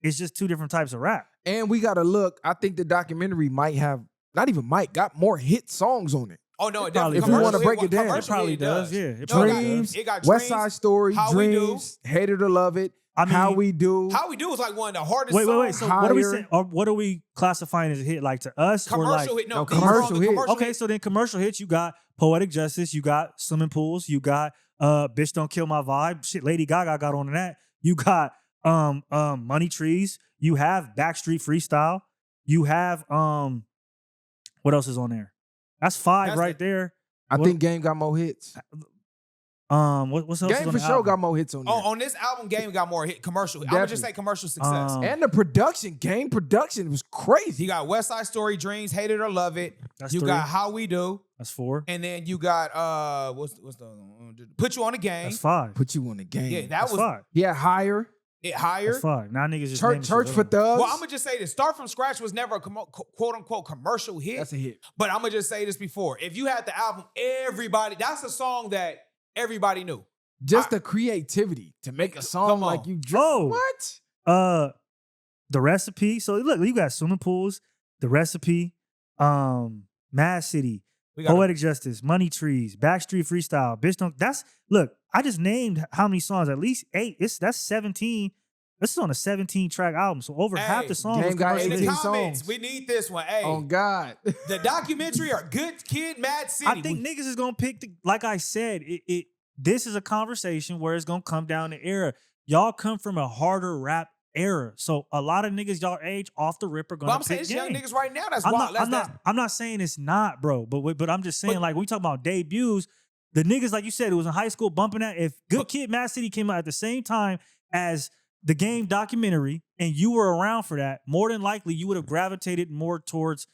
S3: it's just two different types of rap.
S2: And we gotta look. I think the documentary might have got more hit songs on it.
S4: Oh no, it
S3: probably.
S2: If you want to break it down,
S3: it probably does. Yeah,
S2: Dreams,
S4: it got
S2: West Side Story, Dreams, Hate It or Love It. I mean, How We Do.
S4: How We Do is like one of the hardest.
S3: Wait. So what are we saying? Or what are we classifying as a hit? Like to us,
S4: commercial
S3: or like
S4: hit? No,
S2: commercial hit.
S3: Okay, so then commercial hits. You got Poetic Justice. You got Swimming Pools. You got Bitch Don't Kill My Vibe. Shit, Lady Gaga got on that. You got Money Trees. You have Backstreet Freestyle. You have what else is on there? That's five right there.
S2: I think Game got more hits.
S3: What's else?
S2: Game for sure got more hits on there.
S4: On this album, Game got more hit commercial. I would just say commercial success.
S2: And the production, Game production was crazy.
S4: You got West Side Story, Dreams, Hate It or Love It.
S3: That's
S4: you
S3: 3.
S4: got How We Do.
S3: That's 4.
S4: And then you got what's the Put You on the Game.
S3: That's 5.
S2: Put You on the Game.
S4: Yeah, that's
S3: 5.
S2: Yeah, Higher.
S4: Higher.
S3: That's 5. Now niggas just
S2: Church for Thugs.
S4: Well, I'm gonna just say this: Start from Scratch was never a quote unquote commercial hit.
S2: That's a hit.
S4: But I'm gonna just say this before: if you had the album, that's a song that everybody knew.
S2: Just the creativity to make a song like you. What?
S3: The Recipe. So look, you got Swimming Pools, The Recipe, Mad City, Poetic Justice, Money Trees, Backstreet Freestyle, Bitch Don't. Look, I just named how many songs? At least 8. That's 17. This is on a 17-track album, so over half the songs.
S2: Game got
S4: In the
S2: 18
S4: comments,
S2: songs.
S4: we need this one. Hey,
S2: Oh God,
S4: the documentary or Good Kid, Mad City.
S3: I think niggas is gonna pick like I said, this is a conversation where it's gonna come down to era. Y'all come from a harder rap era, so a lot of niggas y'all age off the rip are gonna.
S4: But I'm saying
S3: pick
S4: it's young
S3: Game.
S4: niggas right now. That's
S3: I'm
S4: wild.
S3: I'm not saying it's not, bro. But I'm just saying, like, we talk about debuts. The niggas, like you said, it was in high school bumping that. If Good Kid, Mad City came out at the same time as the Game documentary, and you were around for that, more than likely you would have gravitated more towards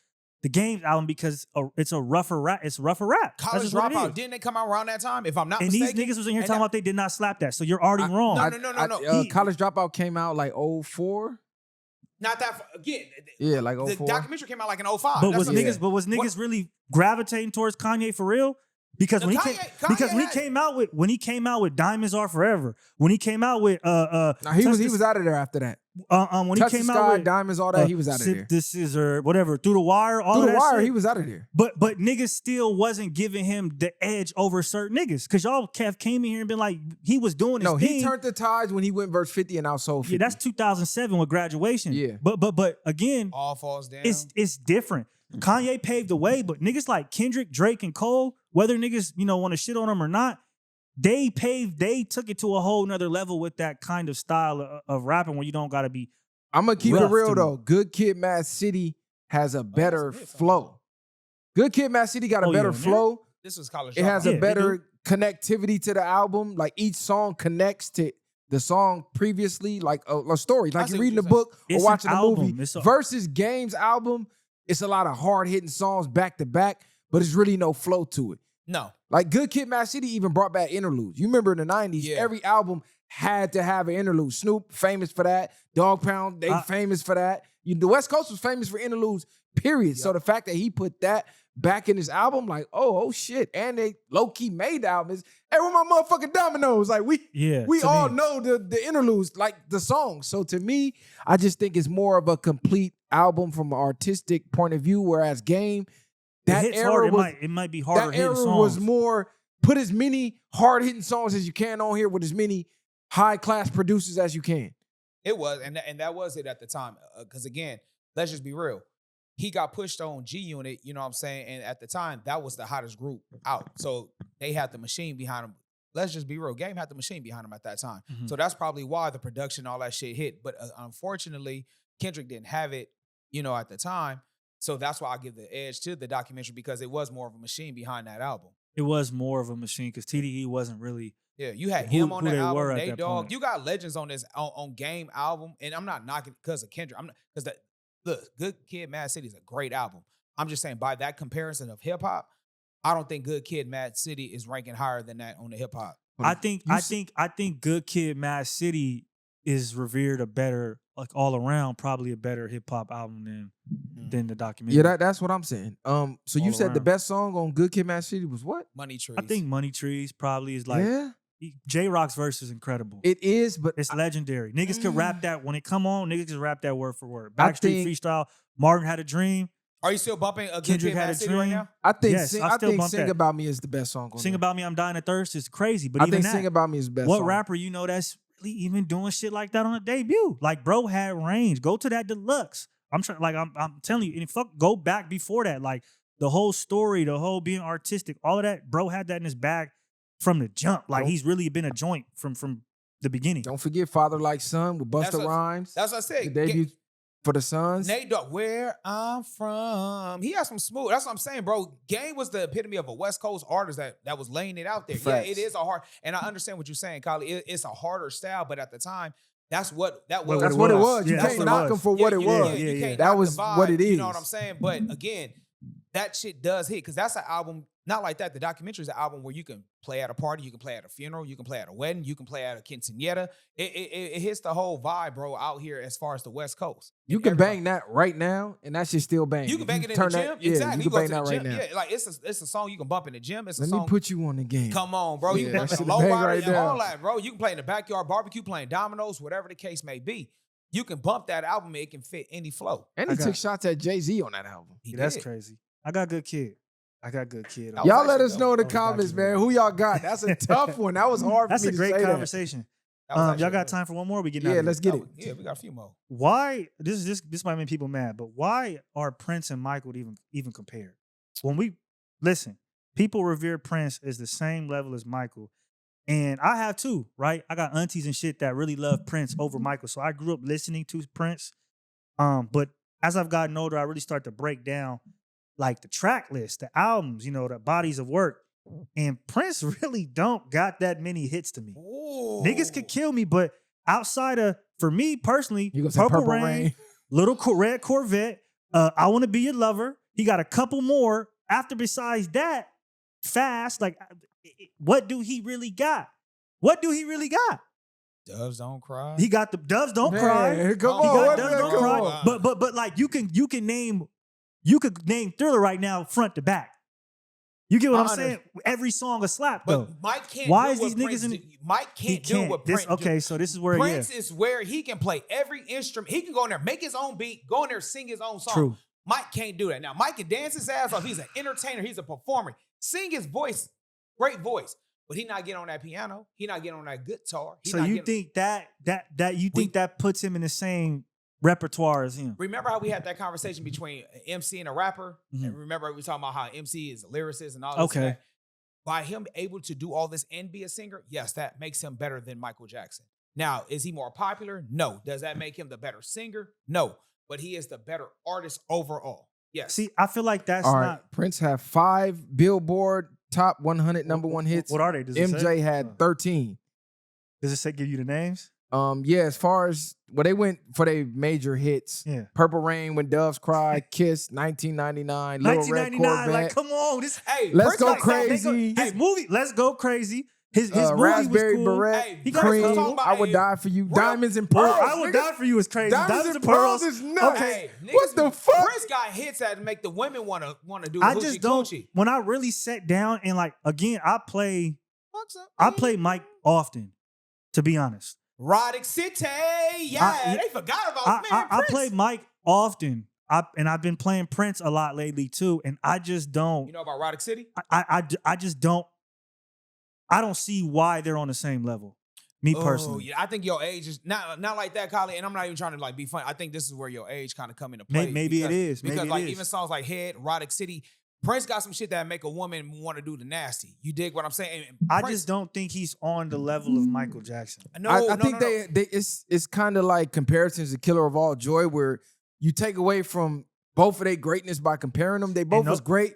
S3: the Game album because it's a rougher rap. It's rougher rap.
S4: College Dropout, didn't they come out around that time? If I'm not mistaken.
S3: And these niggas was in here talking about they did not slap that. So you're already wrong.
S4: No.
S2: College Dropout came out like 04.
S4: Not that again.
S2: Yeah, like
S4: the
S2: 04.
S4: documentary came out like in 05.
S3: But was niggas really gravitating towards Kanye for real? Because when he came out with Diamonds Are Forever, when he came out with
S2: he was out of there after that.
S3: When
S2: Touch
S3: he came
S2: the
S3: out
S2: Sky,
S3: with
S2: Diamonds, all that, he was out of there.
S3: This is or whatever, Through the Wire, all
S2: Through
S3: of
S2: the
S3: that
S2: Wire,
S3: shit.
S2: he was out of there.
S3: But niggas still wasn't giving him the edge over certain niggas. Cause y'all came in here and been like, he was doing his thing.
S2: He turned the tides when he went verse 50 and outsold 50.
S3: Yeah, that's 2007 with Graduation.
S2: Yeah.
S3: But again,
S4: all falls down.
S3: It's different. Kanye paved the way, but niggas like Kendrick, Drake, and Cole, whether niggas, want to shit on them or not, they took it to a whole nother level with that kind of style of rapping where you don't gotta be.
S2: I'm gonna keep it real though. Good Kid, Mad City has a better flow. Good Kid, Mad City got a better flow.
S4: This was College Dropout.
S2: It has a better connectivity to the album. Like each song connects to the song previously, like a story. Like you're reading the book or watching a movie. Versus Game's album, it's a lot of hard-hitting songs back to back, but it's really no flow to it.
S4: No.
S2: Like Good Kid, Mad City even brought back interludes. You remember in the 90s, every album had to have an interlude. Snoop, famous for that. Dog Pound, they famous for that. The West Coast was famous for interludes, period. Yep. So the fact that he put that back in his album, like, oh shit. And they low-key made the album. Hey, where my motherfucking dominoes? Like, we all know the interludes, like the songs. So to me, I just think it's more of a complete album from an artistic point of view, whereas Game, that era
S3: it might be harder.
S2: That era was more, put as many hard-hitting songs as you can on here with as many high-class producers as you can.
S4: It was, and that was it at the time. Because again, let's just be real. He got pushed on G Unit, you know what I'm saying? And at the time, that was the hottest group out. So they had the machine behind him. Let's just be real. Game had the machine behind him at that time. Mm-hmm. So that's probably why the production, all that shit hit. But unfortunately, Kendrick didn't have it, at the time. So that's why I give the edge to the documentary, because it was more of a machine behind that album.
S3: It was more of a machine because TDE wasn't really.
S4: Yeah, you had him on that album, Nate Dogg. You got legends on this on Game album, and I'm not knocking because of Kendrick. Look, Good Kid, Mad City is a great album. I'm just saying, by that comparison of hip hop, I don't think Good Kid, Mad City is ranking higher than that on the hip hop.
S3: I think Good Kid, Mad City is revered a better, like all around, probably a better hip hop album than the documentary.
S2: Yeah, that's what I'm saying. So you said the best song on Good Kid, Mad City was what?
S4: Money Trees.
S3: I think Money Trees probably is like.
S2: Yeah.
S3: J-Rock's verse is incredible.
S2: It is, but
S3: it's legendary. Niggas could rap that when it come on. Niggas could rap that word for word. Backstreet Freestyle. Martin Had a Dream.
S4: Are you still bumping a Good Kid, Mad City right now?
S2: I think Sing About Me is the best song.
S3: Sing About Me, I'm Dying of Thirst is crazy. But I think
S2: Sing About Me is the best.
S3: What
S2: song.
S3: rapper that's really even doing shit like that on a debut? Like, bro had range. Go to that deluxe. I'm trying. Like I'm telling you. And go back before that. Like the whole story, the whole being artistic, all of that. Bro had that in his bag from the jump. Like he's really been a joint from the beginning.
S2: Don't forget Father Like Son with Busta Rhymes.
S4: That's what I said.
S2: The debut for the Sons.
S4: Nate Dogg, where I'm from. He has some smooth. That's what I'm saying, bro. Game was the epitome of a West Coast artist that was laying it out there. Facts. Yeah, it is a hard, and I understand what you're saying, Kylie. It's a harder style, but at the time, that's what it was.
S2: That's what it was. You can't knock him for what it was. That was what it is.
S4: You know what I'm saying? But again, that shit does hit, because that's an album. Not like that. The documentary is an album where you can play at a party, you can play at a funeral, you can play at a wedding, you can play at a quinceañera. It hits the whole vibe, bro, out here as far as the West Coast.
S2: You can bang that right now, and that shit still bang.
S4: You can bang it in the gym. Exactly.
S2: You can bang that right now.
S4: Yeah, like it's a song you can bump in the gym. It's a
S2: Let
S4: song.
S2: me put you on the game.
S4: Come on, bro. You can bump in the low rider and all that, bro. You can play in the backyard barbecue, playing dominoes, whatever the case may be. You can bump that album, it can fit any flow.
S2: And he took shots at Jay-Z on that album.
S3: That's crazy. I got Good Kid. I got good kid.
S4: That was
S2: Y'all let
S4: actually
S2: us know in the
S3: That was a
S2: comments, man.
S3: documentary.
S2: Who y'all got? That's a tough one. That was hard for
S3: That's
S2: me
S3: a
S2: to
S3: great
S2: say
S3: conversation.
S4: That was actually
S3: Y'all got
S4: good.
S3: time for one more? We getting
S2: that.
S3: out
S2: Yeah,
S3: of
S2: let's
S3: here.
S2: get it.
S4: Yeah, we got a few more.
S3: Why this might make people mad, but why are Prince and Michael even compared? When we listen, people revere Prince as the same level as Michael. And I have too, right? I got aunties and shit that really love Prince over Michael. So I grew up listening to Prince. But as I've gotten older, I really start to break down like the track list, the albums, the bodies of work. And Prince really don't got that many hits to me.
S4: Ooh.
S3: Niggas could kill me, but outside of, for me personally,
S2: You gonna say
S3: Purple
S2: Purple
S3: Rain,
S2: Rain?
S3: Little Red Corvette, I Want to Be Your Lover. He got a couple more. After besides that, Fast, like, what do he really got? What do he really got?
S4: Doves Don't Cry.
S3: He got the Doves Don't
S2: Man,
S3: Cry.
S2: come
S3: He
S2: on,
S3: got
S2: what
S3: Doves
S2: the-
S3: Don't
S2: come
S3: Cry.
S2: on.
S3: But like you could name Thriller right now front to back. You get what I'm saying? Every song a slap though.
S4: But Mike can't
S3: Why
S4: do
S3: is
S4: what
S3: these
S4: Prince
S3: niggas in?
S4: do. Mike
S3: He
S4: can't do
S3: can't.
S4: what
S3: This
S4: Prince do.
S3: okay? So this is where
S4: Prince is where he can play every instrument. He can go in there, make his own beat, go in there, sing his own song.
S3: True.
S4: Mike can't do that. Now, Mike can dance his ass off. He's an entertainer. He's a performer. Sing his voice, great voice. But he not getting on that piano. He not getting on that guitar. He
S3: So
S4: not
S3: you
S4: getting-
S3: think that puts him in the same repertoire as him?
S4: Remember how we had that conversation between an MC and a rapper?
S3: Mhm.
S4: And remember we were talking about how MC is a lyricist and all this.
S3: Okay.
S4: And that? By him able to do all this and be a singer, yes, that makes him better than Michael Jackson. Now, is he more popular? No. Does that make him the better singer? No. But he is the better artist overall. Yes.
S3: See, I feel like that's
S2: All
S3: not.
S2: right, Prince have 5 Billboard top 100 number one hits.
S3: What are they? Does it
S2: MJ
S3: say?
S2: had 13.
S3: Does it say give you the names?
S2: Yeah, as far as they went for their major hits.
S3: Yeah.
S2: Purple Rain, When Doves Cry, Kiss, 1999, Little Red
S3: 1999.
S2: Corvette.
S3: Like, come on, this.
S4: Hey,
S2: Let's
S4: Prince
S2: Go
S4: got that-
S2: Crazy.
S3: His movie, Let's Go Crazy. His movie
S2: Raspberry
S3: was cool.
S2: Beret,
S4: Hey,
S3: He got
S2: Cream,
S3: some-
S4: talking about
S2: I Would
S4: a
S2: Die for You,
S4: real-
S2: Diamonds and
S3: Bro,
S2: Pearls.
S3: I Would
S2: Nigga,
S3: Die for You is crazy.
S2: Diamonds and Pearls is nuts.
S4: Hey,
S2: What
S4: niggas-
S2: the fuck?
S4: Prince got hits that make the women want to do
S3: I
S4: hoochie
S3: just don't.
S4: coochie.
S3: When I really sat down and like again, I play Mike often. To be honest,
S4: Rodic City. Yeah, they forgot about man.
S3: I
S4: Prince.
S3: play Mike often. I've been playing Prince a lot lately too, and I just don't.
S4: You know about Rodic City?
S3: I just don't. I don't see why they're on the same level. Me personally,
S4: Yeah, I think your age is not like that, Colin. And I'm not even trying to like be funny. I think this is where your age kind of come into play.
S3: Maybe it is.
S4: Because
S3: Maybe it
S4: like
S3: is.
S4: even songs like Head, Rodic City, Prince got some shit that make a woman want to do the nasty. You dig what I'm saying? And
S3: I
S4: Prince-
S3: just don't think he's on the level of Michael Jackson.
S4: No,
S2: I
S4: no,
S2: think
S4: no, no.
S2: they it's kind of like comparisons to Killer of All Joy, where you take away from both of their greatness by comparing them. They both was great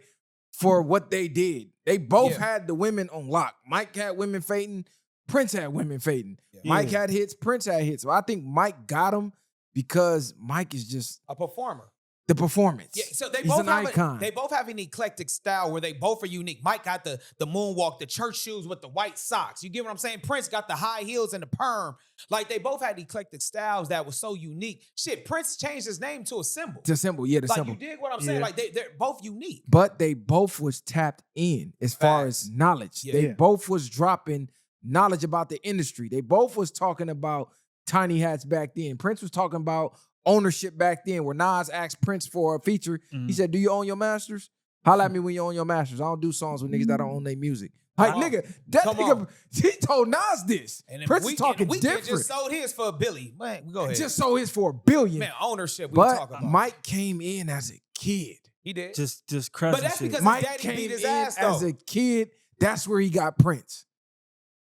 S2: for what they did. They both had the women on lock. Mike had women fading. Prince had women fading.
S4: Yeah.
S2: Mike had hits. Prince had hits. So I think Mike got him because Mike is just
S4: a performer.
S2: the performance.
S4: Yeah, so they
S2: He's
S4: both
S2: an
S4: have
S2: icon.
S4: they both have an eclectic style where they both are unique. Mike got the moonwalk, the church shoes with the white socks. You get what I'm saying? Prince got the high heels and the perm. Like they both had eclectic styles that was so unique. Shit, Prince changed his name to a symbol.
S2: It's a symbol. Yeah, the
S4: Like
S2: symbol.
S4: you dig what I'm saying?
S3: Yeah.
S4: Like they're both unique.
S2: But they both was tapped in as far
S4: Facts.
S2: as knowledge.
S4: Yeah.
S2: They
S3: Yeah.
S2: both was dropping knowledge about the industry. They both was talking about tiny hats back then. Prince was talking about ownership back then, where Nas asked Prince for a feature. He
S3: Mhm.
S2: said, "Do you own your masters? Holla at me when you own your masters. I don't do songs with niggas that don't own their music." Like,
S4: Come on.
S2: nigga, that
S4: Come
S2: nigga,
S4: on.
S2: he told Nas this.
S4: And then
S2: Prince is talking
S4: Weeknd
S2: different.
S4: just sold his for $1 billion. Man, go ahead.
S2: Just sold his for $1 billion.
S4: man, ownership. We
S2: But
S4: talking about.
S2: Mike came in as a kid.
S4: He did.
S3: Just crushing
S4: But that's
S3: shit.
S4: because his
S2: Mike
S4: daddy
S2: came
S4: beat his
S2: in
S4: ass,
S2: as
S4: though.
S2: a kid. That's where he got Prince.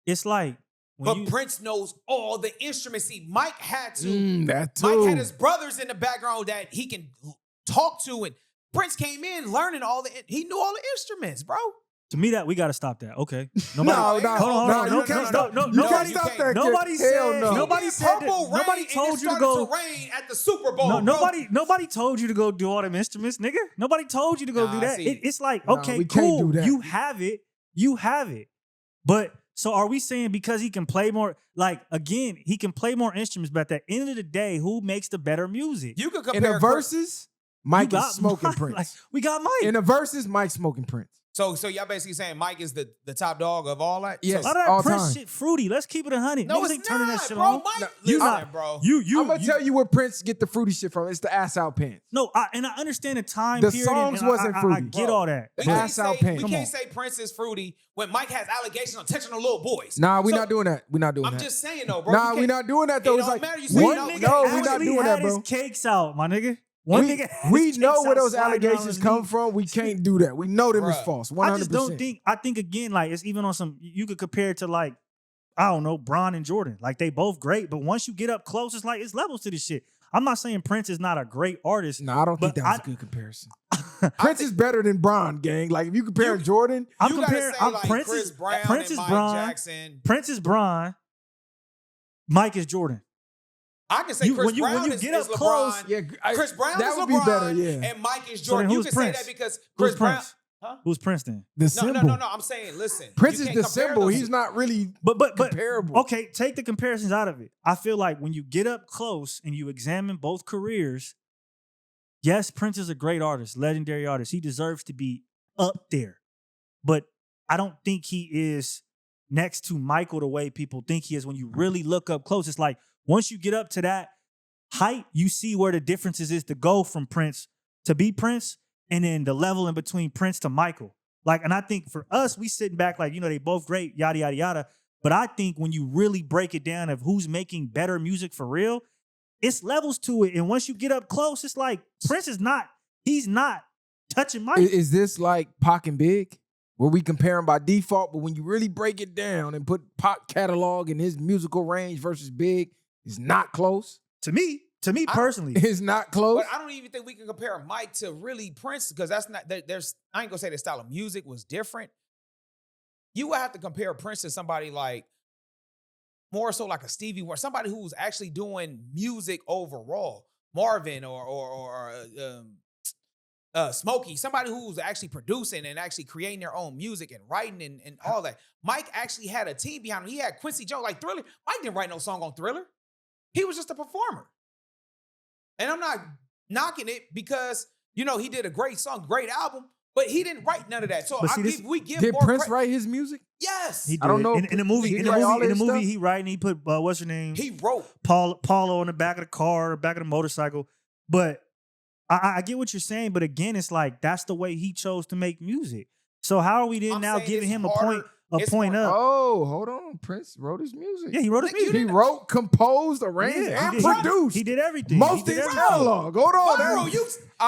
S3: It's like when
S4: But
S3: you,
S4: Prince knows all the instruments. See, Mike had to.
S2: That too.
S4: Mike had his brothers in the background that he can talk to, and Prince came in learning he knew all the instruments, bro.
S3: to me that we got to stop that. Okay,
S2: No,
S3: nobody.
S2: no,
S3: hold on,
S2: no,
S3: hold on.
S2: you
S3: No,
S2: can't
S3: no,
S2: stop.
S3: no,
S2: You
S3: no,
S2: can't
S3: you
S2: stop
S4: can't.
S2: that.
S3: Nobody
S2: Hell
S3: said-
S2: no.
S3: nobody
S4: It
S3: said
S4: Purple
S3: that- nobody
S4: Rain,
S3: told
S4: and it
S3: you to
S4: started
S3: go-
S4: to rain at the Super Bowl.
S3: No,
S4: bro.
S3: nobody told you to go do all them instruments, nigga. Nobody told you to go
S4: Nah,
S3: do that.
S4: see.
S3: It's like,
S2: Nah,
S3: okay,
S2: we can't
S3: cool.
S2: do that.
S3: You have it. But so are we saying because he can play more, like, again, he can play more instruments, but at the end of the day, who makes the better music?
S4: You could
S2: In
S4: compare
S2: the verses, Mike
S3: You
S2: is
S3: got
S2: smoking
S3: Mike.
S2: Prince.
S3: Like, we got Mike.
S2: In the verses, Mike smoking Prince.
S4: So y'all basically saying Mike is the top dog of all that?
S2: Yes.
S3: A lot of
S2: all
S3: that Prince
S2: time.
S3: shit fruity. Let's keep it 100.
S4: No,
S3: Niggas
S4: it's
S3: ain't turning
S4: not,
S3: that shit
S4: bro.
S3: on.
S4: Mike,
S2: No,
S4: listen,
S3: not.
S4: bro.
S3: You
S2: I'm gonna tell you where Prince get the fruity shit from. It's the ass out pants.
S3: No, and I understand the time
S2: The
S3: period.
S2: songs
S3: and
S2: wasn't
S3: I
S2: fruity.
S3: get
S4: Bro,
S3: all that.
S4: We
S2: The
S3: but-
S2: ass out pants.
S4: we
S3: Come
S4: can't
S3: on.
S4: say Prince is fruity when Mike has allegations on touching on little boys.
S2: Nah, we're
S4: So,
S2: not doing that. We're not doing
S4: I'm
S2: that.
S4: just saying though, bro.
S2: Nah,
S4: you
S2: we're
S4: can't-
S2: not doing that though.
S4: It
S2: It's
S4: don't
S2: like
S4: matter. You say
S3: One
S4: no,
S3: nigga
S2: no, we're
S3: actually
S2: not doing
S3: had
S2: that,
S3: his
S2: bro.
S3: cakes out, my nigga. One nigga had
S2: we
S3: his
S2: know
S3: cakes
S2: where
S3: out
S2: those
S3: sliding around
S2: allegations
S3: his
S2: come
S3: knee.
S2: from. We can't do that. We know them is
S4: Bruh.
S2: false. 100%.
S3: I just don't think. I think again, like it's even on some. You could compare it to like, I don't know, Bron and Jordan. Like they both great, but once you get up close, it's like it's levels to this shit. I'm not saying Prince is not a great artist.
S2: No, I don't think
S3: But
S2: that was a good comparison. Prince is better than Bron, gang. Like if you compare Jordan,
S3: I'm
S4: you gotta
S3: comparing.
S4: say
S3: I'm
S4: like
S3: Prince
S4: Chris
S3: is
S4: Brown
S3: Prince
S4: and
S3: is
S4: Mike
S3: Bron.
S4: Jackson.
S3: Prince is Bron. Mike is Jordan.
S4: I can say
S3: You-
S4: Chris
S3: when you
S4: Brown
S3: get
S4: is
S3: up close,
S4: LeBron.
S2: yeah,
S4: Chris Brown
S2: that
S4: is
S2: would
S4: LeBron,
S2: be better. Yeah,
S4: and Mike is
S3: So
S4: Jordan.
S3: then
S4: You
S3: who's
S4: can
S3: Prince?
S4: say that because
S3: Who's
S4: Chris Brown.
S3: Prince?
S4: Huh?
S3: Who's Prince then?
S2: the
S4: No,
S2: symbol.
S4: no. I'm saying, listen.
S2: Prince
S4: you
S2: is
S4: can't
S2: the
S4: compare
S2: symbol.
S4: those-
S2: He's not really
S3: But
S2: comparable.
S3: okay, take the comparisons out of it. I feel like when you get up close and you examine both careers, yes, Prince is a great artist, legendary artist. He deserves to be up there. But I don't think he is next to Michael the way people think he is. When you really look up close, it's like once you get up to that height, you see where the differences is to go from Prince to be Prince, and then the level in between Prince to Michael. Like, and I think for us, we sitting back like, they both great, yada, yada, yada. But I think when you really break it down of who's making better music for real, it's levels to it. And once you get up close, it's like Prince is not, he's not touching Mike.
S2: Is this like Pac and Big, where we compare them by default, but when you really break it down and put Pac catalog and his musical range versus Big, it's not close.
S3: To me personally.
S2: It's not close.
S4: But I don't even think we can compare Mike to really Prince because that's not. There's. I ain't gonna say the style of music was different. You would have to compare Prince to somebody like more so like a Stevie Wonder, somebody who's actually doing music overall. Marvin or Smokey, somebody who's actually producing and actually creating their own music and writing and all that. Mike actually had a team behind him. He had Quincy Jones, like Thriller. Mike didn't write no song on Thriller. He was just a performer. And I'm not knocking it because, he did a great song, great album, but he didn't write none of that. So
S3: But see,
S4: we give
S2: Did
S4: more
S2: Prince
S4: credit.
S2: write his music?
S4: Yes.
S3: He did.
S2: I don't know.
S3: In the movie,
S2: Did he write all his stuff?
S3: he writing, he put, what's her name?
S4: He wrote.
S3: Paulo on the back of the car, back of the motorcycle. But I get what you're saying, but again, it's like that's the way he chose to make music. So how are we then
S4: I'm
S3: now
S4: saying
S3: giving
S4: it's
S3: him a
S4: harder.
S3: point up?
S2: Oh, hold on. Prince wrote his music.
S3: Yeah, he wrote his
S4: Nigga, you
S3: music.
S2: He wrote, composed, arranged,
S3: Yeah,
S2: and
S3: he did.
S2: produced.
S3: He did everything.
S2: Most
S3: He
S2: of
S3: did
S2: his
S3: everything.
S2: catalog. Hold on.
S4: Bro,
S2: that-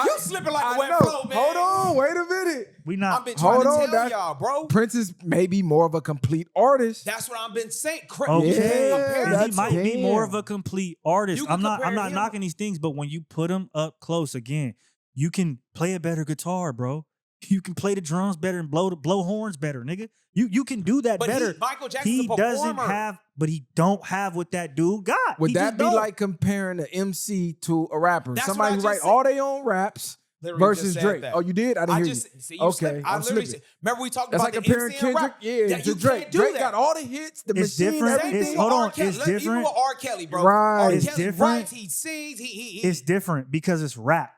S4: you slipping like
S2: I
S4: a wet
S2: know.
S4: flow, man.
S2: Hold on. Wait a minute.
S3: We not.
S4: I've been trying
S2: Hold
S4: to
S2: on,
S4: tell
S2: that-
S4: y'all, bro.
S2: Prince is maybe more of a complete artist.
S4: That's what I've been saying.
S3: Okay,
S2: Yeah,
S3: and he
S2: that's-
S3: might be more
S2: damn.
S3: of a complete artist.
S4: You can
S3: I'm not
S4: compare him-
S3: knocking these things, but when you put him up close again, you can play a better guitar, bro. You can play the drums better and blow horns better, nigga. You can do that
S4: But
S3: better.
S4: Michael Jackson's
S3: He
S4: a
S3: doesn't
S4: performer.
S3: have, but he don't have what that dude got.
S2: Would
S3: He
S2: that
S3: just
S2: be
S3: don't.
S2: like comparing an MC to a rapper?
S4: That's
S2: Somebody
S4: what
S2: who
S4: I
S2: write
S4: just
S2: all their own raps
S4: Literally
S2: versus
S4: just said
S2: Drake.
S4: that.
S2: Oh, you did? I didn't
S4: I
S2: hear
S4: just
S2: you.
S4: see you
S2: Okay,
S4: slipped. I
S2: I'm
S4: literally
S2: slipping.
S4: said, remember we talked
S2: That's
S4: about
S2: like
S4: the
S2: comparing
S4: MC and
S2: Kendrick,
S4: rap?
S2: yeah,
S4: That
S2: to
S4: you
S2: Drake.
S4: can't do
S2: Drake
S4: that.
S2: got all the hits, the
S3: It's
S2: machine,
S3: different.
S4: Same
S2: everything.
S4: thing
S3: Hold
S4: with
S3: on,
S4: R. Kelly.
S3: it's
S4: Even
S3: different.
S4: with R. Kelly, bro.
S2: Right.
S4: R.
S3: It's
S4: Kelly
S3: different.
S4: writes, he sings, he
S3: It's different because it's rap.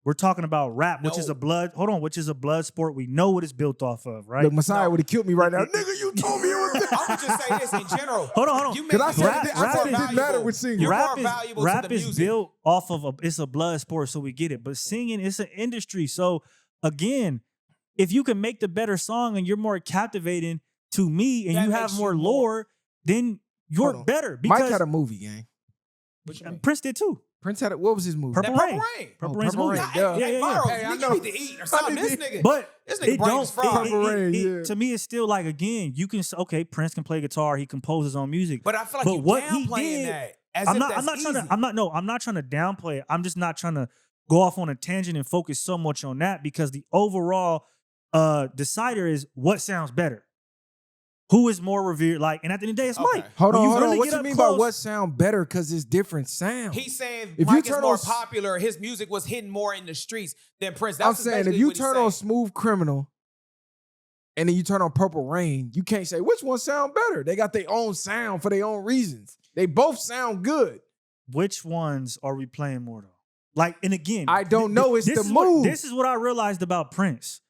S3: We're talking about rap, which is
S4: No.
S3: a blood sport. We know what it's built off of, right?
S2: Look, Messiah
S4: No.
S2: would have killed me right now. Nigga, you told me it was
S4: I would just say this in general.
S3: Hold on.
S4: You
S2: Because I
S4: make
S2: said
S3: Rap-
S2: it, I said it didn't matter with singing.
S4: You're
S3: rap
S4: more
S3: is,
S4: valuable to
S3: rap
S4: the
S3: is
S4: music.
S3: built off of it's a blood sport, so we get it. But singing, it's an industry. So again, if you can make the better song and you're more captivating to me and
S4: That
S3: you have
S4: makes
S3: more
S4: you
S3: lore, then you're
S2: Hold on.
S3: better. Because
S2: Mike had a movie, gang.
S4: What you mean?
S3: Prince did too.
S2: Prince had a, what was his movie?
S3: Purple
S4: That
S3: Rain.
S4: Purple Rain.
S3: Purple
S2: Oh,
S3: Rain's a
S2: Purple
S3: movie.
S2: Rain.
S4: Yeah,
S2: Yeah.
S4: hey,
S3: yeah.
S4: Viral,
S2: Hey, I
S4: you
S2: know.
S4: need to eat or something. This nigga,
S3: But
S4: this
S3: it
S4: nigga brain
S3: don't.
S4: is fried.
S2: Purple Rain, yeah.
S3: To me, it's still like again, you can okay. Prince can play guitar. He composes on music.
S4: But I feel like
S3: But
S4: you
S3: what he
S4: downplaying
S3: did-
S4: that. As
S3: I'm
S4: if
S3: not.
S4: that's
S3: I'm not trying
S4: easy.
S3: to. I'm not trying to downplay it. I'm just not trying to go off on a tangent and focus so much on that because the overall decider is what sounds better. Who is more revered? Like, and at the end of the day, it's
S4: Okay.
S3: Mike.
S2: Hold
S3: When
S2: on, hold
S3: really
S2: on. What
S3: get
S2: you
S3: up
S2: mean
S3: close-
S2: by what sound better? Because it's different sound.
S4: He's saying
S2: If you
S4: Mike is
S2: turn
S4: more
S2: on-
S4: popular. His music was hitting more in the streets than Prince.
S2: I'm
S4: That's
S2: saying if
S4: basically
S2: you
S4: what he's
S2: turn
S4: saying.
S2: on Smooth Criminal and then you turn on Purple Rain, you can't say which one sound better. They got their own sound for their own reasons. They both sound good.
S3: Which ones are we playing more though? Like, and again,
S2: I don't know. It's
S3: this
S2: the
S3: is what-
S2: move.
S3: this is what I realized about Prince.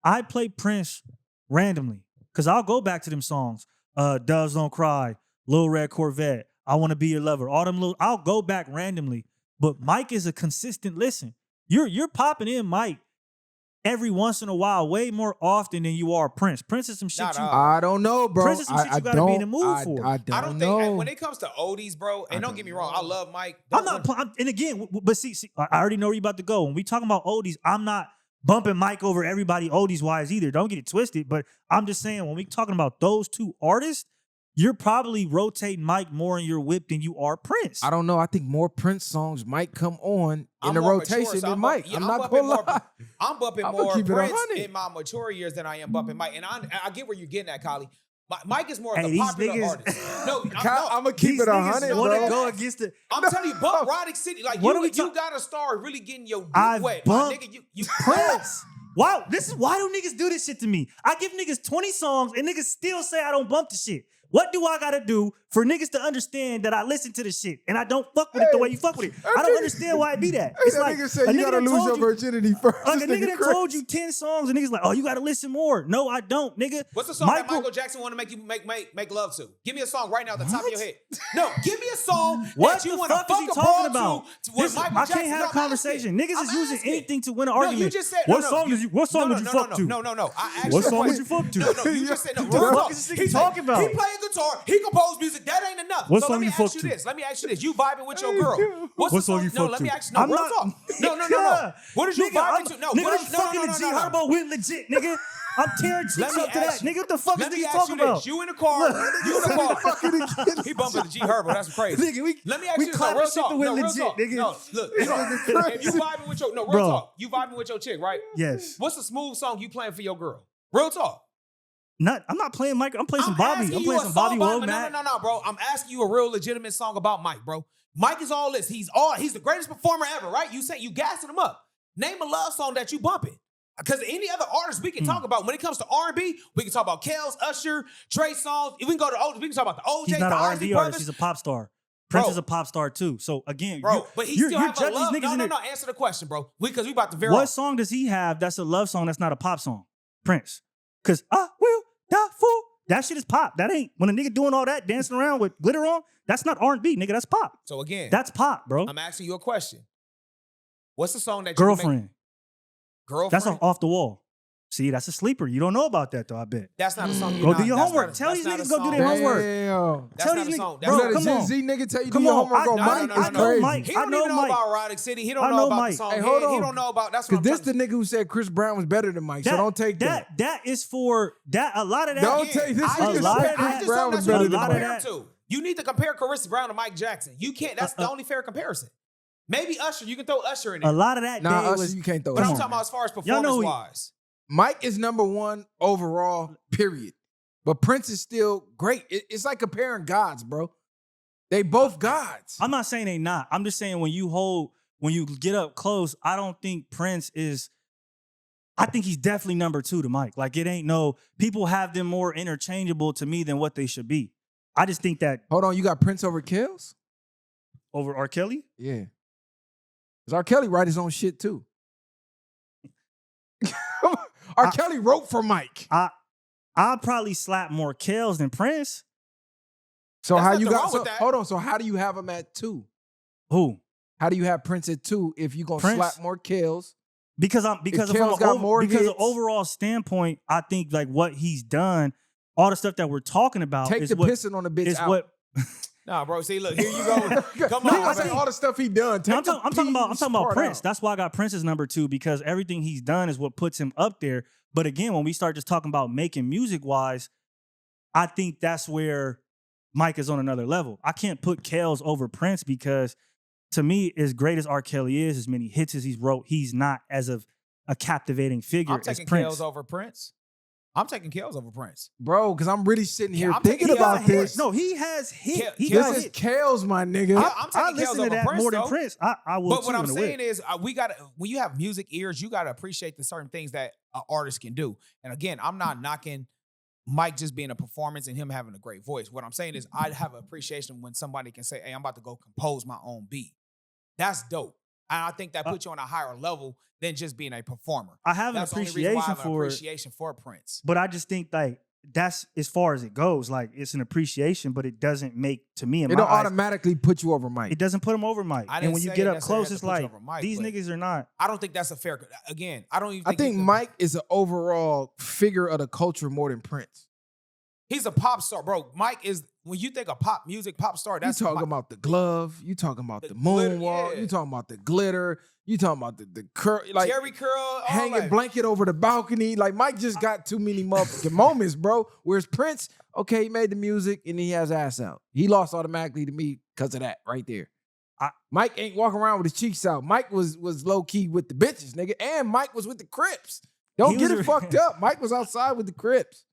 S3: I play Prince randomly because I'll go back to them songs. Doves Don't Cry, Lil Red Corvette, I Want to Be Your Lover. All them little. I'll go back randomly. But Mike is a consistent listen. You're popping in Mike every once in a while, way more often than you are Prince. Prince is some shit you.
S2: I don't know, bro.
S3: Prince is some shit you gotta be in the mood for.
S2: I don't
S4: think
S2: know.
S4: when it comes to oldies, bro, and don't get me wrong, I love Mike.
S3: I'm not. And again, but see, I already know where you about to go. When we talking about oldies, I'm not bumping Mike over everybody oldies wise either. Don't get it twisted. But I'm just saying when we talking about those two artists, you're probably rotating Mike more in your whip than you are Prince.
S2: I don't know. I think more Prince songs might come on in the rotation than Mike. I'm not gonna lie.
S4: I'm bumping more Prince in my mature years than I am bumping Mike. And I get where you're getting at, Collie. Mike is more of the popular artist. No,
S2: I'm gonna keep it 100, bro.
S3: Go against it.
S4: I'm telling you, bump Roddick City. Like you gotta start really getting your dick wet, my nigga. You
S3: Prince. Wow, why do niggas do this shit to me? I give niggas 20 songs and niggas still say I don't bump the shit. What do I gotta do for niggas to understand that I listen to the shit and I don't fuck with it the way you fuck with it? I don't understand why it be that. It's
S2: like nigga said you gotta lose your virginity first.
S3: Like a nigga that told you 10 songs and niggas like, oh, you gotta listen more. No, I don't, nigga.
S4: What's the song that Michael Jackson want to make you make love to? Give me a song right now at the top of your head. No, give me a song that you want to fuck a talking about.
S3: I can't have a conversation. Niggas is using anything to win an argument.
S4: You just said
S3: what song did you fuck to?
S4: No. I asked
S3: what song did you fuck to?
S4: No, you just said no.
S3: What the fuck is this nigga talking about?
S4: He playing guitar. He composed music. That ain't enough.
S3: What
S4: so
S3: song
S4: let me
S3: you
S4: ask
S3: fuck
S4: you
S3: to?
S4: this. Let me ask you this. You vibing with your girl.
S3: What song you fuck to?
S4: No, let me ask you. No, real talk. No. What is you vibing to? No,
S3: nigga, I'm fucking the G Herbo went legit, nigga. I'm tearing chicks up to that. Nigga, what the fuck is nigga talking about?
S4: You in the car. You in the car. He bumping the G Herbo. That's crazy.
S3: Nigga,
S4: let me ask you this. Real talk. No, real talk. No, look. If you vibing with your real talk. You vibing with your chick, right?
S3: Yes.
S4: What's the smooth song you playing for your girl? Real talk.
S3: I'm not playing Mike. I'm playing some Bobby. I'm playing some Bobby Womack.
S4: No, bro. I'm asking you a real legitimate song about Mike, bro. Mike is all this. He's the greatest performer ever, right? You say you gassing him up. Name a love song that you bumping. Because any other artist we can talk about, when it comes to R&B, we can talk about Kels, Usher, Trey Songz. If we can go to we can talk about the OJ,
S3: he's not
S4: the
S3: an
S4: R&B
S3: R&B artist. He's a pop star. Prince is a pop star too. So again,
S4: bro, but he still have a love. No. Answer the question, bro. Because we about to veer off.
S3: What song does he have that's a love song that's not a pop song? Prince. Because I will die for. That shit is pop. That ain't when a nigga doing all that dancing around with glitter on. That's not R&B, nigga. That's pop.
S4: So again,
S3: that's pop, bro.
S4: I'm asking you a question. What's the song that
S3: Girlfriend?
S4: Girlfriend.
S3: That's off the wall. See, that's a sleeper. You don't know about that though. I bet.
S4: That's not a song.
S3: Go do your homework. Tell these niggas go do their homework.
S4: Tell these niggas,
S2: bro. Come on. Gen Z nigga tell you do your homework on Mike.
S3: I know Mike.
S4: He don't even know about Roddick City. He don't know about the song. Hey, hold on. He don't know about. That's what.
S2: Because this the nigga who said Chris Brown was better than Mike. So don't take that.
S3: That is for that. A lot of that.
S2: Don't take this.
S3: A lot of
S2: Chris Brown was better than Mike.
S4: You need to compare Chris Brown to Mike Jackson. You can't. That's the only fair comparison. Maybe Usher. You can throw Usher in there.
S3: A lot of that.
S2: Nah, Usher, you can't throw.
S4: But I'm talking about as far as performance wise.
S2: Mike is number one overall, period. But Prince is still great. It's like comparing gods, bro. They both gods.
S3: I'm not saying they not. I'm just saying when you get up close, I don't think Prince is. I think he's definitely number 2 to Mike. Like it ain't no people have them more interchangeable to me than what they should be. I just think that.
S2: Hold on, you got Prince over Kels?
S3: Over R. Kelly?
S2: Yeah. Because R. Kelly write his own shit too. R. Kelly wrote for Mike.
S3: I'll probably slap more Kels than Prince.
S2: So how you got? Hold on. So how do you have him at 2?
S3: Who?
S2: How do you have Prince at 2 if you gonna slap more Kels?
S3: Because of the overall standpoint, I think like what he's done, all the stuff that we're talking about,
S2: take the pissing on the bitch out.
S3: What?
S4: Nah, bro. See, look, here you go. Come on.
S2: I say all the stuff he done.
S3: I'm talking about Prince. Out. That's why I got Prince as number 2 because everything he's done is what puts him up there. But again, when we start just talking about making music wise, I think that's where Mike is on another level. I can't put Kels over Prince because to me, as great as R. Kelly is, as many hits as he's wrote, he's not as of a captivating figure as Prince.
S4: I'm taking Kels over Prince. I'm taking Kels over Prince.
S2: Bro, because I'm really sitting here thinking about this.
S3: No, he has hit.
S2: This is Kels, my nigga.
S4: I'm taking Kels over Prince,
S3: more than Prince. I will.
S4: But what I'm saying is, we got when you have music ears, you got to appreciate the certain things that an artist can do. And again, I'm not knocking Mike just being a performance and him having a great voice. What I'm saying is, I have appreciation when somebody can say, "Hey, I'm about to go compose my own beat." That's dope. I think that puts you on a higher level than just being a performer.
S3: I have an
S4: That's the only reason why I
S3: appreciation
S4: have an
S3: for it,
S4: appreciation for Prince.
S3: but I just think like that's as far as it goes. Like it's an appreciation, but it doesn't make to me in
S2: It
S3: my
S2: don't
S3: eyes,
S2: automatically put you over Mike.
S3: it doesn't put him over Mike.
S4: I
S3: And
S4: didn't
S3: when you
S4: say
S3: get
S4: it
S3: up
S4: necessarily
S3: close,
S4: had
S3: it's
S4: to put you
S3: like
S4: over Mike,
S3: these
S4: but
S3: niggas are not.
S4: I don't think that's a fair. Again, I don't even.
S2: I think
S4: you could-
S2: Mike is an overall figure of the culture more than Prince.
S4: He's a pop star, bro. Mike is when you think of pop music, pop star.
S2: You
S4: That's
S2: talking
S4: Mike.
S2: about the glove. You talking about
S4: The
S2: the
S4: glitter,
S2: moonwalk.
S4: yeah.
S2: You talking about the glitter. You talking about the curl. Like
S4: Jerry Curl, all
S2: hanging
S4: that.
S2: blanket over the balcony. Like Mike just got too many motherfucking moments, bro. Whereas Prince, okay, he made the music and he has ass out. He lost automatically to me because of that right there. Mike ain't walking around with his cheeks out. Mike was low key with the bitches, nigga, and Mike was with the Crips. Don't
S3: He
S2: get
S3: was
S2: it fucked up. Mike was outside with the Crips.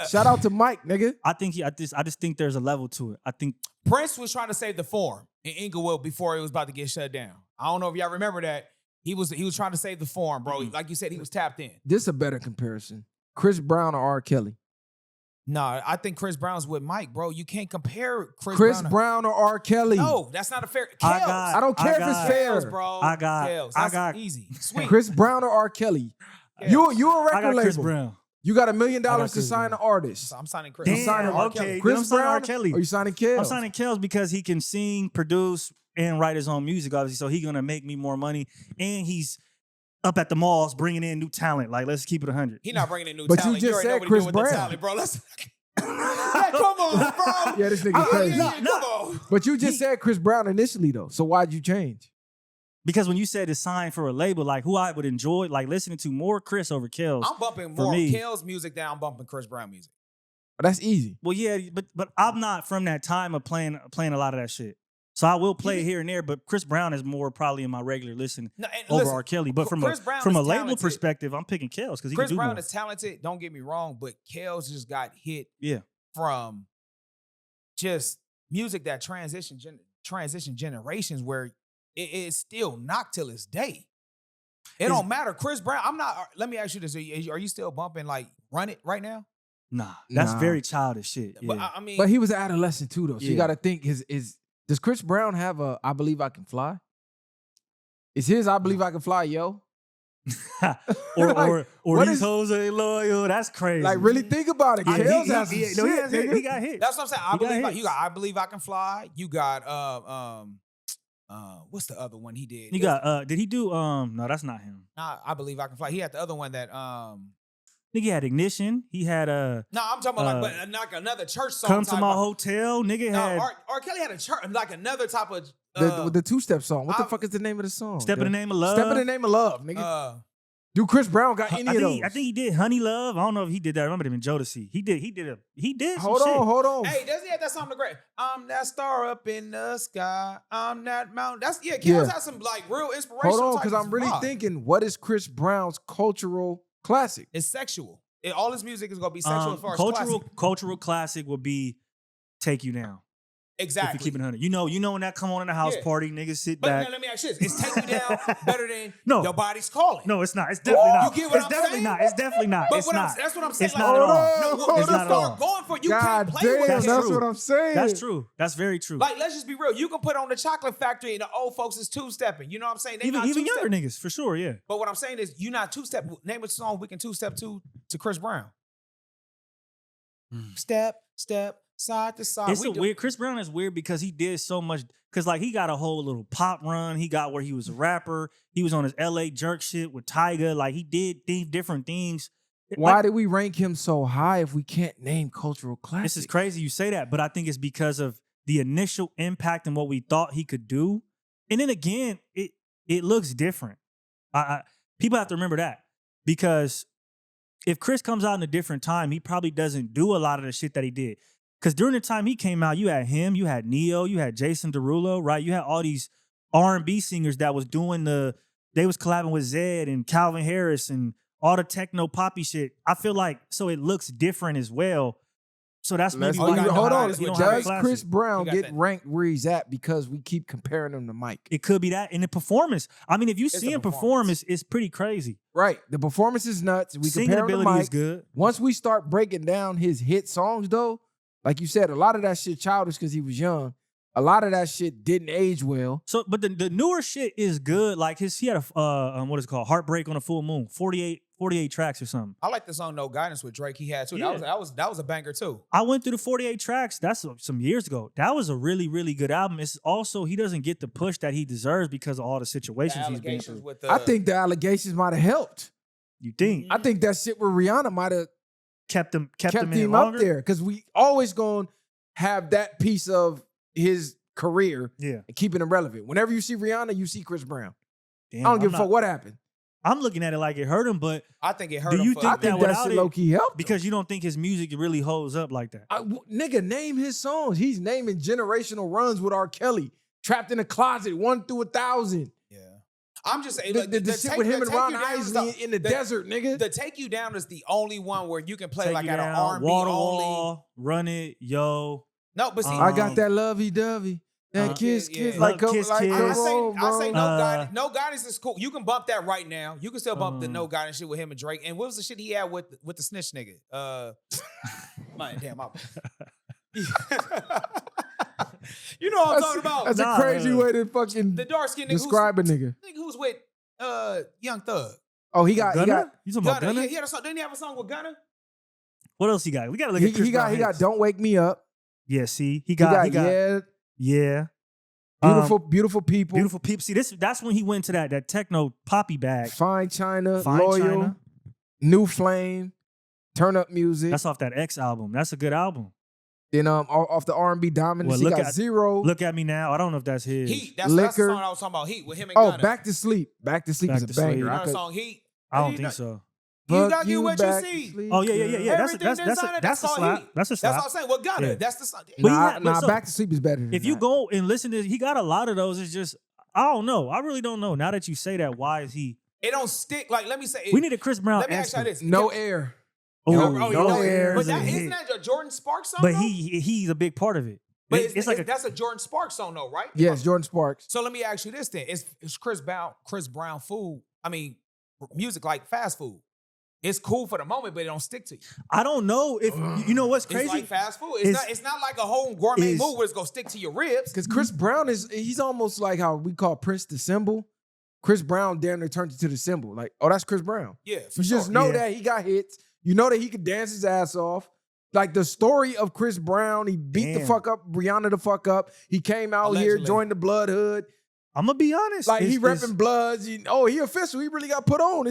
S2: Shout out to Mike, nigga.
S3: I think I just think there's a level to it. I think
S4: Prince was trying to save the Forum in Inglewood before it was about to get shut down. I don't know if y'all remember that. He was trying to save the Forum, bro. Like you said, he was tapped in.
S2: This a better comparison. Chris Brown or R. Kelly?
S4: No, I think Chris Brown's with Mike, bro. You can't compare
S2: Chris Brown or R. Kelly?
S4: No, that's not a fair.
S3: I
S4: Kels.
S3: got-
S2: I don't care if it's
S3: got-
S2: fair.
S4: Kels, bro. Kels.
S3: I
S4: That's
S3: got-
S4: easy. Sweet.
S2: Chris Brown or R. Kelly?
S4: Kels.
S2: You a
S3: I
S2: record
S3: got Chris
S2: label.
S3: Brown.
S2: You got $1 million to
S3: Chris
S2: sign
S3: Brown.
S2: an artist.
S4: I'm signing Chris.
S3: Damn,
S4: I'm signing R.
S3: okay.
S4: Kelly.
S3: Then I'm
S2: Chris
S3: signing R.
S2: Brown
S3: Kelly.
S2: or you signing Kells?
S3: I'm signing Kels because he can sing, produce, and write his own music, obviously. So he's gonna make me more money, and he's up at the malls bringing in new talent. Like, let's keep it 100.
S4: He not bringing in new
S2: But you
S4: talent.
S2: just
S4: already know
S2: said
S4: what he
S2: Chris
S4: doing with the
S2: Brown.
S4: talent, bro. Let's. Yeah, come on, bro.
S2: Yeah, this nigga crazy.
S4: Come on.
S2: But you just said Chris Brown initially though. So why'd you change?
S3: Because when you said to sign for a label, like who I would enjoy, like listening to more Chris over Kels.
S4: I'm bumping
S3: For
S4: more
S3: me.
S4: Kels music than I'm bumping Chris Brown music.
S2: That's easy.
S3: Well, yeah, but I'm not from that time of playing a lot of that shit. So I will play it here and there, but Chris Brown is more probably in my regular listen
S4: No, and
S3: over
S4: listen,
S3: R. Kelly. But from
S4: Chris
S3: a
S4: Brown
S3: from a
S4: is
S3: label
S4: talented.
S3: perspective, I'm picking Kels because he
S4: Chris
S3: can do
S4: Brown
S3: more.
S4: is talented. Don't get me wrong, but Kels just got hit
S3: Yeah.
S4: from just music that transition generations where it's still knocked till this day. It don't matter. Chris Brown, I'm not. Let me ask you this: Are you still bumping like "Run It" right now?
S3: Nah, that's
S2: Nah.
S3: very childish shit.
S4: But
S3: Yeah.
S4: I mean,
S2: But he was an adolescent too though. So you
S3: Yeah.
S2: gotta think his does Chris Brown have a I Believe I Can Fly? Is his I Believe I Can Fly, yo?
S3: or
S2: Like,
S3: or
S2: what
S3: these
S2: is-
S3: hoes ain't loyal. That's crazy.
S2: Like really think about it.
S3: Yeah,
S2: Kels has some shit,
S3: no, he has hit.
S2: nigga.
S3: He got hit.
S4: that's what I'm saying.
S3: He got
S4: You got "I Believe I Can Fly." You got what's the other one he did?
S3: You got did he do no, that's not him.
S4: Nah, "I Believe I Can Fly." He had the other one that
S3: Nigga had Ignition. He had
S4: No, I'm talking about like another church song.
S3: Come to
S4: type
S3: My
S4: of-
S3: Hotel. Nigga
S4: No,
S3: had
S4: R. Kelly had a church, like another type of
S2: The two-step song. What the
S4: I-
S2: fuck is the name of the song?
S3: Step in the Name of Love.
S2: Step in the Name of Love, nigga. Do Chris Brown got any of those?
S3: I think he did Honey Love. I don't know if he did that. I remember him in Jodeci. He did some
S2: Hold
S3: shit.
S2: on.
S4: Hey, doesn't he have that song the great? I'm that star up in the sky. I'm that mountain. That's Kels
S2: Yeah.
S4: has some like real inspirational.
S2: Hold on,
S4: type
S2: because
S4: of
S2: I'm really
S4: vibe.
S2: thinking, what is Chris Brown's cultural classic?
S4: It's sexual. All his music is gonna be sexual as far as
S3: Cultural classic would be Take You Down.
S4: Exactly.
S3: If you keep it 100. You know when that come on in the house
S4: Yeah.
S3: party, niggas sit
S4: But
S3: back.
S4: now, let me ask you this: Is "Take You Down" better than
S3: No.
S4: "Your Body's Calling"?
S3: No, it's not. It's definitely not.
S4: You get what
S3: it's
S4: I'm
S3: definitely
S4: saying?
S3: not. It's definitely not.
S4: But
S3: It's
S4: what
S3: not.
S4: that's what I'm saying.
S3: It's
S4: like,
S3: not at all.
S4: No,
S3: It's
S4: you
S3: not at all.
S4: start going for you
S2: God
S4: can't play with
S2: damn,
S4: Kels.
S2: that's
S3: true.
S2: what I'm saying.
S3: That's true. That's very true.
S4: Like, let's just be real. You can put on the Chocolate Factory and the old folks is two-stepping. You know what I'm saying? They
S3: even
S4: not
S3: younger
S4: two-stepping.
S3: niggas, for sure, yeah.
S4: But what I'm saying is, you not two-step. Name a song we can two-step to Chris Brown. Step, side to side.
S3: It's weird. Chris Brown is weird because he did so much. Because like he got a whole little pop run. He got where he was a rapper. He was on his LA jerk shit with Tyga. Like he did different things.
S2: Why
S3: Like,
S2: did we rank him so high if we can't name cultural classics?
S3: this is crazy you say that, but I think it's because of the initial impact and what we thought he could do. And then again, it looks different. People have to remember that because if Chris comes out in a different time, he probably doesn't do a lot of the shit that he did. Because during the time he came out, you had him, you had Neo, you had Jason Derulo, right? You had all these R&B singers that was doing they was collabing with Zed and Calvin Harris and all the techno poppy shit. I feel like, so it looks different as well. So that's maybe why
S4: got
S2: hold
S4: the
S2: on.
S4: highest
S3: you don't have a
S2: Does
S3: classic.
S2: Chris Brown
S4: You got
S2: get
S4: that.
S2: ranked where he's at because we keep comparing him to Mike?
S3: It could be that. And the performance, I mean, if you
S4: It's
S3: see
S4: the
S3: him perform,
S4: performance.
S3: it's pretty crazy.
S2: Right. The performance is nuts. We
S3: Singing
S2: compare him to
S3: ability
S2: Mike.
S3: is good.
S2: Once we start breaking down his hit songs, though, like you said, a lot of that shit childish because he was young. A lot of that shit didn't age well.
S3: So, but the newer shit is good. Like he had a what is it called? Heartbreak on a Full Moon. 48 tracks or something.
S4: I like the song No Guidance with Drake. He had too.
S3: Yeah.
S4: That was a banger too.
S3: I went through the 48 tracks. That's some years ago. That was a really, really good album. It's also, he doesn't get the push that he deserves because of all the situations he's been through.
S4: With
S2: I think the allegations might have helped.
S3: You think?
S2: I think that shit with Rihanna might have
S3: Kept him
S2: up there because we always gonna have that piece of his career and keeping him relevant. Whenever you see Rihanna, you see Chris Brown.
S3: Damn,
S2: I don't give a fuck what happened.
S3: I'm looking at it like it hurt him, but
S4: I think it hurt
S3: do
S4: him.
S3: you think that without
S2: shit low key helped?
S3: because you don't think his music really holds up like that?
S2: Nigga, name his songs. He's naming generational runs with R. Kelly. Trapped in a Closet, 1 through 1,000.
S4: Yeah. I'm just saying,
S2: the shit with him and Ron Isley in the desert, nigga.
S4: The Take You Down is the only one where you can play
S3: Take
S4: like
S3: You
S4: at an
S3: Down,
S4: R&B
S3: Wall to
S4: only.
S3: Wall, Run It, Yo.
S4: No, but see,
S2: I got that lovey-dovey. That kiss,
S4: yeah.
S2: like
S3: Kiss,
S2: like
S3: kiss.
S4: I say No
S3: Uh,
S4: Guidance. No Guidance is cool. You can bump that right now. You can still bump the No Guidance shit with him and Drake. And what was the shit he had with the snitch nigga? Man, damn, my you know what I'm talking about.
S2: That's a crazy way to fucking
S4: The dark skin nigga
S2: describe a nigga.
S4: who's with Young Thug.
S2: Oh, he got
S3: You talking about
S4: Gunna.
S3: Gunna?
S4: Yeah, he had a song. Didn't he have a song with Gunna?
S3: What else he got? We gotta look at Chris
S2: he got
S3: Brown.
S2: Don't Wake Me Up.
S3: Yeah, see, he
S2: He
S3: got
S2: yeah.
S3: yeah.
S2: Beautiful people.
S3: Beautiful people. See, that's when he went to that techno poppy bag.
S2: Fine China,
S3: Fine
S2: Loyal,
S3: China.
S2: New Flame, Turn Up Music.
S3: That's off that X album. That's a good album.
S2: Then off the R&B Dominance,
S3: Well,
S2: he got Zero.
S3: Look at Me Now. I don't know if that's his.
S4: Heat. That's the
S2: Liquor.
S4: song I was talking about. Heat with him and
S2: Oh,
S4: Gunna.
S2: Back to Sleep. Back to Sleep
S3: Back
S2: is a
S3: to Sleep.
S2: banger.
S4: You know
S2: I
S4: the
S2: could-
S4: song Heat?
S3: I don't think so.
S4: You
S2: Fuck
S4: gotta get what you
S2: back to
S4: see.
S2: sleep,
S3: Oh yeah.
S4: Everything
S3: That's a
S4: called
S3: slap.
S4: Heat.
S3: That's a
S4: That's
S3: slap.
S4: what I'm saying. Well, Gunna.
S3: Yeah.
S4: That's the song.
S3: But
S2: Nah,
S3: he had- so-
S2: Back to Sleep is better than
S3: If you
S2: that.
S3: go and listen to, he got a lot of those. It's just I don't know. I really don't know. Now that you say that, why is he?
S4: It don't stick. Like, let me say.
S3: We need a Chris Brown
S4: Let me ask you
S3: expert.
S4: this.
S2: No Air.
S3: Oh,
S2: No Air.
S4: But
S3: is a
S4: that,
S3: hit.
S4: isn't that a Jordan Sparks song?
S3: But
S4: though?
S3: he's a big part of it.
S4: But
S3: It's like
S4: that's a Jordan Sparks song, though, right?
S2: Yes, Jordan Sparks.
S4: So let me ask you this then: Is Chris Brown food? I mean, music like fast food. It's cool for the moment, but it don't stick to you.
S3: I don't know if you know what's crazy.
S4: It's like fast food. It's not like a whole gourmet move where it's gonna stick to your ribs.
S2: Because Chris Brown he's almost like how we call Prince the symbol. Chris Brown damn near turned into the symbol. Like, oh, that's Chris Brown.
S4: Yeah,
S2: You just know that he got hits. You know that he could dance his ass off. Like the story of Chris Brown, he beat the fuck up, Brianna the fuck up. He came out here,
S4: Allegedly.
S2: joined the Blood Hood.
S3: I'm gonna be honest.
S2: Like he repping Bloods. He official. He really got put on.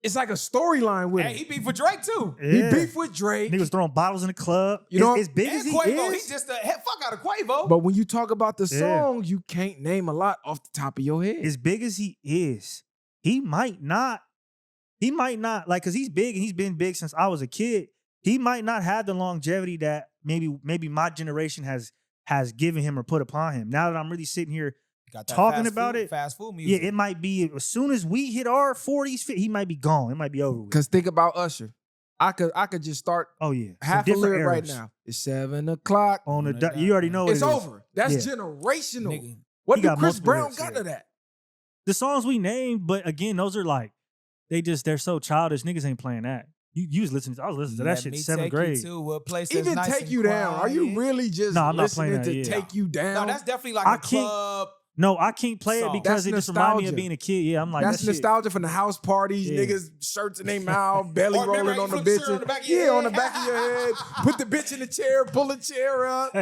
S2: It's like a storyline with
S4: Hey,
S2: him.
S4: he beat for Drake too.
S2: He beef with Drake.
S3: Niggas throwing bottles in the club.
S2: You know,
S3: as big
S4: And
S3: as he
S4: Quavo,
S3: is.
S4: he's just a fuck out of Quavo.
S2: But when you talk about the
S3: Yeah.
S2: songs, you can't name a lot off the top of your head.
S3: As big as he is, he might not like because he's big and he's been big since I was a kid. He might not have the longevity that maybe my generation has given him or put upon him. Now that I'm really sitting here
S4: Got that
S3: talking
S4: fast
S3: about
S4: food,
S3: it,
S4: fast food music.
S3: yeah, it might be as soon as we hit our 40s, he might be gone. It might be over with.
S2: Because think about Usher. I could just start
S3: Oh yeah, some
S2: half a
S3: different
S2: lyric right
S3: eras.
S2: now. It's 7 o'clock.
S3: On the
S4: On the
S3: you already know
S2: It's
S3: what it is.
S2: over. That's
S3: Yeah.
S2: generational.
S4: Nigga.
S2: What
S3: He
S2: did
S3: got
S2: Chris
S3: multiple
S2: Brown
S3: hits,
S2: got
S3: yeah.
S2: to that?
S3: The songs we named, but again, those are like they're so childish. Niggas ain't playing that. You was listening. I was listening to that
S4: Let
S3: shit
S4: me
S3: seventh
S4: take
S3: grade.
S4: You to a place that's
S2: Even
S4: nice
S2: Take
S4: and
S2: You Down. Are you
S4: quiet.
S2: really just
S3: No, I'm not
S2: listening
S3: playing that,
S2: to
S3: yeah.
S2: Take You Down?
S4: No, that's definitely like
S3: I
S4: a
S3: can't-
S4: club.
S3: No, I can't play
S4: Song.
S3: it because
S2: That's
S3: it just reminded me of
S2: nostalgia.
S3: being a kid. Yeah, I'm like
S2: That's
S3: that shit.
S2: nostalgia from the house parties,
S3: Yeah.
S2: niggas shirts in their mouth, belly
S4: Or remember
S2: rolling
S4: how
S2: on
S4: you
S2: the
S4: flip the
S2: bitch.
S4: shirt on the back of your
S2: Yeah, on the
S4: head?
S2: back of your head. Put the bitch in the chair, pull the chair up.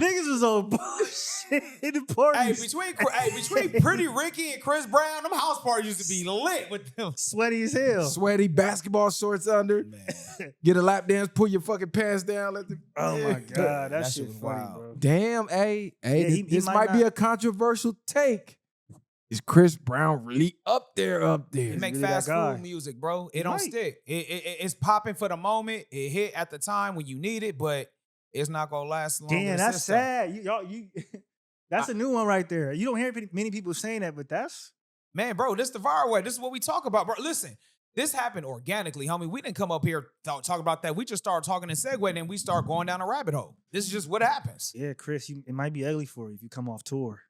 S3: Niggas was on bullshit in the parties.
S4: Between Pretty Ricky and Chris Brown, them house parties used to be lit with them.
S3: Sweaty as hell.
S2: Sweaty basketball shorts under.
S4: Man,
S2: Get a lap dance, pull your fucking pants down. Let the
S3: Oh my god, that
S4: That
S3: shit
S4: shit was
S3: funny,
S4: wild.
S3: bro.
S2: Damn, hey,
S3: Yeah, he
S2: this
S3: might
S2: might be
S3: not-
S2: a controversial take. Is Chris Brown really up there?
S4: he make
S3: really that
S4: fast
S3: guy.
S4: food music, bro. It don't
S3: Right.
S4: stick. It's popping for the moment. It hit at the time when you need it, but it's not gonna last long. in
S3: Damn,
S4: the
S3: that's
S4: system.
S3: sad. You that's a new one right there. You don't hear many people saying that, but that's
S4: Man, bro, this the viral way. This is what we talk about, bro. Listen, this happened organically, homie. We didn't come up here talk about that. We just started talking and segue, and then we start going down a rabbit hole. This is just what happens.
S3: yeah, Chris. It might be ugly for you if you come off tour.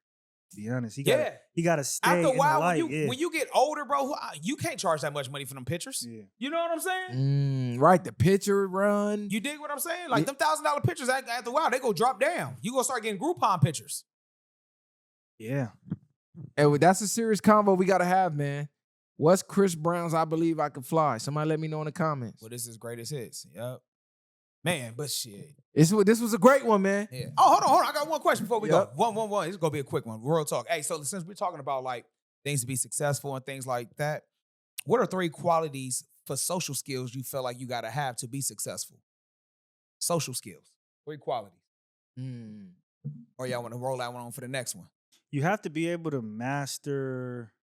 S3: To be honest, he
S4: Yeah.
S3: got to stay
S4: After a
S3: in
S4: while,
S3: the light.
S4: when you get older, bro, you can't charge that much money for them pictures.
S3: Yeah.
S4: You know what I'm saying?
S2: Right, the picture run.
S4: You dig what I'm saying? Like them $1,000 pictures after a while, they go drop down. You gonna start getting Groupon pictures.
S3: Yeah.
S2: And that's a serious convo we gotta have, man. What's Chris Brown's I Believe I Can Fly? Somebody let me know in the comments.
S4: Well, this is greatest hits. Yep. Man, but shit.
S2: This was a great one, man.
S4: Yeah. Oh, hold on. I got one question before we
S2: Yep.
S4: go. One. It's gonna be a quick one. Real talk. Hey, so since we're talking about like things to be successful and things like that, what are 3 qualities for social skills you feel like you gotta have to be successful? Social skills. 3 qualities. Or y'all want to roll that one on for the next one?
S3: You have to be able to master,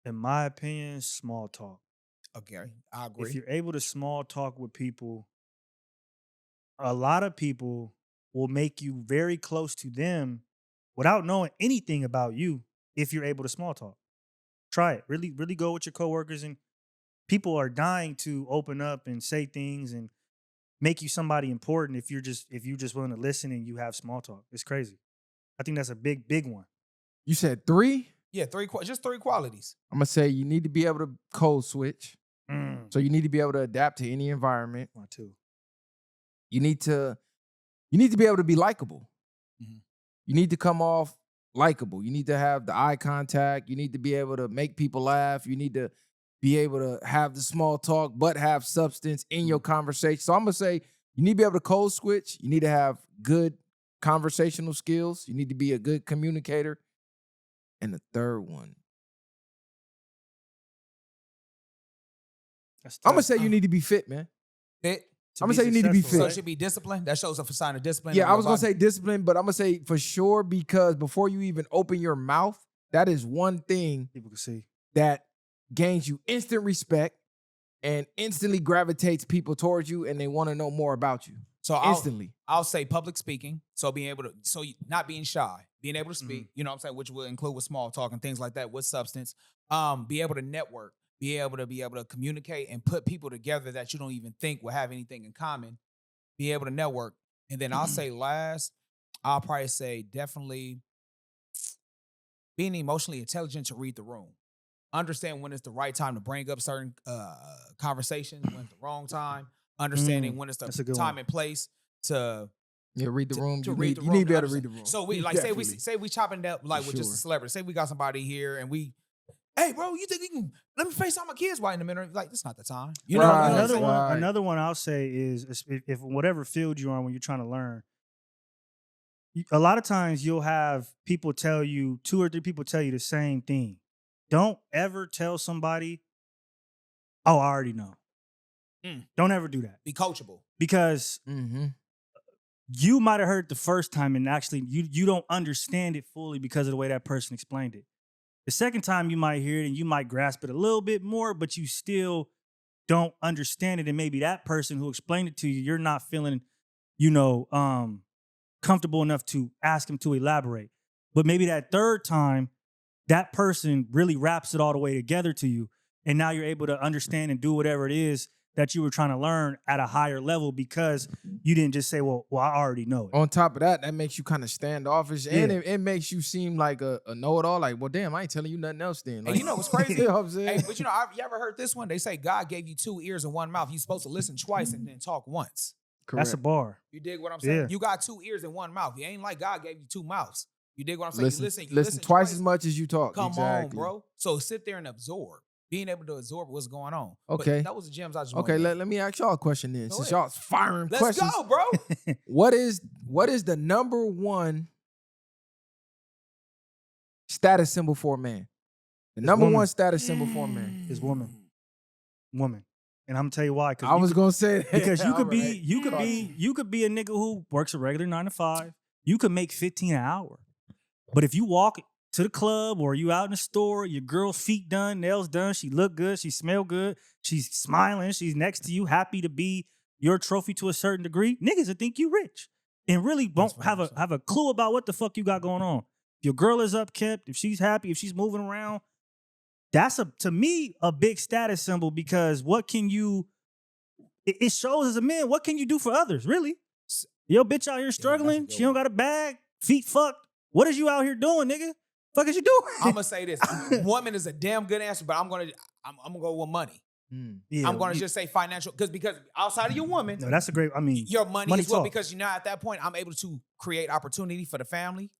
S3: in my opinion, small talk.
S4: Okay, I agree.
S3: If you're able to small talk with people, a lot of people will make you very close to them without knowing anything about you if you're able to small talk. Try it. Really, really go with your coworkers, and people are dying to open up and say things and make you somebody important if you're just willing to listen and you have small talk. It's crazy. I think that's a big one.
S2: You said 3?
S4: Yeah, just 3 qualities.
S2: I'm gonna say you need to be able to code switch. So you need to be able to adapt to any environment.
S3: One, 2.
S2: You need to be able to be likable.
S4: Mhm.
S2: You need to come off likable. You need to have the eye contact. You need to be able to make people laugh. You need to be able to have the small talk, but have substance in your conversation. So I'm gonna say you need to be able to code switch. You need to have good conversational skills. You need to be a good communicator. And the third one, I'm gonna say you need to be fit, man.
S4: Fit.
S2: I'm gonna say you need to be
S4: So
S2: fit.
S4: it should be discipline. That shows a sign of discipline.
S2: Yeah, I was gonna say discipline, but I'm gonna say for sure because before you even open your mouth, that is one thing
S3: People can see.
S2: that gains you instant respect and instantly gravitates people towards you, and they want to know more about you.
S4: So
S2: Instantly.
S4: I'll say public speaking. So not being shy, being able to speak. You know what I'm saying, which will include with small talk and things like that with substance. Be able to network. Be able to communicate and put people together that you don't even think will have anything in common. Be able to network. And then I'll say last, I'll probably say definitely being emotionally intelligent to read the room. Understand when it's the right time to bring up certain conversations, when it's the wrong time. Understanding when it's the time and place to
S2: read the room.
S4: To
S2: you
S4: read
S2: need,
S4: the
S2: you
S4: room.
S2: need to be able to read the room.
S4: So we like say we chopping it up like with just a celebrity. Say we got somebody here and we, hey bro, you think you can let me FaceTime my kids while in a minute? Like, that's not the time. You know,
S3: another one I'll say is if whatever field you're on when you're trying to learn, a lot of times you'll have people tell you, 2 or 3 people tell you the same thing. Don't ever tell somebody, oh, I already know. Don't ever do that.
S4: Be coachable.
S3: Because you might have heard it the first time and actually you don't understand it fully because of the way that person explained it. The second time you might hear it and you might grasp it a little bit more, but you still don't understand it. And maybe that person who explained it to you, you're not feeling, comfortable enough to ask him to elaborate. But maybe that third time, that person really wraps it all the way together to you. And now you're able to understand and do whatever it is that you were trying to learn at a higher level because you didn't just say, well, I already know it.
S2: On top of that makes you kind of standoffish, and it makes you seem like a know-it-all. Like, well, damn, I ain't telling you nothing else then. Like,
S4: and you know what's crazy?
S2: You know what I'm saying?
S4: Hey, but you ever heard this one? They say God gave you 2 ears and 1 mouth. You're supposed to listen twice and then talk once.
S2: Correct.
S3: That's a bar.
S4: You dig what I'm saying?
S3: Yeah.
S4: You got 2 ears and 1 mouth. It ain't like God gave you 2 mouths. You dig what I'm saying?
S2: Listen,
S4: You
S2: listen twice as much as you talk.
S4: Come
S2: exactly.
S4: on, bro. So sit there and absorb. Being able to absorb what's going on.
S2: Okay.
S4: But that was the gems I just
S2: Okay,
S4: wanted.
S2: let me ask y'all a question then.
S4: Go
S2: Since
S4: ahead.
S2: y'all's firing
S4: Let's
S2: questions.
S4: go, bro.
S2: What is the number one status symbol for a man? The number
S3: woman.
S2: one status symbol for a man.
S3: Is woman. And I'm gonna tell you why.
S2: I was gonna say that.
S3: Because you could
S2: Alright.
S3: you could be a nigga who works a regular 9 to 5. You could make 15 an hour. But if you walk to the club or you out in the store, your girl's feet done, nails done, she look good, she smell good, she's smiling, she's next to you, happy to be your trophy to a certain degree, niggas will think you rich and really won't have a clue about what the fuck you got going on. If your girl is upkept, if she's happy, if she's moving around, that's to me a big status symbol because what can you? It shows as a man what can you do for others, really? Yo, bitch out here struggling, she don't got a bag, feet fucked. What is you out here doing, nigga? Fuck is you doing?
S4: I'm gonna say this: woman is a damn good answer, but I'm gonna go with money.
S3: Yeah,
S4: I'm gonna just say financial because outside of your woman,
S3: no, that's a great. I mean,
S4: your money as well,
S3: talk.
S4: because at that point I'm able to create opportunity for the family,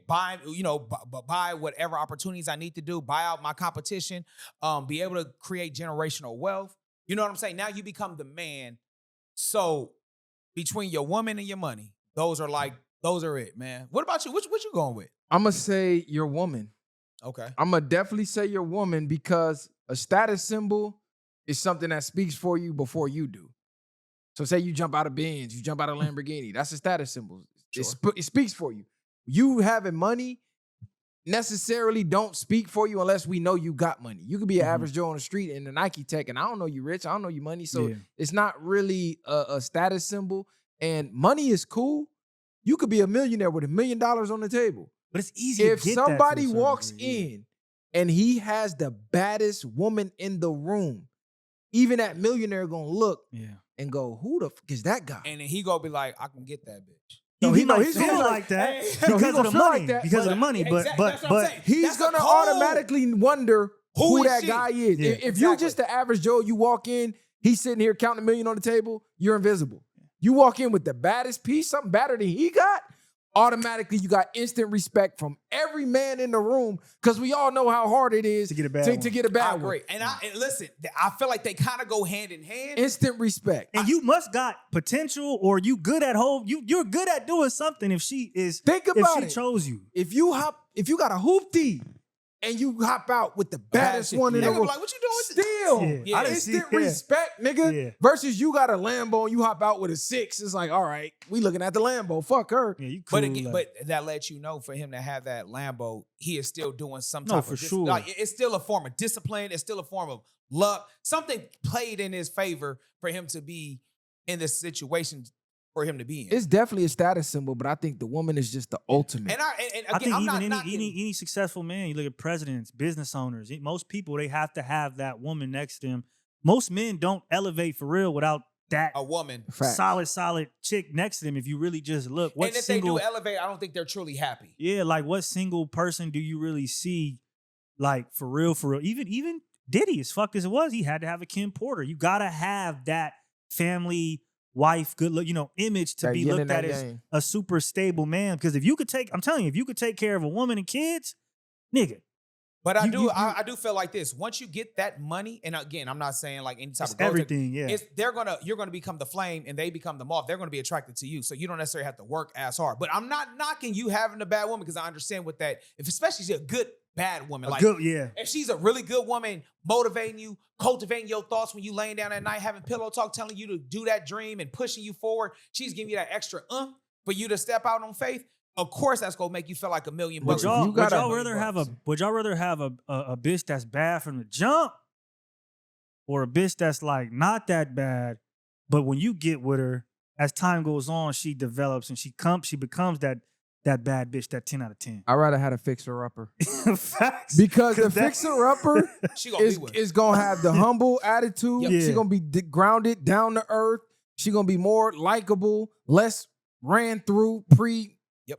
S4: buy whatever opportunities I need to do, buy out my competition, be able to create generational wealth. You know what I'm saying? Now you become the man. So between your woman and your money, those are it, man. What about you? What you going with?
S2: I'm gonna say your woman.
S4: Okay.
S2: I'm gonna definitely say your woman because a status symbol is something that speaks for you before you do. So say you jump out of Benz, you jump out of Lamborghini. That's a status symbol.
S4: Sure.
S2: It speaks for you. You having money necessarily don't speak for you unless we know you got money. You could be an average Joe on the street in the Nike Tech, and I don't know you rich. I don't know you money. So it's not really a status symbol. And money is cool. You could be a millionaire with $1 million on the table.
S3: But it's easy
S2: If
S3: to get
S2: somebody
S3: that to a
S2: walks
S3: certain degree,
S2: in and he has the baddest woman in the room, even that millionaire gonna look and go, who the fuck is that guy?
S4: And then he gonna be like, I can get that bitch.
S3: He might
S2: he's
S3: feel
S2: gonna
S3: like that
S4: Hey,
S3: because of the money.
S2: like that,
S3: because of the money.
S4: Exactly, that's what I'm
S3: But
S4: saying.
S2: He's
S4: That's
S2: gonna
S4: a code.
S2: automatically wonder
S4: Who
S2: who
S4: is
S2: that
S4: she?
S2: guy is.
S3: Yeah,
S2: If you
S4: exactly.
S2: just the average Joe, you walk in, he's sitting here counting $1 million on the table, you're invisible. You walk in with the baddest piece, something better than he got, automatically you got instant respect from every man in the room because we all know how hard it is
S3: To get a bad one.
S2: to get a
S4: I
S2: bad
S4: agree.
S2: one.
S4: And listen, I feel like they kind of go hand in hand.
S2: Instant respect.
S3: and you must got potential, or you good at you're good at doing something. If she is,
S2: Think
S3: if
S2: about
S3: she
S2: it.
S3: chose you,
S2: If you got a hoopty and you hop out with the baddest
S4: shit.
S2: one in
S4: They
S2: the
S4: gonna
S2: room,
S4: be like, what you doing?
S2: still
S3: Yeah,
S4: I didn't
S2: instant
S3: see- yeah.
S2: respect, nigga.
S3: Yeah.
S2: Versus you got a Lambo and you hop out with a 6. It's like, all right, we looking at the Lambo. Fuck her.
S3: yeah, you cool.
S4: But again,
S3: like-
S4: but that lets you know for him to have that Lambo, he is still doing some
S3: No,
S4: type
S3: for
S4: of
S3: sure.
S4: Like it's still a form of discipline. It's still a form of luck. Something played in his favor for him to be in this situation for him to be in.
S2: It's definitely a status symbol, but I think the woman is just the ultimate.
S4: and
S3: I
S4: again,
S3: think
S4: I'm
S3: even
S4: not
S3: any,
S4: knocking-
S3: any successful man, you look at presidents, business owners, most people, they have to have that woman next to them. Most men don't elevate for real without that
S4: a woman.
S2: Facts.
S3: solid chick next to them. If you really just look, what
S4: And if
S3: single,
S4: they do elevate, I don't think they're truly happy.
S3: yeah, like what single person do you really see, like for real? Even Diddy, as fucked as it was, he had to have a Kim Porter. You gotta have that family wife, good look, image to
S2: That
S3: be
S2: yin
S3: looked
S2: and
S3: at
S2: that
S3: as
S2: yang.
S3: a super stable man. Because if you could take, I'm telling you, if you could take care of a woman and kids, nigga.
S4: But I
S3: You-
S4: I do feel like this. Once you get that money, and again, I'm not saying like any type
S3: That's
S4: of gold digger,
S3: everything, yeah.
S4: you're gonna become the flame and they become the moth. They're gonna be attracted to you. So you don't necessarily have to work as hard. But I'm not knocking you having a bad woman because I understand what that, if especially she's a good bad woman. Like
S3: Yeah.
S4: if she's a really good woman, motivating you, cultivating your thoughts when you laying down at night, having pillow talk, telling you to do that dream and pushing you forward, she's giving you that extra for you to step out on faith. Of course, that's gonna make you feel like $1 million.
S3: Would
S2: if
S3: y'all,
S2: you
S3: would
S2: got
S3: y'all
S2: a-
S3: rather have a bitch that's bad from the jump, or a bitch that's like not that bad, but when you get with her, as time goes on, she develops and she becomes that bad bitch, that 10 out of 10.
S2: I'd rather have a fixer-upper.
S3: Facts.
S2: Because the
S3: 'Cause that-
S2: fixer-upper
S4: She gonna be with.
S2: is going to have the humble attitude.
S3: Yep.
S2: She's
S3: Yeah.
S2: going to be grounded, down to earth. She's going to be more likable, less ran through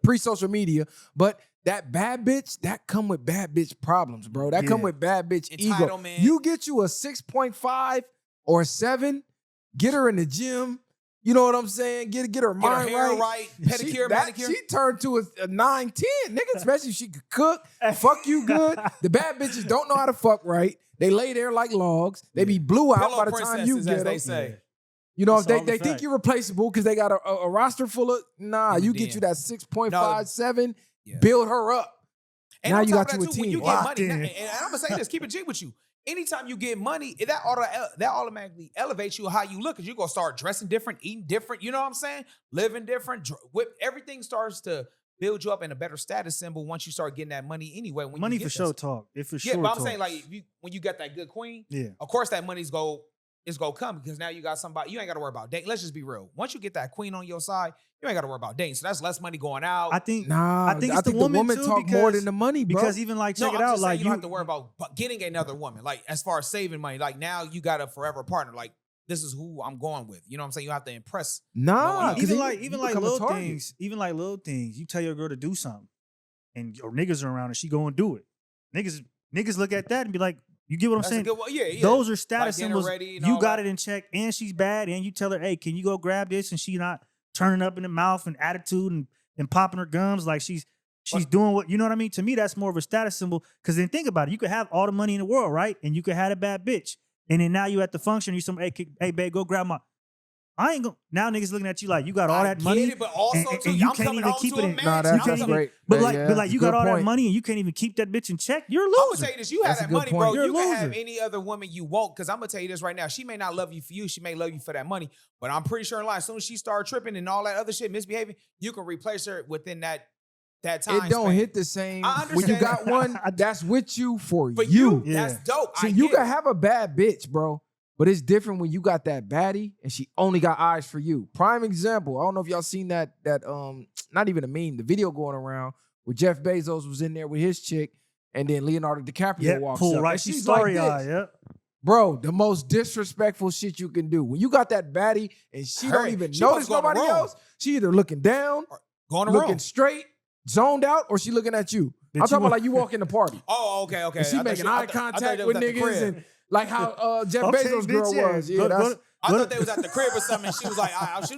S2: pre-social media. But that bad bitch, that come with bad bitch problems, bro. That come
S3: Yeah.
S2: with bad bitch ego.
S4: Entitlement.
S2: You get you a 6.5 or a 7, get her in the gym. You know what I'm saying? Get her
S4: Get her
S2: mind
S4: hair
S2: right.
S4: right, pedicure, manicure.
S2: She turned to a 9-10, nigga, especially if she could cook, fuck you good. The bad bitches don't know how to fuck right. They lay there like logs. They be blew out
S4: Pillow
S2: by the time you
S4: princesses,
S2: get
S4: as
S2: them.
S4: they say.
S2: You know,
S3: That's
S2: if
S3: all the
S2: they think
S3: fact.
S2: you're replaceable because they got a roster full of, you get
S4: Damn.
S2: you that 6.5, 7,
S4: Yeah.
S2: build her up.
S4: And
S2: Now
S4: on
S2: you
S4: top
S2: got
S4: of
S2: you
S4: that,
S2: a
S4: too, when
S2: team.
S4: you get
S3: Locked
S4: money,
S3: in.
S4: and I'm gonna say this, keep it G with you. Anytime you get money, that automatically elevates you how you look, because you're gonna start dressing different, eating different. You know what I'm saying? Living different. Everything starts to build you up in a better status symbol once you start getting that money anyway. When
S3: Money
S4: you
S3: for
S4: get
S3: sure
S4: that.
S3: talk. It for
S4: Yeah,
S3: sure
S4: but I'm
S3: talk.
S4: saying like when you got that good queen,
S3: Yeah.
S4: of course that money's gonna come, because now you got somebody, you ain't got to worry about dating. Let's just be real. Once you get that queen on your side, you ain't got to worry about dating. So that's less money going out.
S3: I think
S2: Nah,
S3: I think it's the woman too,
S2: talk more than the money, bro.
S3: because even like check
S4: no,
S3: it
S4: I'm
S3: out,
S4: just saying
S3: like
S4: you don't have to worry about getting another woman. Like as far as saving money, like now you got a forever partner. Like this is who I'm going with. You know what I'm saying? You have to impress.
S2: nah,
S4: No,
S2: 'cause
S3: even
S2: you
S3: like
S2: become a
S3: little
S2: target.
S3: things, even like little things. You tell your girl to do something, and or niggas are around and she go and do it. Niggas look at that and be like, you get what I'm
S4: That's a
S3: saying?
S4: good one. Yeah, yeah.
S3: Those are status
S4: Like getting
S3: symbols.
S4: ready and
S3: You
S4: all
S3: got
S4: that.
S3: it in check, and she's bad, and you tell her, hey, can you go grab this? And she not turning up in the mouth and attitude and popping her gums like she's doing what, you know what I mean? To me, that's more of a status symbol. Because then think about it. You could have all the money in the world, right? And you could have a bad bitch. And then now you at the function, you some, hey, babe, go grab my. I ain't gonna. Now niggas looking at you like you got all that money,
S4: It, but also
S3: and
S4: too,
S3: you
S4: I'm
S3: can't
S4: coming
S3: even
S4: home
S3: keep
S4: to
S3: it
S4: a
S3: in.
S4: mansion.
S2: Nah,
S4: I'm
S2: that's
S4: coming-
S2: great.
S3: But
S2: Yeah,
S3: like you
S2: good
S3: got all that
S2: point.
S3: money and you can't even keep that bitch in check. You're a
S4: I'm gonna
S3: loser.
S4: tell you this: you have
S2: That's a
S4: that
S2: good
S4: money,
S2: point.
S4: bro.
S3: You're a
S4: You can have
S3: loser.
S4: any other woman you want. Because I'm gonna tell you this right now: she may not love you for you. She may love you for that money. But I'm pretty sure in line, as soon as she start tripping and all that other shit, misbehaving, you can replace her within that time.
S2: It don't
S4: span.
S2: hit the same
S4: I
S2: when you
S4: understand
S2: got one that's with you for
S4: For
S2: you.
S3: Yeah.
S4: that's dope.
S2: See,
S4: I
S2: you
S4: get
S2: can
S4: it.
S2: have a bad bitch, bro, but it's different when you got that baddie and she only got eyes for you. Prime example. I don't know if y'all seen that not even a meme, the video going around where Jeff Bezos was in there with his chick, and then Leonardo DiCaprio
S3: Yeah,
S2: walks
S3: pull
S2: up.
S3: right.
S2: and
S3: She's
S2: she's like
S3: story
S2: this.
S3: eye. Yeah.
S2: Bro, the most disrespectful shit you can do. When you got that baddie and she don't
S4: Her,
S2: even
S4: she
S2: notice
S4: supposed to go in the
S2: nobody
S4: room.
S2: else, she either looking down,
S4: Go in the
S2: looking
S4: room.
S2: straight, zoned out, or she looking at you.
S3: Bitch,
S2: I'm talking
S3: you
S2: about
S3: want-
S2: like you walk in the party.
S4: Oh, okay.
S2: And she making eye contact with niggas and like how Jeff
S3: Okay,
S2: Bezos
S3: bitch,
S2: girl
S3: yeah.
S2: was. Yeah,
S3: Go-
S2: that's
S3: go-
S4: I thought they was at the crib or something. And she was like,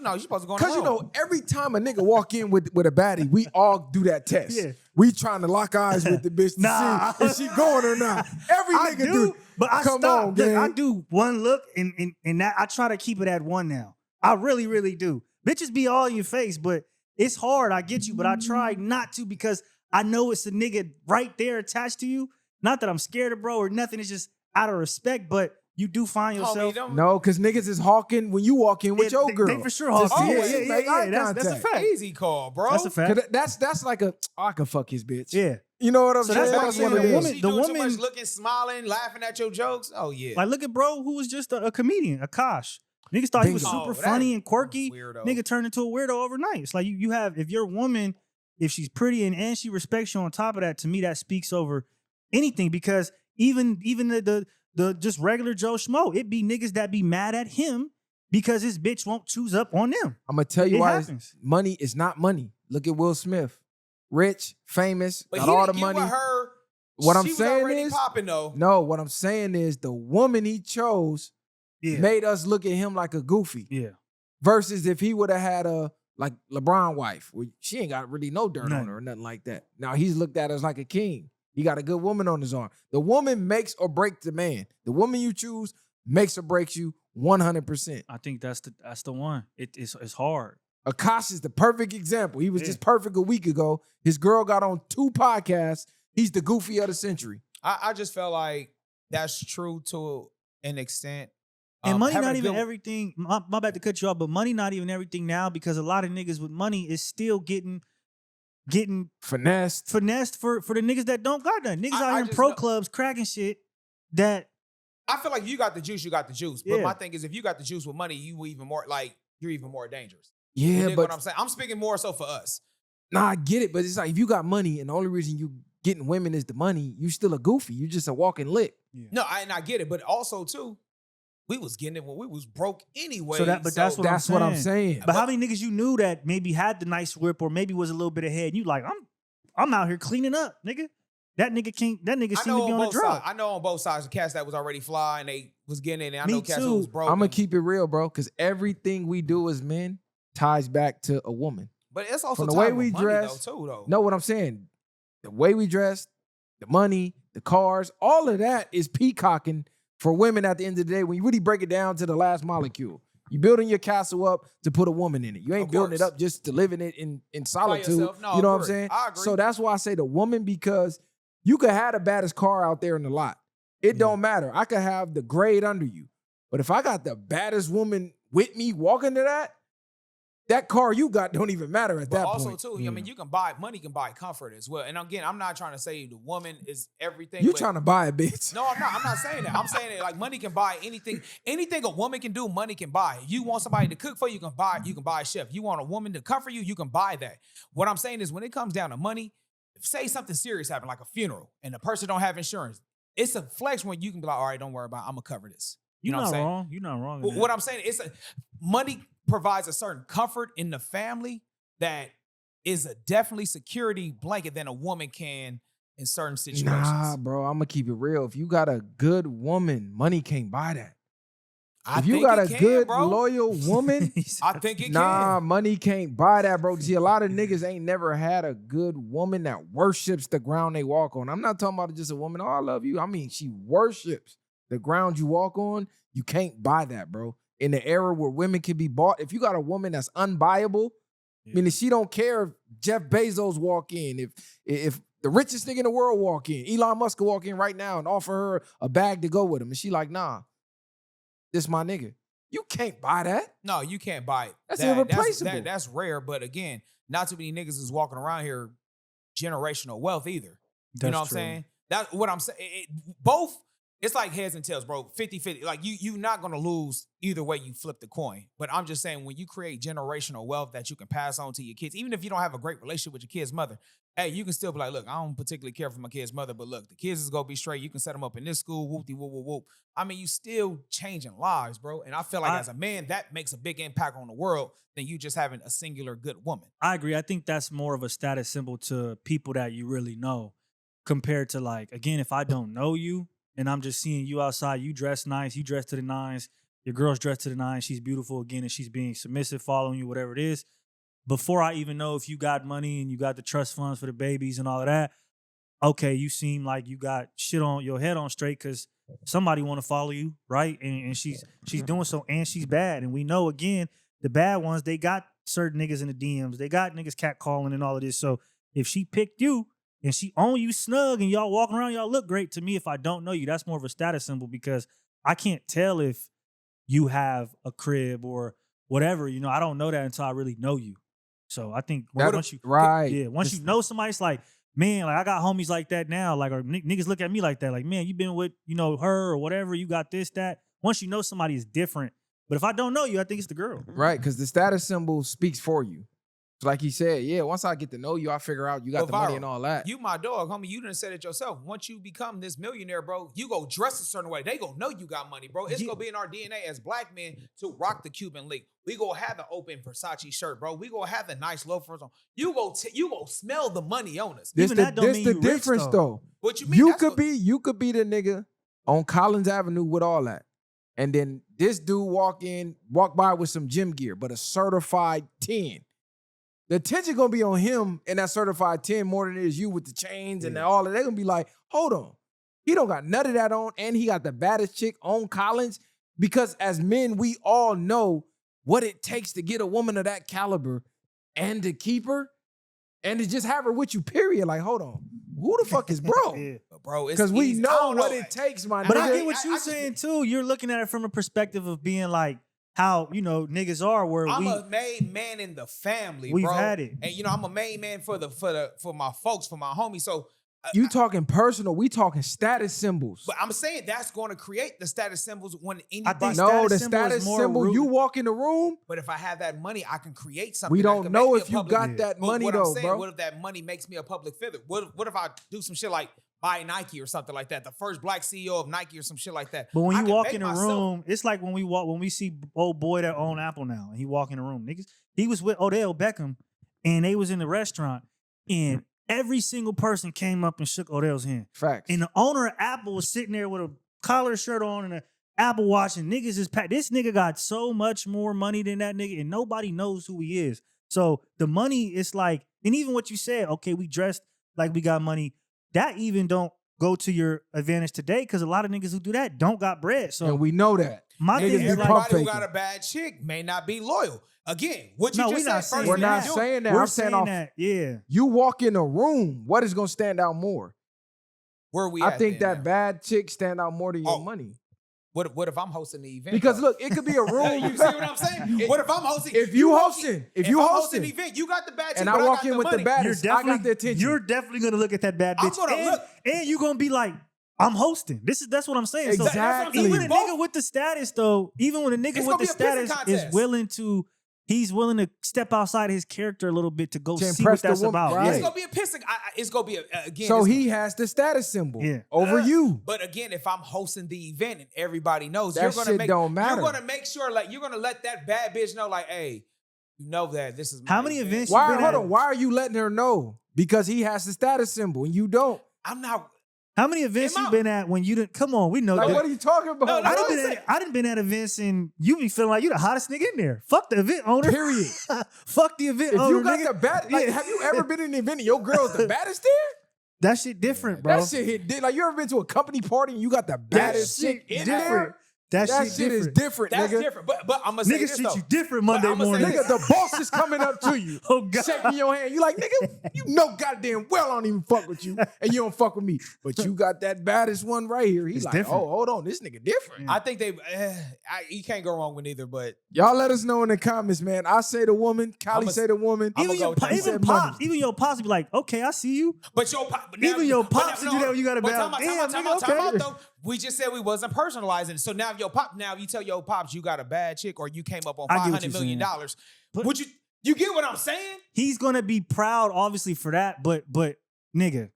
S4: no, you supposed to go in the
S2: because
S4: room.
S2: you know every time a nigga walk in with a baddie, we all do that test.
S3: Yeah.
S2: We trying to lock eyes with the bitch to
S3: Nah.
S2: see if she going or not. Every
S3: I
S2: nigga
S3: do, but I
S2: Come
S3: stop.
S2: on,
S3: Look, I
S2: gang.
S3: do one look, and that I try to keep it at one now. I really, really do. Bitches be all in your face, but it's hard. I get you, but I try not to because I know it's a nigga right there attached to you. Not that I'm scared of bro or nothing. It's just out of respect, but you do find yourself.
S4: Homie, them-
S2: No, because niggas is hawking when you walk in with
S3: Yeah,
S2: your
S3: they-
S2: girl.
S3: They for sure
S2: Just
S3: hawking.
S2: to
S3: Yeah,
S2: see
S3: yeah,
S2: it,
S3: yeah,
S2: make eye
S3: yeah. That's a
S2: contact.
S3: fact.
S4: Easy call, bro.
S3: That's a fact.
S2: 'Cause that's like I can fuck his bitch.
S3: Yeah.
S2: You know what I'm
S3: So
S2: saying?
S3: that's why
S2: That's
S3: I'm
S2: what
S3: saying
S2: it
S3: the
S2: is.
S3: woman-
S4: She doing too
S3: woman-
S4: much looking, smiling, laughing at your jokes. Oh yeah.
S3: Like, look at bro who was just a comedian, Akash. Niggas thought he was
S2: Bingo.
S3: super
S4: Oh, that
S3: funny and quirky.
S4: weirdo.
S3: Nigga turned into a weirdo overnight. It's like you have, if your woman, if she's pretty and she respects you on top of that, to me, that speaks over anything because even the just regular Joe Schmo, it be niggas that be mad at him because his bitch won't choose up on them.
S2: I'm gonna tell you
S3: It
S2: why
S3: happens.
S2: money is not money. Look at Will Smith, rich, famous,
S4: but
S2: got
S4: he
S2: all the
S4: didn't get
S2: money.
S4: with her.
S2: What I'm
S4: she was
S2: saying
S4: already
S2: is,
S4: popping though.
S2: no, what I'm saying is the woman he chose
S3: Yeah.
S2: made us look at him like a goofy.
S3: Yeah.
S2: Versus if he would have had a like LeBron wife, where she ain't got really no dirt on
S3: None.
S2: her or nothing like that. Now he's looked at as like a king. He got a good woman on his arm. The woman makes or breaks the man. The woman you choose makes or breaks you 100%.
S3: I think that's the one. It's hard.
S2: Akash is the perfect example. He was
S3: Yeah.
S2: just perfect a week ago. His girl got on 2 podcasts. He's the goofy of the century.
S4: I just felt like that's true to an extent.
S3: And money
S4: having
S3: not
S4: a
S3: even
S4: good-
S3: everything. My bad to cut you off, but money not even everything now because a lot of niggas with money is still getting
S2: Finessed.
S3: finessed for the niggas that don't got nothing. Niggas
S4: I
S3: out here in
S4: just
S3: pro
S4: know-
S3: clubs cracking shit that
S4: I feel like if you got the juice, you got the juice. But
S3: Yeah.
S4: my thing is, if you got the juice with money, you're even more dangerous.
S2: Yeah,
S4: You dig
S2: but
S4: what I'm saying? I'm speaking more so for us.
S2: nah, I get it. But it's like if you got money and the only reason you getting women is the money, you still a goofy. You just a walking lick.
S4: No, I get it, but also too, we was getting it when we was broke anyway.
S3: So that- but that's what
S2: That's what I'm saying.
S3: But how many niggas you knew that maybe had the nice whip or maybe was a little bit ahead? You like, I'm out here cleaning up, nigga. That nigga seemed to be on a drug.
S4: I know on both sides, the cats that was already fly and they was getting it. And I
S3: Me
S4: know cats
S3: too.
S4: who was broke.
S2: I'm gonna keep it real, bro, because everything we do as men ties back to a woman.
S4: but it's also
S2: from the
S4: time
S2: way
S4: with
S2: we
S4: money,
S2: dress-
S4: though, too, though.
S2: Know what I'm saying? The way we dress, the money, the cars, all of that is peacocking for women at the end of the day. When you really break it down to the last molecule, you building your castle up to put a woman in it. You ain't
S4: Of
S2: building it
S4: course.
S2: up just to live in it in solitude.
S4: yourself. No,
S2: you know what I'm
S4: agree.
S2: saying?
S4: I agree.
S2: So that's why I say the woman, because you could have the baddest car out there in the lot. It don't matter. I could have the grade under you. But if I got the baddest woman with me walking to that car you got don't even matter at
S4: But
S2: that
S4: also
S2: point.
S4: too, I mean, money can buy comfort as well. And again, I'm not trying to say the woman is everything.
S2: You
S4: but-
S2: trying to buy a bitch.
S4: No, I'm not. I'm not saying that. I'm saying that like money can buy anything. Anything a woman can do, money can buy. You want somebody to cook for you, you can buy a chef. You want a woman to comfort you, you can buy that. What I'm saying is when it comes down to money, if say something serious happened, like a funeral, and the person don't have insurance, it's a flex when you can be like, all right, don't worry about it. I'm gonna cover this. You know what I'm saying?
S3: You're not wrong. in that.
S4: What I'm saying is money provides a certain comfort in the family that is a definitely security blanket than a woman can in certain situations.
S2: Nah, bro, I'm gonna keep it real. If you got a good woman, money can't buy that.
S4: I
S2: If you
S4: think
S2: got
S4: it
S2: a
S4: can,
S2: good,
S4: bro.
S2: loyal woman,
S4: I think it
S2: nah,
S4: can.
S2: money can't buy that, bro. See, a lot of niggas ain't never had a good woman that worships the ground they walk on. I'm not talking about just a woman, oh, I love you. I mean, she worships the ground you walk on. You can't buy that, bro. In the era where women can be bought, if you got a woman that's unbuyable, meaning she don't care if Jeff Bezos walk in, if the richest nigga in the world walk in, Elon Musk could walk in right now and offer her a bag to go with him, and she like, nah, this my nigga. You can't buy that.
S4: No, you can't buy it.
S2: That's irreplaceable.
S4: That's rare, but again, not too many niggas is walking around here generational wealth either. You know what I'm saying? That's what I'm saying. Both, it's like heads and tails, bro. 50-50. Like you're not gonna lose either way you flip the coin. But I'm just saying, when you create generational wealth that you can pass on to your kids, even if you don't have a great relationship with your kid's mother, hey, you can still be like, look, I don't particularly care for my kid's mother, but look, the kids is gonna be straight. You can set them up in this school, whoop de whoop whoop whoop. I mean, you still changing lives, bro. And I feel like as a man, that makes a big impact on the world than you just having a singular good woman.
S3: I agree. I think that's more of a status symbol to people that you really know, compared to, like, again, if I don't know you and I'm just seeing you outside, you dress nice, you dress to the nines, your girl's dressed to the nines, she's beautiful again, and she's being submissive, following you, whatever it is. Before I even know if you got money and you got the trust funds for the babies and all of that, okay, you seem like you got shit on your head on straight because somebody want to follow you, right? And she's doing so, and she's bad. And we know, again, the bad ones, they got certain niggas in the DMs. They got niggas catcalling and all of this. So if she picked you and she own you snug and y'all walking around, y'all look great. To me, if I don't know you, that's more of a status symbol, because I can't tell if you have a crib or whatever. You know, I don't know that until I really know you. So I think once you know somebody, it's like, man, like I got homies like that now, like, or niggas look at me like that, like, man, you been with, her or whatever, you got this, that. Once you know somebody is different. But if I don't know you, I think it's the girl.
S2: Right, because the status symbol speaks for you. Like he said, yeah, once I get to know you, I figure out you got the money and all that.
S4: You my dog, homie. You done said it yourself. Once you become this millionaire, bro, you go dress a certain way. They gonna know you got money, bro. It's gonna be in our DNA as black men to rock the Cuban link. We gonna have the open Versace shirt, bro. We gonna have the nice loafers on. You go smell the money on us.
S2: This the difference, though.
S4: What you mean?
S2: You could be the nigga on Collins Avenue with all that. And then this dude walk by with some gym gear, but a certified 10. The attention gonna be on him and that certified 10 more than it is you with the chains and all of that. They're gonna be like, hold on. He don't got none of that on, and he got the baddest chick on Collins. Because as men, we all know what it takes to get a woman of that caliber and to keep her and to just have her with you, period. Like, hold on. Who the fuck is bro?
S4: Bro,
S2: because we know what it takes, my nigga.
S3: But I get what you're saying too. You're looking at it from a perspective of being like, how, niggas are, where
S4: I'm a main man in the family,
S3: we've
S4: bro.
S3: had it.
S4: And I'm a main man for my folks, for my homies. So
S2: you talking personal, we talking status symbols.
S4: But I'm saying that's going to create the status symbols when anybody.
S2: The status symbol, you walk in the room.
S4: But if I have that money, I can create something.
S2: We don't know if you got that money though, bro.
S4: What if that money makes me a public figure? What if I do some shit like buy Nike or something like that? The first black CEO of Nike or some shit like that.
S3: But when you walk in a room, it's like when we see old boy that own Apple now, and he walk in the room. Niggas, he was with Odell Beckham, and they was in the restaurant, and every single person came up and shook Odell's hand.
S2: Facts.
S3: And the owner of Apple was sitting there with a collar shirt on and an Apple watch, and niggas is packed. This nigga got so much more money than that nigga, and nobody knows who he is. So the money is like, and even what you said, okay, we dressed like we got money. That even don't go to your advantage today, because a lot of niggas who do that don't got bread. So
S2: and we know that.
S3: My thing is,
S4: everybody who got a bad chick may not be loyal. Again, what you just said.
S2: We're not saying that.
S3: I'm saying that. Yeah.
S2: You walk in a room, what is going to stand out more?
S4: Where we?
S2: I think that bad chick stand out more than your money.
S4: What if I'm hosting the event?
S2: Because look, it could be a room.
S4: You see what I'm saying? What if I'm hosting?
S2: If you hosting
S4: an event, you got the bad chick,
S2: and I walk in with the baddest, I got the attention.
S3: You're definitely gonna look at that bad bitch, and you're gonna be like, I'm hosting. That's what I'm saying.
S2: Exactly.
S3: So even a nigga with the status, though, even when a nigga with the status is willing to. He's willing to step outside his character a little bit to go see what that's about.
S2: Right.
S4: It's gonna be a pissing. It's gonna be again.
S2: So he has the status symbol over you.
S4: But again, if I'm hosting the event and everybody knows,
S2: that shit don't matter.
S4: You're gonna make sure, like, you're gonna let that bad bitch know, like, hey, You know that this is
S3: How
S4: my
S3: many
S4: event.
S3: events
S2: Why?
S3: been
S2: Hold
S3: at-
S2: on. Why are you letting her know? Because he has the status symbol and you don't.
S4: I'm not.
S3: How many events
S4: Am I-
S3: you been at when you didn't? Come on, we know
S2: Like,
S3: that.
S2: what are you talking about?
S4: No,
S3: I
S4: that's
S3: done
S4: what
S3: been
S4: I'm
S3: at
S4: saying.
S3: I done been at events and you be feeling like you the hottest nigga in there. Fuck the event owner.
S2: Period.
S3: Fuck the event
S2: If
S3: owner.
S2: you got
S3: nigga.
S2: the bad, like,
S3: Yeah.
S2: have you ever been in an event and your girl's the baddest there?
S3: That shit different, bro.
S2: That shit hit. Like, you ever been to a company party and you got the baddest chick in there?
S3: That
S2: That
S3: shit
S2: shit is
S3: different.
S2: different,
S4: That's
S2: nigga.
S4: different. But I'm gonna say
S3: Niggas
S4: this
S3: treat
S4: though.
S3: you different Monday
S4: I'ma say
S3: morning.
S4: this.
S2: Nigga, the boss is coming up to you.
S3: Oh God.
S2: Shaking your hand. You like, nigga, you know goddamn well I don't even fuck with you. And you don't fuck with me. But you got that baddest one right here. He's
S3: It's
S2: like,
S3: different.
S2: oh, hold on. This nigga different.
S4: I think you can't go wrong with either. But
S2: Y'all let us know in the comments, man. I say the woman. Callie
S4: I'ma-
S2: say the woman.
S4: I'ma
S3: Even
S4: go
S3: your,
S4: with that.
S3: even
S2: Said
S3: pops,
S2: money.
S3: even your pops be like, okay, I see you.
S4: but your pop, but now-
S3: Even your
S4: but
S3: pops
S4: now-
S3: to do that when you got a
S4: but
S3: bad-
S4: time out,
S3: Damn,
S4: time
S3: nigga,
S4: out,
S3: okay.
S4: though. We just said we wasn't personalizing it. So now if your pop, now you tell your pops you got a bad chick or you came up on
S3: I get what
S4: $500
S3: you're
S4: million.
S3: saying. But-
S4: Would you get what I'm saying?
S3: He's gonna be proud, obviously, for that. But nigga,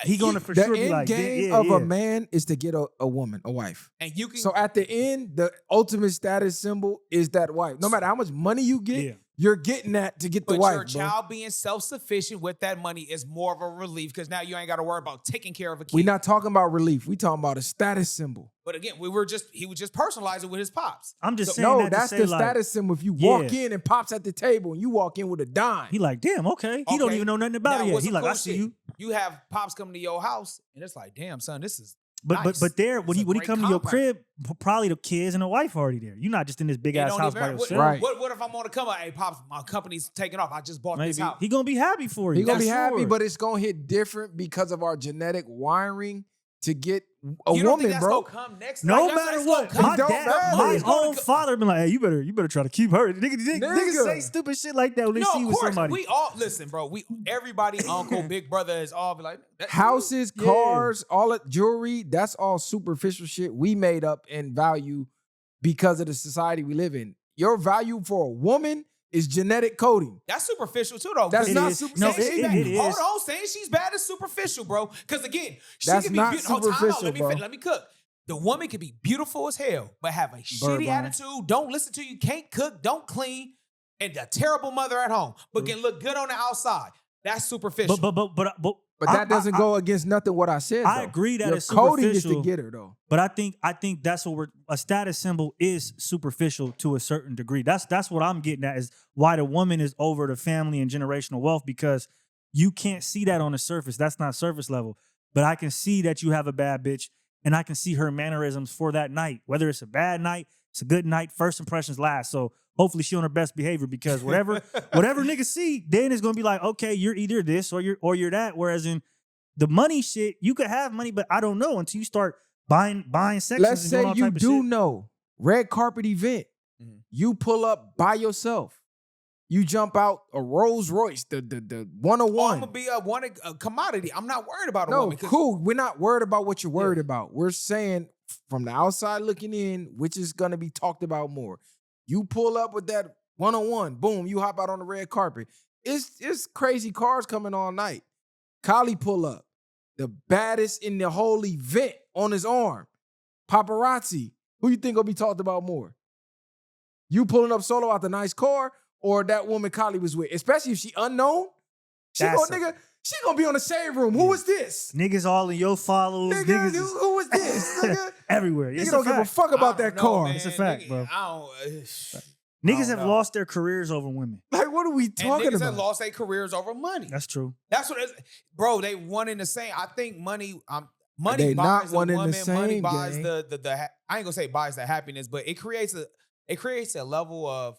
S3: he gonna for
S2: The
S3: sure be
S2: end
S3: like,
S2: game
S3: yeah,
S2: of
S3: yeah.
S2: a man is to get a woman, a wife.
S4: And you can
S2: So at the end, the ultimate status symbol is that wife. No matter how much money you get,
S3: Yeah.
S2: you're getting that to get the
S4: but
S2: wife.
S4: your
S2: bro.
S4: child being self-sufficient with that money is more of a relief because now you ain't got to worry about taking care of a kid.
S2: We're not talking about relief. We talking about a status symbol.
S4: But again, he would just personalize it with his pops.
S3: I'm just
S4: So-
S3: saying
S2: No,
S3: that
S2: that's
S3: to say,
S2: the
S3: like,
S2: status symbol. If you walk
S3: Yeah.
S2: in and pops at the table and you walk in with a dime.
S3: He like, damn, okay. He don't
S4: Okay.
S3: even know nothing about
S4: Now,
S3: it yet.
S4: what's
S3: He
S4: some
S3: like,
S4: cool
S3: I see
S4: shit?
S3: you.
S4: You have pops coming to your house, and it's like, damn, son, this is
S3: But
S4: nice.
S3: but there, when
S4: It's
S3: he
S4: a
S3: when he
S4: great
S3: come to your
S4: compound.
S3: crib, probably the kids and the wife already there. You're not just in this big
S4: It
S3: ass
S4: don't
S3: house
S4: even
S3: by
S4: matter.
S3: yourself.
S2: Right.
S4: What if I'm on the come out? Hey, pops, my company's taking off. I just bought this
S3: Maybe
S4: house.
S3: he gonna be happy for you.
S2: He gonna be
S3: That's
S2: happy,
S3: sure.
S2: but it's gonna hit different because of our genetic wiring to get a
S4: You don't
S2: woman,
S4: think that's
S2: bro.
S4: gonna come next?
S3: no
S4: Like, that's
S3: matter
S4: it's
S3: what,
S4: gonna come.
S3: my
S2: don't
S3: dad,
S2: matter.
S3: my
S2: It's
S4: gonna
S3: own
S4: co-
S3: father been like, hey, you better try to keep her. Niggas
S2: Nigga.
S3: say stupid shit like that when they
S4: No,
S3: see you
S4: of
S3: with
S4: course.
S3: somebody.
S4: We all listen, bro. Everybody, uncle, big brother is all be like that's you.
S2: Houses,
S3: Yeah.
S2: cars, all that jewelry, that's all superficial shit we made up and value because of the society we live in. Your value for a woman is genetic coding.
S4: That's superficial too, though.
S2: That's
S3: It
S2: not
S3: is.
S2: super.
S3: No,
S4: Saying
S3: it-
S4: she's
S3: it-
S4: bad-
S3: it
S4: Hold
S3: is.
S4: on, saying she's bad is superficial, bro. Because again, she
S2: That's
S4: can be
S2: not
S4: beautiful.
S2: superficial, bro.
S4: Let me cook. The woman can be beautiful as hell, but have a shitty
S3: blind.
S4: attitude. Don't listen to you. Can't cook. Don't clean, and a terrible mother at home, but can look good on the outside. That's superficial.
S2: But that doesn't go against nothing what I said.
S3: I
S2: though.
S3: agree that
S2: Your
S3: it's
S2: coding is to
S3: superficial.
S2: get her though.
S3: But I think that's what a status symbol is superficial to a certain degree. That's what I'm getting at is why the woman is over the family and generational wealth because you can't see that on the surface. That's not surface level. But I can see that you have a bad bitch and I can see her mannerisms for that night. Whether it's a bad night, it's a good night, first impressions last. So hopefully she on her best behavior because whatever niggas see, then it's gonna be like, okay, you're either this or you're that. Whereas in the money shit, you could have money, but I don't know until you start buying sections.
S2: Let's
S3: and doing
S2: say
S3: all
S2: you
S3: type of
S2: do
S3: shit.
S2: know red carpet event.
S4: Mhm.
S2: You pull up by yourself. You jump out a Rolls Royce, the
S4: I'm
S2: 101.
S4: gonna be a commodity. I'm not worried about a
S2: No,
S4: woman. 'cause
S2: cool. We're not worried about what you're worried about. We're saying from the outside looking in, which is gonna be talked about more. You pull up with that 101, boom, you hop out on the red carpet. It's crazy cars coming all night. Collie pull up, the baddest in the whole event on his arm. Paparazzi. Who you think gonna be talked about more? You pulling up solo out the nice car, or that woman Collie was with? Especially if she unknown. She gonna be on the shade room. Who is this?
S3: Niggas all in your follows.
S2: Nigga,
S3: Niggas is
S2: who is this? Nigga,
S3: everywhere.
S2: nigga
S3: It's
S2: don't
S3: a
S2: give a
S3: fact.
S2: fuck about
S4: I
S2: that
S4: don't know,
S2: car.
S4: man.
S3: It's a fact,
S4: Nigga,
S3: bro.
S4: I don't.
S3: Niggas
S4: I
S3: have
S4: don't know.
S3: lost their careers over women.
S2: Like, what are we
S4: And
S2: talking
S4: niggas
S2: about?
S4: have lost their careers over money.
S3: That's true.
S4: That's what, bro. They one in the same. I think money. Money
S2: They not
S4: buys a
S2: one in the
S4: woman. Money
S2: same,
S4: buys
S2: gang.
S4: the. I ain't gonna say buys the happiness, but it creates a level of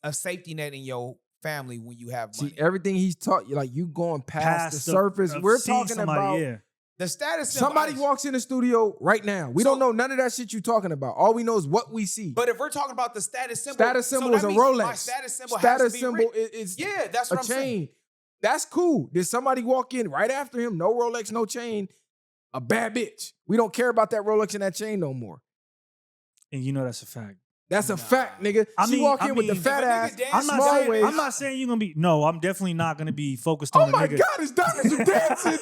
S4: a safety net in your family when you have money.
S2: See, everything he's taught you, like you going past the
S3: Past
S2: surface.
S3: of
S2: We're
S3: seeing
S2: talking
S3: somebody,
S2: about
S3: yeah.
S4: The status symbol.
S2: somebody walks in the studio right now. We
S4: So-
S2: don't know none of that shit you talking about. All we know is what we see.
S4: But if we're talking about the status symbol,
S2: Status symbol
S4: that
S2: is a
S4: means
S2: Rolex.
S4: My status symbol
S2: Status
S4: has to be
S2: symbol
S4: rich.
S2: is
S4: Yeah, that's
S2: a
S4: what I'm
S2: chain.
S4: saying.
S2: That's cool. Did somebody walk in right after him? No Rolex, no chain. A bad bitch. We don't care about that Rolex and that chain no more.
S3: And you know that's a fact.
S2: That's a fact, nigga. She walk in with the fat
S4: if a nigga
S2: ass,
S4: dance-
S3: I'm not
S2: small
S3: saying
S2: waist.
S3: I'm not saying you're gonna be. No, I'm definitely not gonna be focused
S2: Oh
S3: on a
S2: my
S3: nigga.
S2: God, it's Donna. You dancing.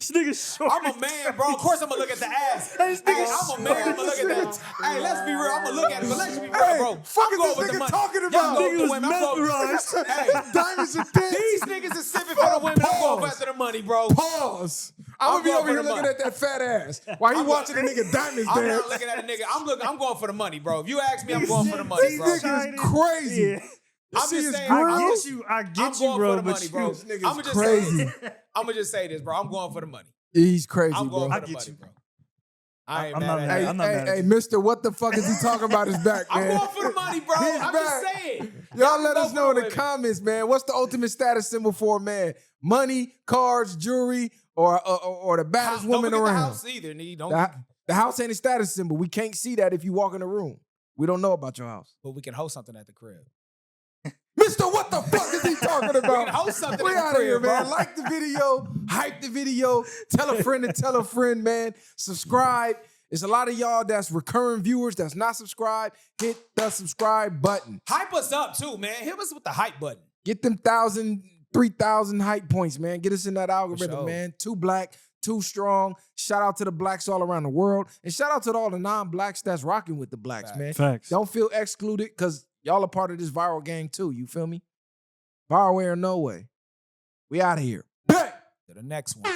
S3: This nigga short.
S4: I'm a man, bro. Of course I'm gonna look at the ass. Hey, I'm a man. I'm gonna look at that. Hey, let's be real. I'm gonna look at it, but let's be real, bro.
S2: Fuck
S4: I'm
S2: is
S4: going
S2: this
S4: with the
S2: nigga
S4: money.
S2: talking
S4: Y'all
S2: about?
S4: go with the
S3: Nigga was
S4: women. I'm going-
S3: mesmerized.
S4: Hey,
S2: Diamonds and things.
S4: these niggas is sipping for the women. I'm going
S2: Pause.
S4: after the money, bro.
S2: Pause. I'm gonna be
S4: going
S2: over
S4: for
S2: here
S4: the
S2: looking
S4: money.
S2: at that fat ass while he watching a nigga diamonds
S4: I'm
S2: dance.
S4: not looking at a nigga. I'm going for the money, bro. If you ask me, I'm going for the money,
S2: These
S4: bro.
S2: niggas is crazy.
S3: Yeah.
S2: You
S4: I'm
S2: see
S4: just
S2: his
S4: saying,
S2: grill?
S3: I
S4: I'm
S3: get you,
S4: I'm
S3: bro.
S4: going for the
S3: But
S4: money, bro.
S2: This nigga's
S4: I'm just
S2: crazy.
S4: say this. I'm gonna just say this, bro. I'm going for the money.
S2: He's crazy,
S4: I'm
S2: bro.
S4: going for
S3: I
S4: the
S3: get
S4: money,
S3: you.
S4: bro. I ain't
S3: I'm
S4: mad
S3: not
S4: at
S3: mad.
S4: it.
S3: I'm not mad at
S2: Hey,
S3: you.
S2: mister, what the fuck is he talking about his back,
S4: I'm
S2: man?
S4: going for the money, bro.
S2: He's
S4: I'm
S2: back.
S4: just saying.
S2: Y'all let
S4: go
S2: us
S4: for
S2: know in the
S4: women.
S2: comments, man. What's the ultimate status symbol for a man? Money, cars, jewelry, or the baddest
S4: Don't
S2: woman
S4: forget the
S2: around?
S4: house either, nigga. Don't.
S2: The house ain't a status symbol. We can't see that if you walk in the room. We don't know about your house.
S4: But we can host something at the crib.
S2: Mister, what the fuck is he talking about?
S4: We can host something
S2: We
S4: at the
S2: out of here,
S4: crib,
S2: man.
S4: bro.
S2: Like the video, hype the video, tell a friend to tell a friend, man. Subscribe. There's a lot of y'all that's recurring viewers that's not subscribed. Hit the subscribe button.
S4: Hype us up too, man. Hit us with the hype button.
S2: Get them 3,000 hype points, man. Get us in that algorithm,
S4: sure.
S2: man. Too black, too strong. Shout out to the blacks all around the world. And shout out to all the non-blacks that's rocking with the blacks, man.
S3: Facts.
S2: Don't feel excluded because y'all are part of this viral gang too. You feel me? Viral way or no way. We out of here. Bang!
S4: To the next one.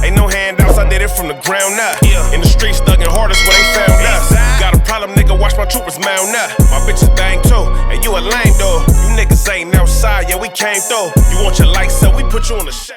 S1: Ain't no handouts, I did it from the ground up. In the streets, thugging hardest where they found us. Got a problem, nigga, watch my troopers mount up. My bitches bang too, and you a lame though. You niggas ain't outside, yeah, we came through. You want your lights up, we put you on the shade.